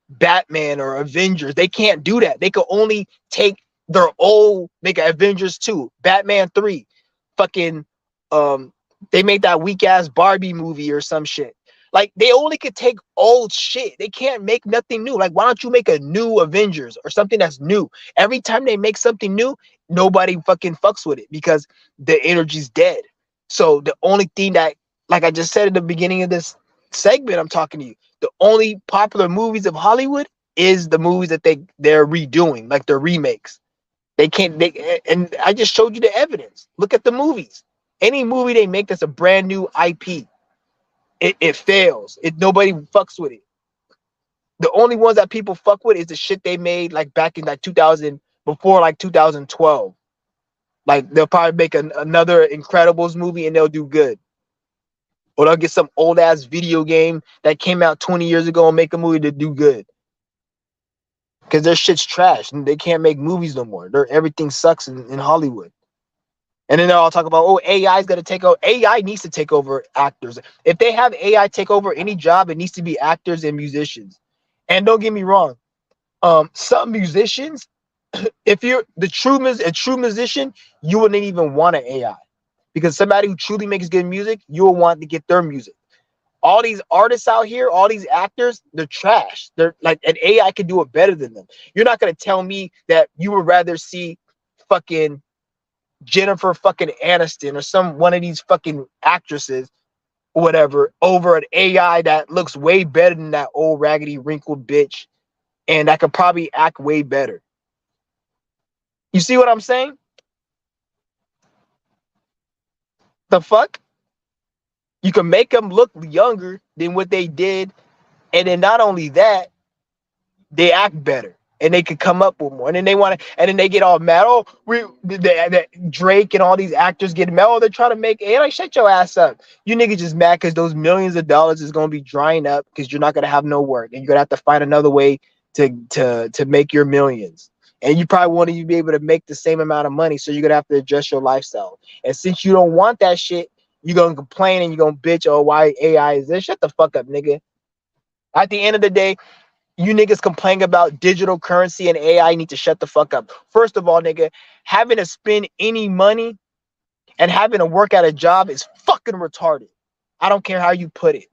Batman or Avengers. They can't do that. They could only take their old, make Avengers 2, Batman 3, fucking they made that weak ass Barbie movie or some shit. Like they only could take old shit. They can't make nothing new. Like why don't you make a new Avengers or something that's new? Every time they make something new, nobody fucking fucks with it because the energy's dead. So the only thing that, like I just said at the beginning of this segment, I'm talking to you. The only popular movies of Hollywood is the movies that they're redoing, like their remakes. They can't. And I just showed you the evidence. Look at the movies. Any movie they make that's a brand new IP, it fails. Nobody fucks with it. The only ones that people fuck with is the shit they made like back in like 2000, before like 2012. Like they'll probably make another Incredibles movie and they'll do good. Or they'll get some old ass video game that came out 20 years ago and make a movie to do good. Because their shit's trash and they can't make movies no more. Everything sucks in Hollywood. And then they'll all talk about, oh, AI is going to take over. AI needs to take over actors. If they have AI take over any job, it needs to be actors and musicians. And don't get me wrong, some musicians, if you're a true musician, you wouldn't even want an AI. Because somebody who truly makes good music, you will want to get their music. All these artists out here, all these actors, they're trash. They're like, an AI can do it better than them. You're not going to tell me that you would rather see fucking Jennifer fucking Aniston or one of these fucking actresses or whatever over an AI that looks way better than that old raggedy wrinkled bitch and that could probably act way better. You see what I'm saying? The fuck? You can make them look younger than what they did, and then not only that, they act better and they could come up with more. And then they want to, and then they get all mad. Oh, Drake and all these actors get mad. Oh, they're trying to make it. Like, shut your ass up. You niggas just mad because those millions of dollars is gonna be drying up because you're not gonna have no work and you're gonna have to find another way to make your millions. And you probably won't even be able to make the same amount of money, so you're gonna have to adjust your lifestyle. And since you don't want that shit, you're gonna complain and you're gonna bitch, oh, why AI is this? Shut the fuck up, nigga. At the end of the day, you niggas complaining about digital currency and AI need to shut the fuck up. First of all, nigga, having to spend any money and having to work at a job is fucking retarded. I don't care how you put it.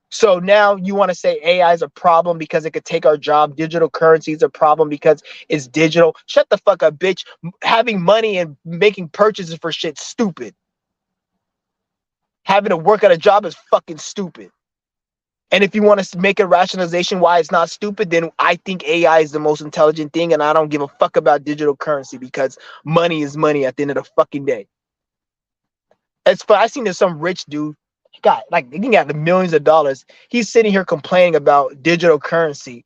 So now you want to say AI is a problem because it could take our job. Digital currency is a problem because it's digital. Shut the fuck up, bitch. Having money and making purchases for shit stupid. Having to work at a job is fucking stupid. And if you want to make a rationalization why it's not stupid, then I think AI is the most intelligent thing, and I don't give a fuck about digital currency because money is money at the end of the fucking day. It's I seen there's some rich dude, got like he got the millions of dollars. He's sitting here complaining about digital currency,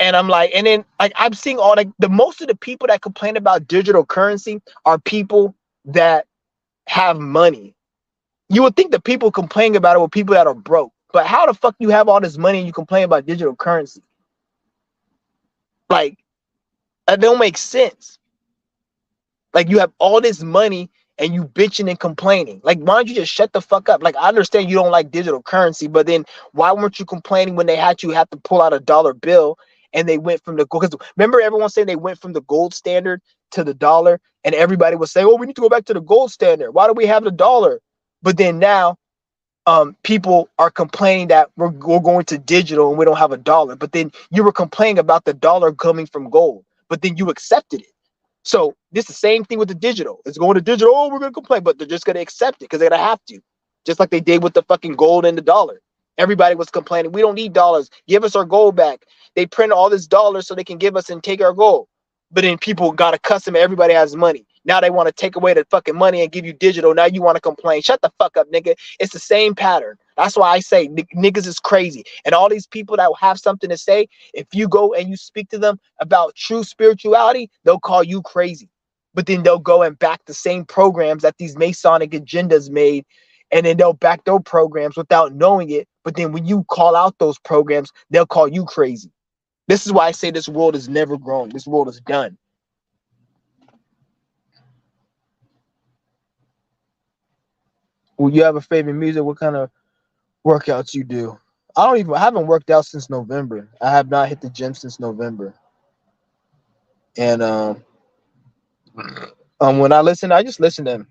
and I'm like, and then like I'm seeing all like the most of the people that complain about digital currency are people that have money. You would think the people complaining about it were people that are broke. But how the fuck you have all this money and you complain about digital currency? Like, that don't make sense. Like, you have all this money and you bitching and complaining. Like, why don't you just shut the fuck up? Like, I understand you don't like digital currency, but then why weren't you complaining when they had you have to pull out a dollar bill and they went from the gold? Because remember everyone saying they went from the gold standard to the dollar, and everybody was saying, oh, we need to go back to the gold standard. Why do we have the dollar? But then now, people are complaining that we're going to digital and we don't have a dollar. But then you were complaining about the dollar coming from gold, but then you accepted it. So this is the same thing with the digital. It's going to digital. Oh, we're going to complain, but they're just going to accept it because they're going to have to. Just like they did with the fucking gold and the dollar. Everybody was complaining, we don't need dollars. Give us our gold back. They print all this dollars so they can give us and take our gold. But then people got accustomed, everybody has money. Now they want to take away the fucking money and give you digital. Now you want to complain. Shut the fuck up, nigga. It's the same pattern. That's why I say niggas is crazy. And all these people that have something to say, if you go and you speak to them about true spirituality, they'll call you crazy. But then they'll go and back the same programs that these Masonic agendas made. And then they'll back those programs without knowing it. But then when you call out those programs, they'll call you crazy. This is why I say this world is never growing. This world is done. Well, you have a favorite music? What kind of workouts you do? I haven't worked out since November. I have not hit the gym since November. And when I just listen to them.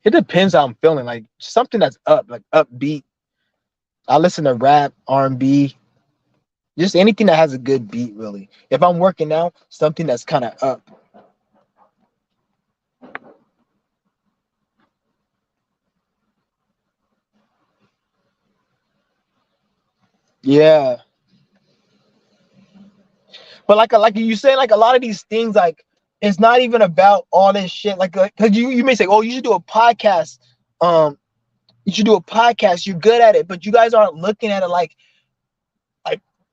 It depends how I'm feeling. Like something that's like upbeat. I listen to rap, R&B, just anything that has a good beat, really. If I'm working out, something that's kind of up. Yeah. But like you say, like a lot of these things, like it's not even about all this shit. Like, cause you may say, oh, you should do a podcast. Um, you should do a podcast. You're good at it, but you guys aren't looking at it like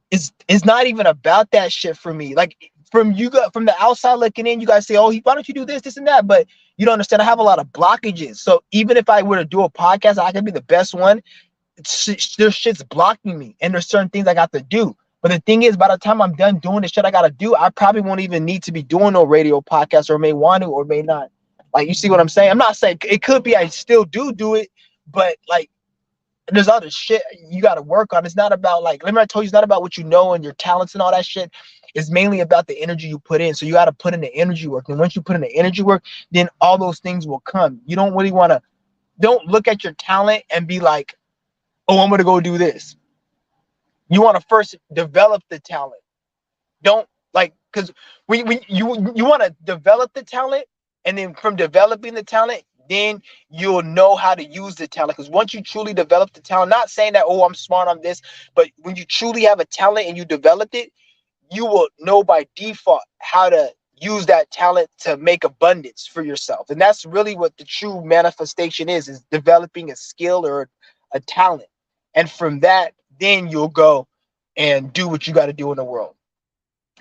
it's not even about that shit for me. Like from the outside looking in, you guys say, oh, why don't you do this, this, and that? But you don't understand. I have a lot of blockages. So even if I were to do a podcast, I could be the best one. There's shit's blocking me, and there's certain things I got to do. But the thing is, by the time I'm done doing the shit I gotta do, I probably won't even need to be doing no radio podcast, or may want to, or may not. Like, you see what I'm saying? I'm not saying it could be I still do it, but like there's other shit you got to work on. It's not about, like, remember I told you, it's not about what you know and your talents and all that shit. It's mainly about the energy you put in. So you got to put in the energy work. And once you put in the energy work, then all those things will come. You don't really want to, don't look at your talent and be like, oh, I'm going to go do this. You want to first develop the talent. Don't, like, because you want to develop the talent, and then from developing the talent, then you'll know how to use the talent. Because once you truly develop the talent, not saying that, oh, I'm smart on this, but when you truly have a talent and you developed it, you will know by default how to use that talent to make abundance for yourself. And that's really what the true manifestation is developing a skill or a talent. And from that, then you'll go and do what you got to do in the world.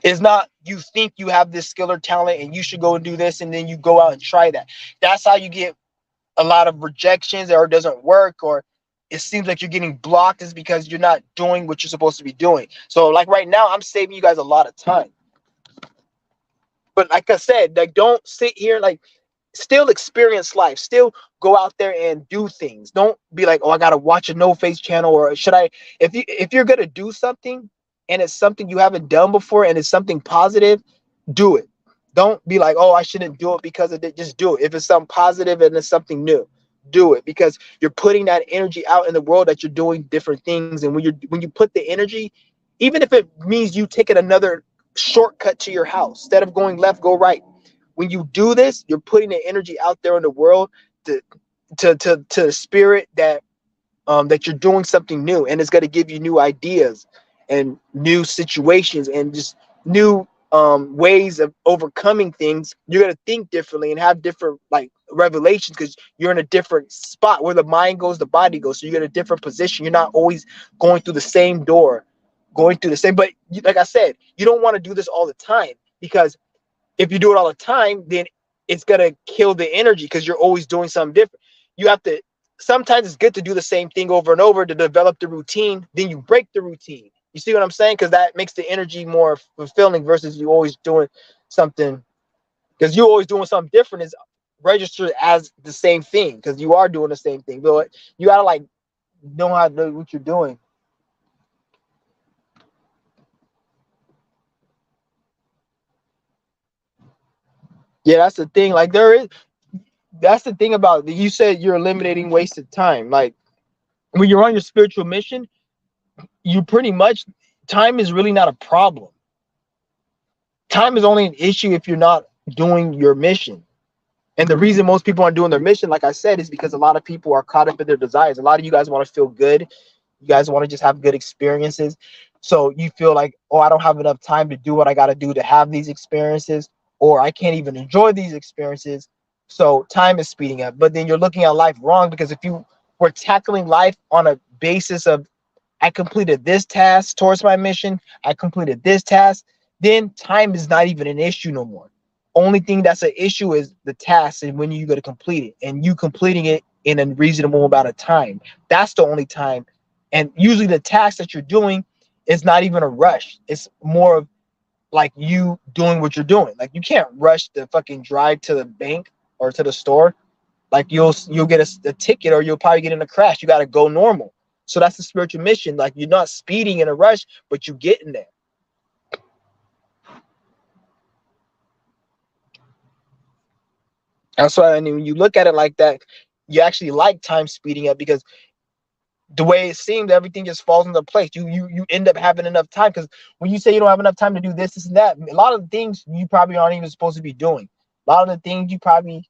It's not you think you have this skill or talent and you should go and do this, and then you go out and try that. That's how you get a lot of rejections, or it doesn't work, or it seems like you're getting blocked, is because you're not doing what you're supposed to be doing. So like right now, I'm saving you guys a lot of time. But like I said, like, don't sit here, like, still experience life, still go out there and do things. Don't be like, oh, I gotta watch a no face channel, or should I, if you're gonna do something and it's something you haven't done before and it's something positive, do it. Don't be like, oh, I shouldn't do it because of it. Just do it. If it's something positive and it's something new, do it, because you're putting that energy out in the world that you're doing different things. And when you put the energy, even if it means you taking another shortcut to your house instead of going left, go right. When you do this, you're putting the energy out there in the world to to spirit that you're doing something new, and it's going to give you new ideas and new situations and just new ways of overcoming things. You're going to think differently and have different, like, revelations, because you're in a different spot. Where the mind goes, the body goes. So you're in a different position. You're not always going through the same door, going through the same. But like I said, you don't want to do this all the time, because if you do it all the time, then it's gonna kill the energy, because you're always doing something different. You have to, sometimes it's good to do the same thing over and over to develop the routine. Then you break the routine. You see what I'm saying? Because that makes the energy more fulfilling versus you always doing something, because you always doing something different is registered as the same thing, because you are doing the same thing. But you gotta, like, know how to know what you're doing. Yeah, that's the thing. Like, that's the thing about, you said you're eliminating wasted time. Like, when you're on your spiritual mission, you pretty much, time is really not a problem. Time is only an issue if you're not doing your mission. And the reason most people aren't doing their mission, like I said, is because a lot of people are caught up in their desires. A lot of you guys want to feel good. You guys want to just have good experiences. So you feel like, oh, I don't have enough time to do what I got to do to have these experiences, or I can't even enjoy these experiences. So time is speeding up. But then you're looking at life wrong, because if you were tackling life on a basis of, I completed this task towards my mission, I completed this task, then time is not even an issue no more. Only thing that's an issue is the task and when you going to complete it, and you completing it in a reasonable amount of time. That's the only time. And usually the task that you're doing is not even a rush. It's more of like you doing what you're doing. Like, you can't rush the fucking drive to the bank or to the store. Like, you'll get a ticket, or you'll probably get in a crash. You got to go normal. So that's the spiritual mission. Like, you're not speeding in a rush, but you getting there. That's why, I mean, when you look at it like that, you actually like time speeding up, because the way it seemed, everything just falls into place. You end up having enough time, because when you say you don't have enough time to do this and that, a lot of the things you probably aren't even supposed to be doing. A lot of the things you probably,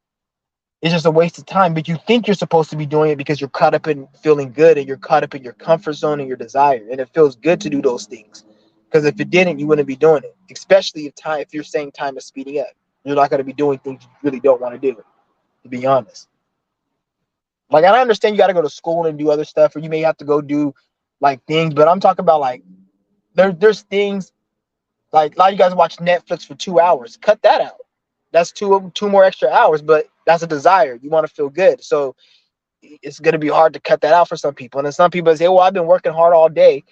it's just a waste of time, but you think you're supposed to be doing it because you're caught up in feeling good and you're caught up in your comfort zone and your desire, and it feels good to do those things. Because if it didn't, you wouldn't be doing it. Especially if you're saying time is speeding up, you're not going to be doing things you really don't want to do. To be honest, like I understand you got to go to school and do other stuff, or you may have to go do like things, but I'm talking about like there's things like a lot of you guys watch Netflix for 2 hours. Cut that out. That's two more extra hours, but that's a desire. You want to feel good, so it's gonna be hard to cut that out for some people. And then some people say, "Well, I've been working hard all day.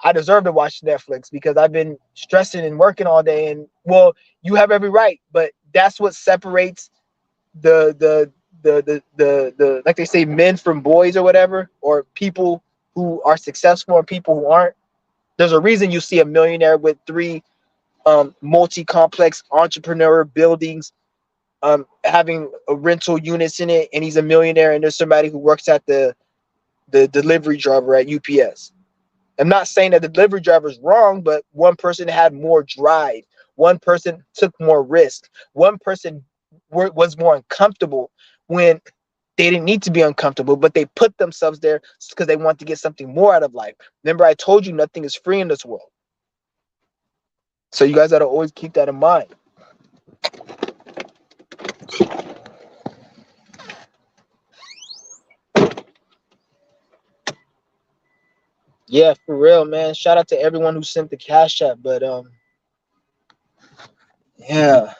I deserve to watch Netflix because I've been stressing and working all day." And well, you have every right, but that's what separates the like they say, men from boys or whatever, or people who are successful and people who aren't. There's a reason you see a millionaire with three multi-complex entrepreneur buildings, having a rental units in it, and he's a millionaire, and there's somebody who works at the delivery driver at UPS. I'm not saying that the delivery driver is wrong, but one person had more drive. One person took more risk. One person was more uncomfortable when they didn't need to be uncomfortable, but they put themselves there because they want to get something more out of life. Remember, I told you nothing is free in this world. So you guys got to always keep that in mind. Yeah, for real, man. Shout out to everyone who sent the cash app, but yeah.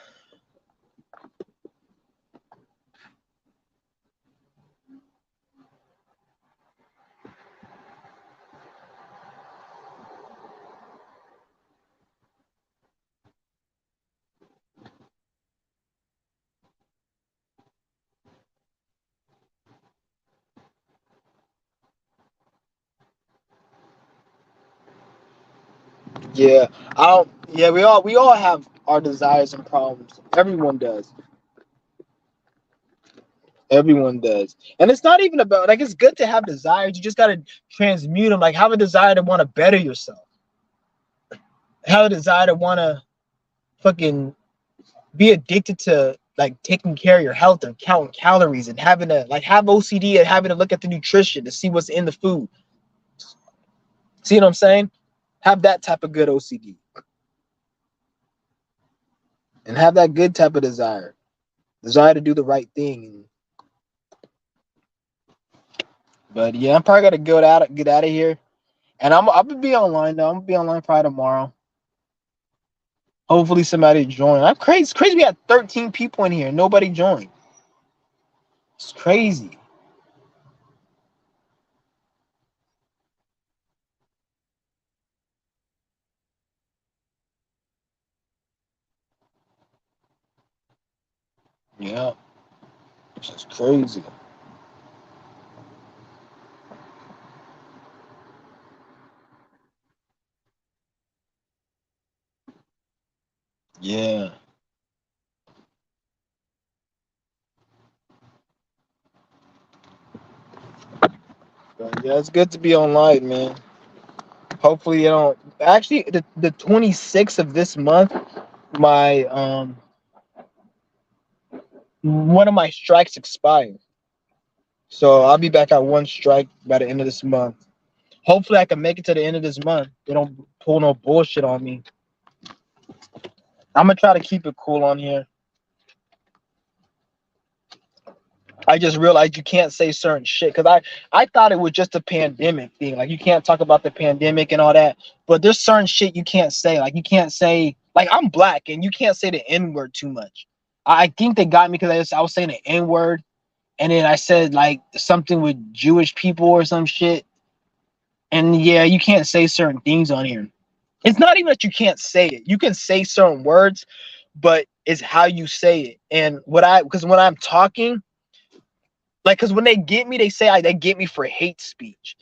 Yeah, I don't. Yeah, we all have our desires and problems. Everyone does. Everyone does, and it's not even about like it's good to have desires. You just gotta transmute them. Like have a desire to want to better yourself. Have a desire to want to fucking be addicted to like taking care of your health and counting calories and having to like have OCD and having to look at the nutrition to see what's in the food. See what I'm saying? Have that type of good OCD and have that good type of desire to do the right thing. But yeah, I'm probably gonna get out of here, and I'm gonna be online though. I'm gonna be online probably tomorrow. Hopefully somebody join. I'm crazy. It's crazy. We had 13 people in here. Nobody joined. It's crazy. Yeah, it's just crazy. Yeah. But yeah, it's good to be online, man. Hopefully, you don't. Actually, the 26th of this month, my one of my strikes expired. So I'll be back at one strike by the end of this month. Hopefully, I can make it to the end of this month. They don't pull no bullshit on me. I'm gonna try to keep it cool on here. I just realized you can't say certain shit because I thought it was just a pandemic thing. Like you can't talk about the pandemic and all that, but there's certain shit you can't say. Like you can't say like I'm black and you can't say the N word too much. I think they got me because I was saying the N word, and then I said like something with Jewish people or some shit. And yeah, you can't say certain things on here. It's not even that you can't say it. You can say certain words, but it's how you say it. And because when I'm talking, like, because when they get me, they say they get me for hate speech.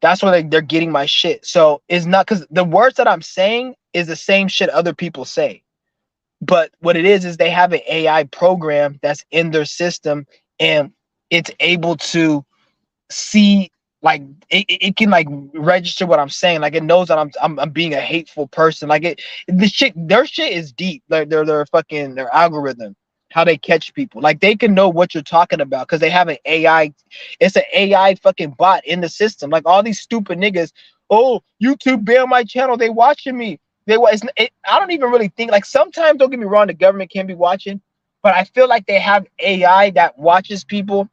That's why they're getting my shit. So it's not because the words that I'm saying is the same shit other people say. But what it is they have an AI program that's in their system, and it's able to see Like it can like register what I'm saying. Like it knows that I'm being a hateful person. Like the shit, their shit is deep. Like their fucking their algorithm, how they catch people. Like they can know what you're talking about because they have an AI. It's an AI fucking bot in the system. Like all these stupid niggas. Oh, YouTube banned my channel. They watching me. I don't even really think like sometimes. Don't get me wrong. The government can be watching, but I feel like they have AI that watches people,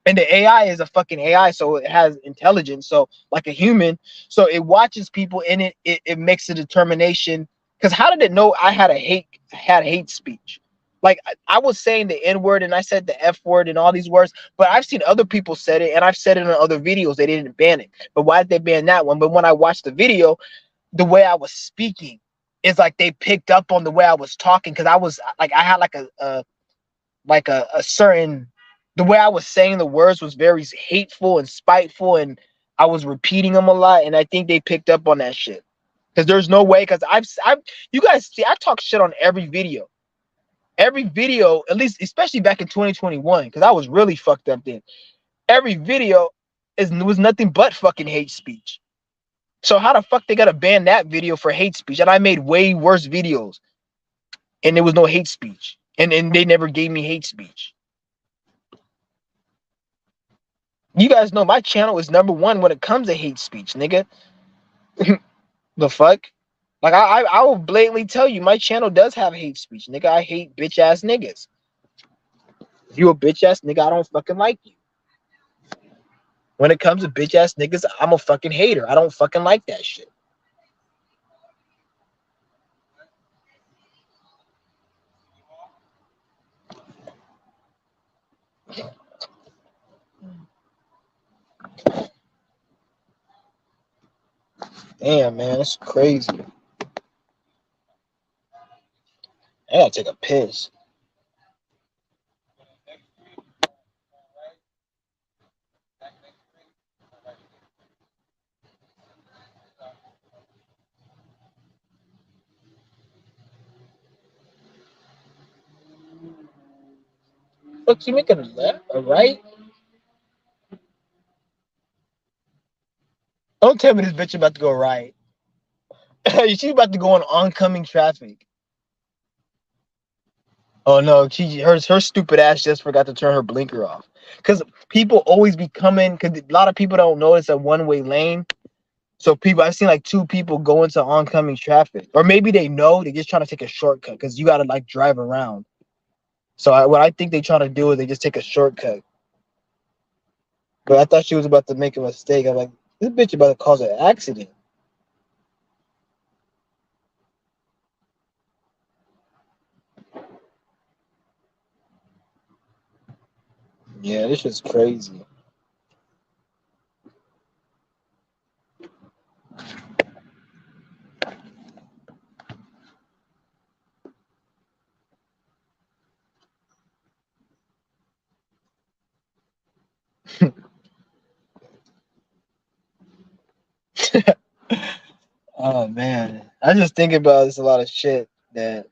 and the AI is a fucking AI, so it has intelligence, so like a human, so it watches people and it makes a determination. Because how did it know I had hate speech? Like I was saying the N word and I said the F word and all these words, but I've seen other people said it and I've said it in other videos. They didn't ban it, but why did they ban that one? But when I watched the video, the way I was speaking is like they picked up on the way I was talking because I was like I had like a certain, the way I was saying the words was very hateful and spiteful, and I was repeating them a lot, and I think they picked up on that shit. Because there's no way, because I've you guys see I talk shit on every video, at least especially back in 2021, because I was really fucked up then. Every video was nothing but fucking hate speech. So how the fuck they gotta ban that video for hate speech? And I made way worse videos, and there was no hate speech, and they never gave me hate speech. You guys know my channel is number one when it comes to hate speech, nigga. The fuck? Like I will blatantly tell you, my channel does have hate speech, nigga. I hate bitch ass niggas. If you a bitch ass nigga, I don't fucking like you. When it comes to bitch ass niggas, I'm a fucking hater. I don't fucking like that shit. Damn, man, it's crazy. I gotta take a piss. Fuck, you making a left, a right? Don't tell me this bitch about to go right. She's about to go on oncoming traffic. Oh no, her stupid ass just forgot to turn her blinker off. Cause people always be coming. Cause a lot of people don't know it's a one-way lane. So I've seen like two people go into oncoming traffic, or maybe they know they're just trying to take a shortcut. Cause you gotta like drive around. So what I think they try to do is they just take a shortcut. But I thought she was about to make a mistake. I'm like, this bitch about to cause an accident. Yeah, this is crazy. Oh man, I just think about this a lot of shit that.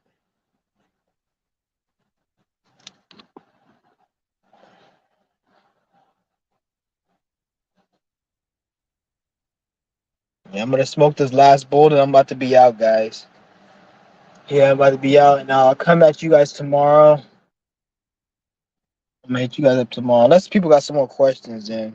Yeah, I'm gonna smoke this last bowl and I'm about to be out, guys. Yeah, I'm about to be out, and I'll come at you guys tomorrow. I'm gonna hit you guys up tomorrow. Unless people got some more questions, then.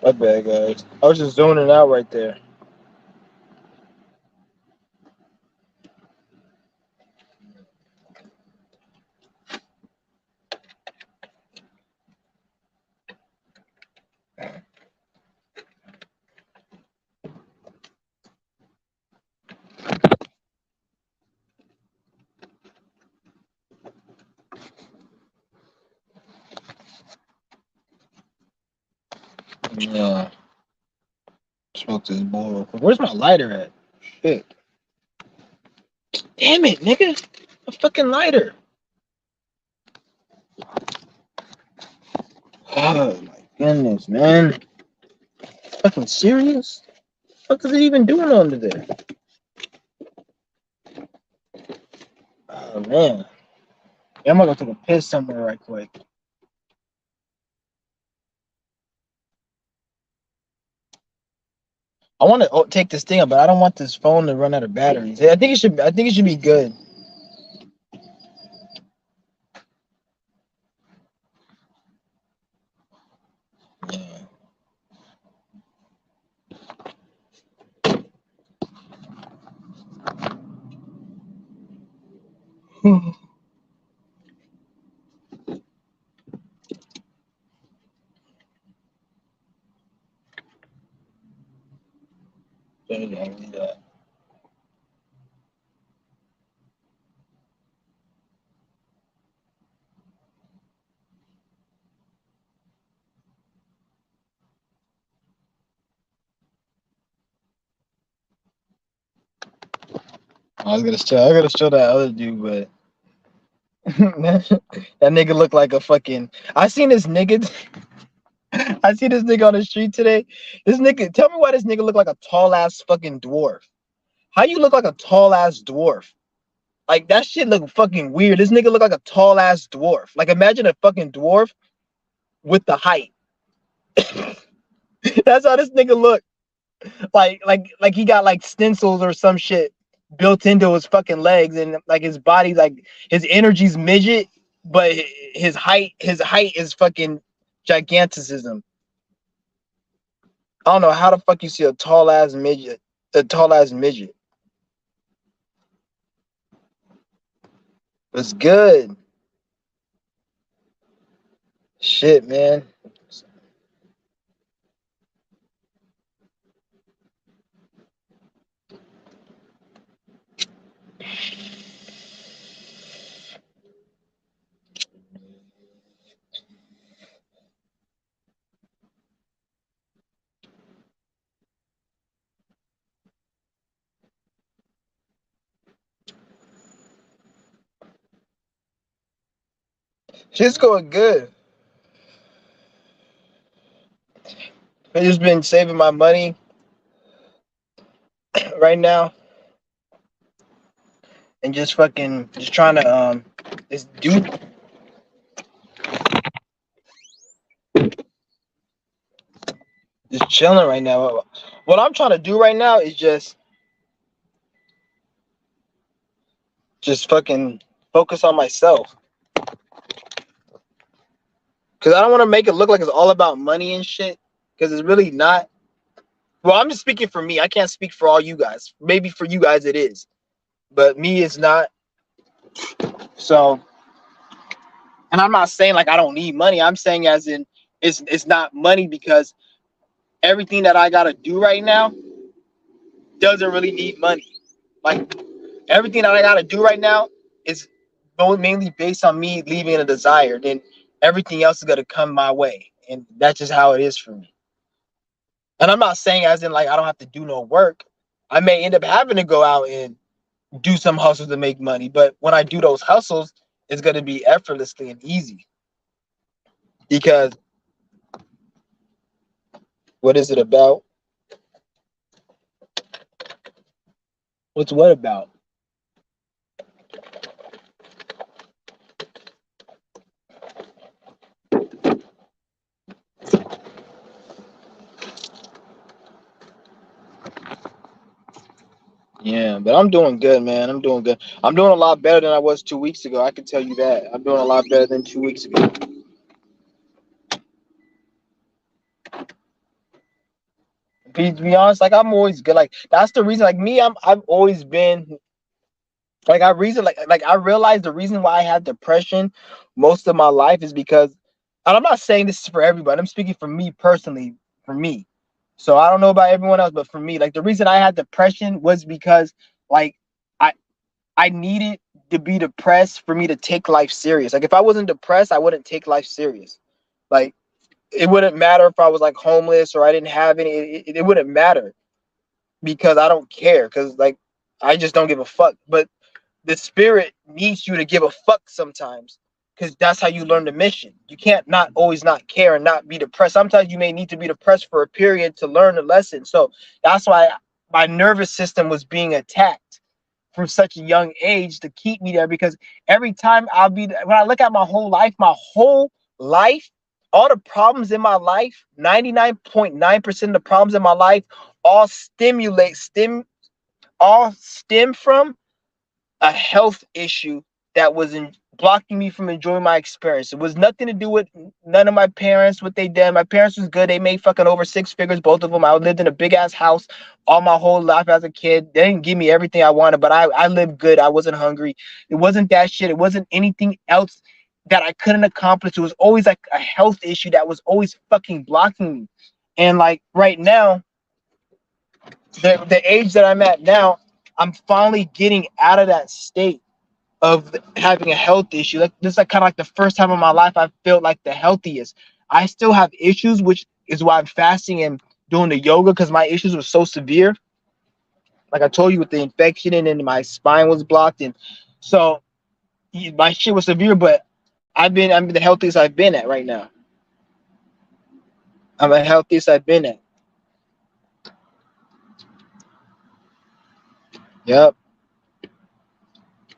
My bad, guys. I was just zoning out right there. Yeah. Smoke this bowl real quick. Where's my lighter at? Shit. Damn it, nigga. A fucking lighter. Oh my goodness, man. Fucking serious? What the fuck is it even doing under there? Oh man. Yeah, I'm gonna go take a piss somewhere right quick. I want to take this thing up, but I don't want this phone to run out of batteries. I think it should. I think it should be good. Yeah. I gotta show that other dude, but that nigga look like a fucking. I seen this nigga. I see this nigga on the street today. This nigga, tell me why this nigga look like a tall ass fucking dwarf. How you look like a tall ass dwarf? Like that shit look fucking weird. This nigga look like a tall ass dwarf. Like imagine a fucking dwarf with the height. That's how this nigga look. Like he got like stencils or some shit built into his fucking legs, and like his body, like his energy's midget, but his height is fucking giganticism. I don't know how the fuck you see a tall ass midget, a tall ass midget. It's good. Shit, man. Shit's going good. I just been saving my money right now and just fucking just trying to just do just chilling right now. What I'm trying to do right now is just fucking focus on myself. Cause I don't want to make it look like it's all about money and shit. Cause it's really not. Well, I'm just speaking for me. I can't speak for all you guys. Maybe for you guys it is, but me it's not. So, and I'm not saying like I don't need money. I'm saying as in it's not money because everything that I gotta do right now doesn't really need money. Like everything that I gotta do right now is mainly based on me leaving a desire. Then everything else is gonna come my way, and that's just how it is for me. And I'm not saying as in like I don't have to do no work. I may end up having to go out and do some hustles to make money, but when I do those hustles, it's gonna be effortlessly and easy. Because what is it about? What's what about? Yeah, but I'm doing good, man. I'm doing good. I'm doing a lot better than I was 2 weeks ago. I can tell you that. I'm doing a lot better than 2 weeks ago. To be honest, like I'm always good. Like that's the reason. Like me, I've always been like I realized the reason why I had depression most of my life is because, and I'm not saying this is for everybody. I'm speaking for me personally, for me. So I don't know about everyone else, but for me, like the reason I had depression was because like I I needed to be depressed for me to take life serious. Like if I wasn't depressed, I wouldn't take life serious. Like it wouldn't matter if I was like homeless or I didn't have any. It wouldn't matter because I don't care. Because like I just don't give a fuck. But the spirit needs you to give a fuck sometimes because that's how you learn the mission. You can't not always not care and not be depressed. Sometimes you may need to be depressed for a period to learn the lesson. So that's why my nervous system was being attacked from such a young age to keep me there, because every time when I look at my whole life, all the problems in my life, 99.9% of the problems in my life all all stem from a health issue that was blocking me from enjoying my experience. It was nothing to do with none of my parents, what they did. My parents was good. They made fucking over 6 figures, both of them. I lived in a big ass house all my whole life as a kid. They didn't give me everything I wanted, but I lived good. I wasn't hungry. It wasn't that shit. It wasn't anything else that I couldn't accomplish. It was always like a health issue that was always fucking blocking me. And like right now, the age that I'm at now, I'm finally getting out of that state of having a health issue. Like this is like kind of like the first time in my life I felt like the healthiest. I still have issues, which is why I'm fasting and doing the yoga, because my issues were so severe. Like I told you, with the infection and then my spine was blocked, and so my shit was severe. But I'm the healthiest I've been at right now. I'm the healthiest I've been at. Yep.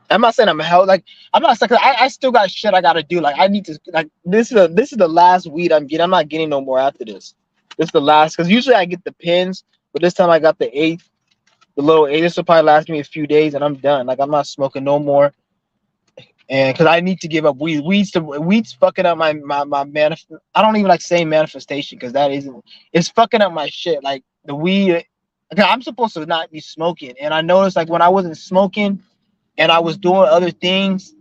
I'm not saying I'm healthy. Like I'm not saying I still got shit I gotta do. Like I need to like this is the last weed I'm getting. I'm not getting no more after this. This is the last, because usually I get the pins, but this time I got the eighth, the little eight. This will probably last me a few days and I'm done. Like I'm not smoking no more. And because I need to give up weed. Weed's fucking up my I don't even like saying manifestation because that isn't. It's fucking up my shit. Like the weed. Okay, I'm supposed to not be smoking, and I noticed like when I wasn't smoking and I was doing other things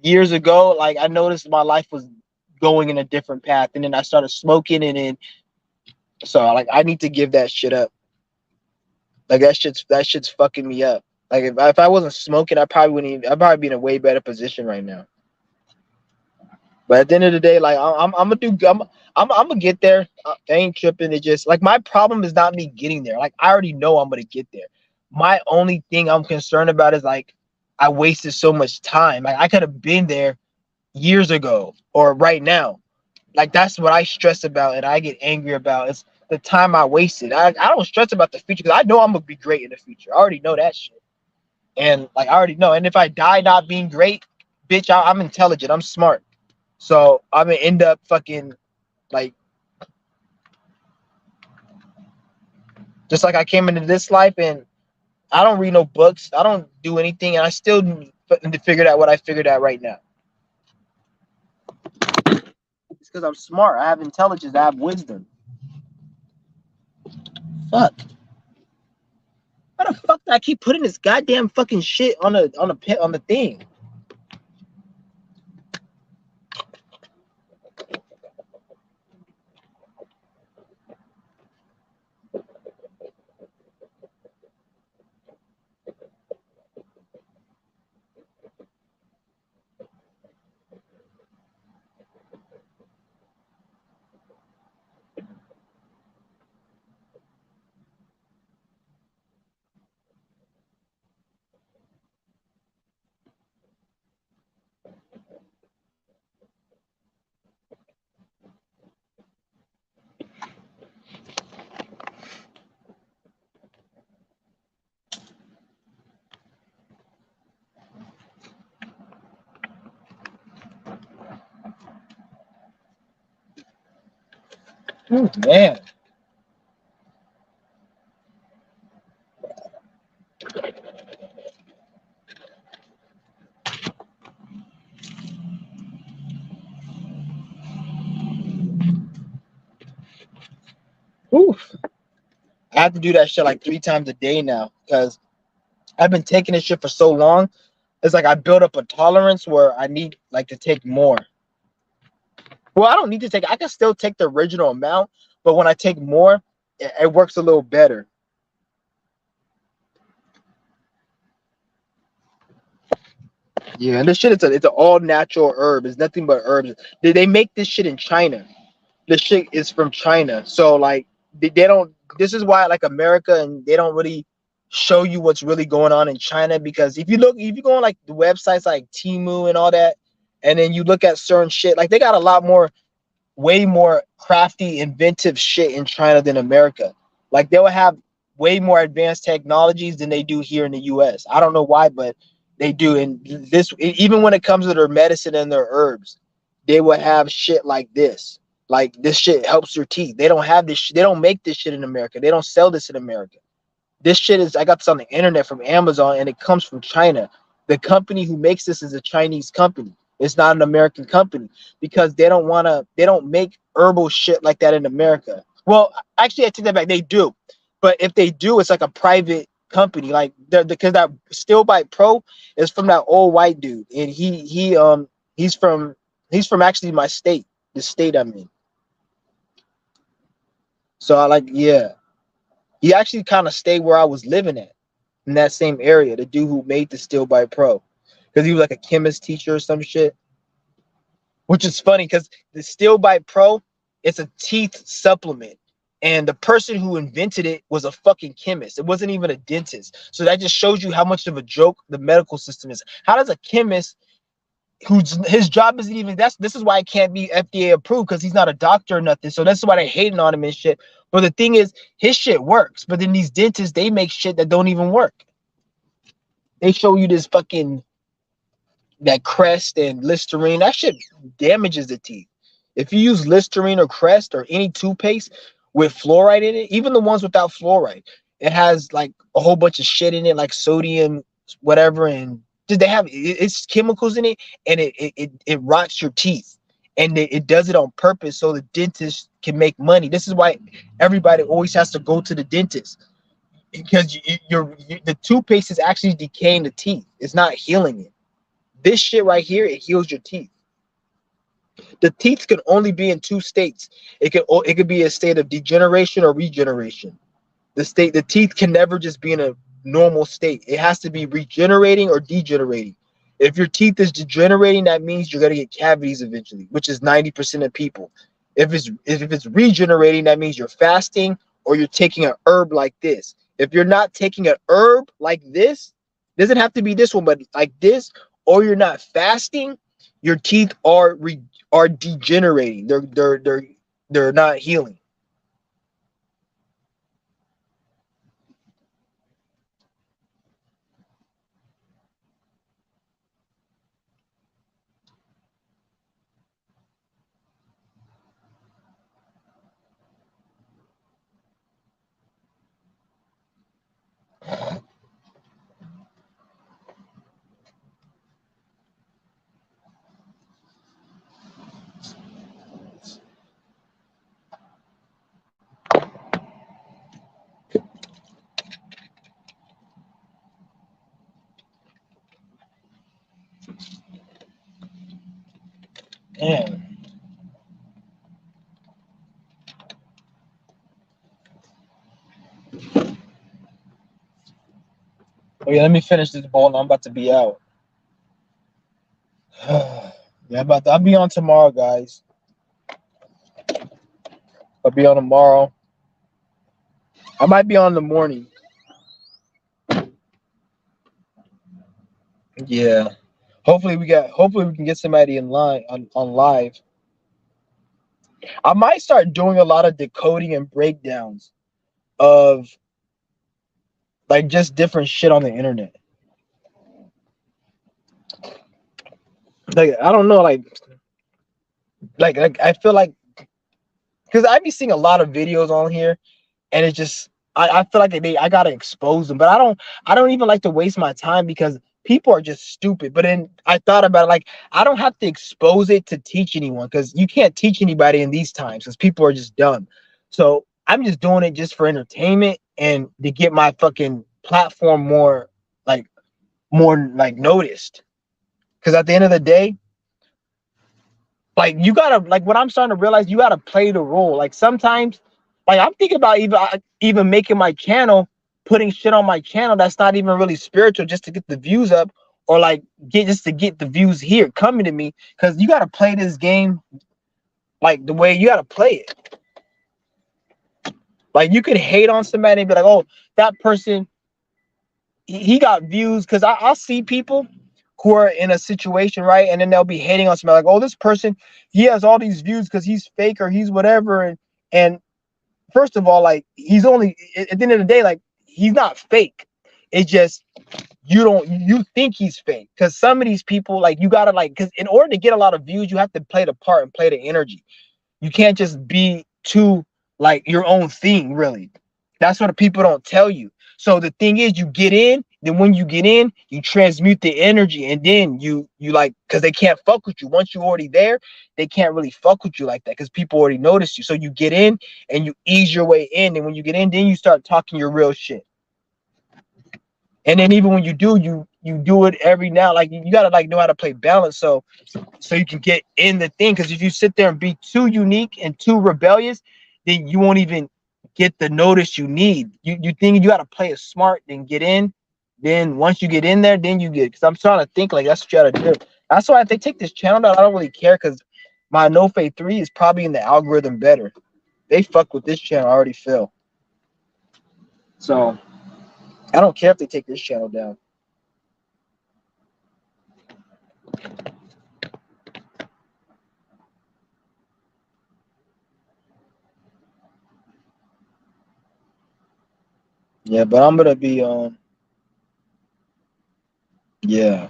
years ago, like I noticed my life was going in a different path, and then I started smoking, and then so like I need to give that shit up. Like that shit's fucking me up. Like if I wasn't smoking, I probably wouldn't even, I'd probably be in a way better position right now. But at the end of the day, like I'm gonna get there. I ain't tripping. It just like my problem is not me getting there. Like I already know I'm gonna get there. My only thing I'm concerned about is like I wasted so much time. Like I could have been there years ago or right now. Like that's what I stress about and I get angry about. It's the time I wasted. I don't stress about the future because I know I'm gonna be great in the future. I already know that shit. And like I already know. And if I die not being great, bitch, I'm intelligent. I'm smart. So I'm gonna end up fucking like just like I came into this life and I don't read no books. I don't do anything, and I still figured out what I figured out right now. It's because I'm smart. I have intelligence. I have wisdom. Fuck. Why the fuck did I keep putting this goddamn fucking shit on the thing? Ooh, man. Oof. I have to do that shit like 3 times a day now because I've been taking this shit for so long. It's like I built up a tolerance where I need like to take more. Well, I don't need to take. I can still take the original amount, but when I take more, it works a little better. Yeah, and this shit it's an all natural herb. It's nothing but herbs. They make this shit in China. The shit is from China. So like they don't. This is why like America and they don't really show you what's really going on in China, because if you go on like the websites like Temu and all that, and then you look at certain shit, like they got a lot more, way more crafty, inventive shit in China than America. Like they will have way more advanced technologies than they do here in the US. I don't know why, but they do. And this, even when it comes to their medicine and their herbs, they will have shit like this. Like this shit helps your teeth. They don't have this. They don't make this shit in America. They don't sell this in America. This shit is, I got this on the internet from Amazon and it comes from China. The company who makes this is a Chinese company. It's not an American company because they don't make herbal shit like that in America. Well, actually, I take that back. They do. But if they do, it's like a private company. Like because that Steel Bite Pro is from that old white dude. And he's from actually my state, the state I'm in. So I like, yeah. He actually kind of stayed where I was living at, in that same area. The dude who made the Steel by Pro, because he was like a chemist teacher or some shit. Which is funny because the Steel by Pro, it's a teeth supplement, and the person who invented it was a fucking chemist. It wasn't even a dentist. So that just shows you how much of a joke the medical system is. How does a chemist whose his job isn't even, this is why it can't be FDA approved, because he's not a doctor or nothing. So that's why they're hating on him and shit. But the thing is, his shit works. But then these dentists, they make shit that don't even work. They show you this fucking, that Crest and Listerine. That shit damages the teeth. If you use Listerine or Crest or any toothpaste with fluoride in it, even the ones without fluoride, it has like a whole bunch of shit in it, like sodium, whatever, and they have it's chemicals in it, and it rots your teeth, and it does it on purpose so the dentist can make money. This is why everybody always has to go to the dentist, because the toothpaste is actually decaying the teeth. It's not healing it. This shit right here, it heals your teeth. The teeth can only be in two states. It could be a state of degeneration or regeneration. The teeth can never just be in a normal state. It has to be regenerating or degenerating. If your teeth is degenerating, that means you're gonna get cavities eventually, which is 90% of people. If it's regenerating, that means you're fasting or you're taking an herb like this. If you're not taking an herb like this, doesn't have to be this one, but like this, or you're not fasting, your teeth are degenerating. They're not healing. Damn. Oh yeah, let me finish this bowl and I'm about to be out. Yeah, I'll be on tomorrow, guys. I'll be on tomorrow. I might be on in the morning. Yeah. Hopefully we can get somebody in line on live. I might start doing a lot of decoding and breakdowns of like just different shit on the internet. Like I don't know, like I feel like, because I be seeing a lot of videos on here, and it just I feel like I gotta expose them, but I don't even like to waste my time because people are just stupid. But then I thought about it, like I don't have to expose it to teach anyone, because you can't teach anybody in these times because people are just dumb. So I'm just doing it just for entertainment and to get my fucking platform like more like noticed. Because at the end of the day, like you gotta, like what I'm starting to realize, you gotta play the role. Like sometimes, like I'm thinking about even making my channel, putting shit on my channel that's not even really spiritual, just to get the views up, or like just to get the views here coming to me. Because you gotta play this game like the way you gotta play it. Like you could hate on somebody and be like, oh, that person, he got views. Cause I'll see people who are in a situation, right? And then they'll be hating on somebody like, oh, this person, he has all these views because he's fake or he's whatever. And first of all, like he's only at the end of the day, like he's not fake. It's just you think he's fake because some of these people, like you gotta like, because in order to get a lot of views, you have to play the part and play the energy. You can't just be too like your own thing, really. That's what the people don't tell you. So the thing is, you get in, then when you get in, you transmute the energy, and then you like, because they can't fuck with you. Once you're already there, they can't really fuck with you like that because people already notice you. So you get in and you ease your way in, and when you get in, then you start talking your real shit. And then even when you do, you do it every now. Like you gotta like know how to play balance. So you can get in the thing. Because if you sit there and be too unique and too rebellious, then you won't even get the notice you need. You think you got to play it smart, then get in. Then once you get in there, then you get. Because I'm trying to think like that's what you got to do. That's why if they take this channel down, I don't really care because my Enofey 3 is probably in the algorithm better. They fuck with this channel, I already feel. So I don't care if they take this channel down. Yeah, but I'm gonna be yeah.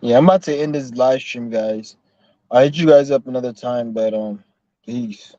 Yeah, I'm about to end this live stream, guys. I'll hit you guys up another time, but peace.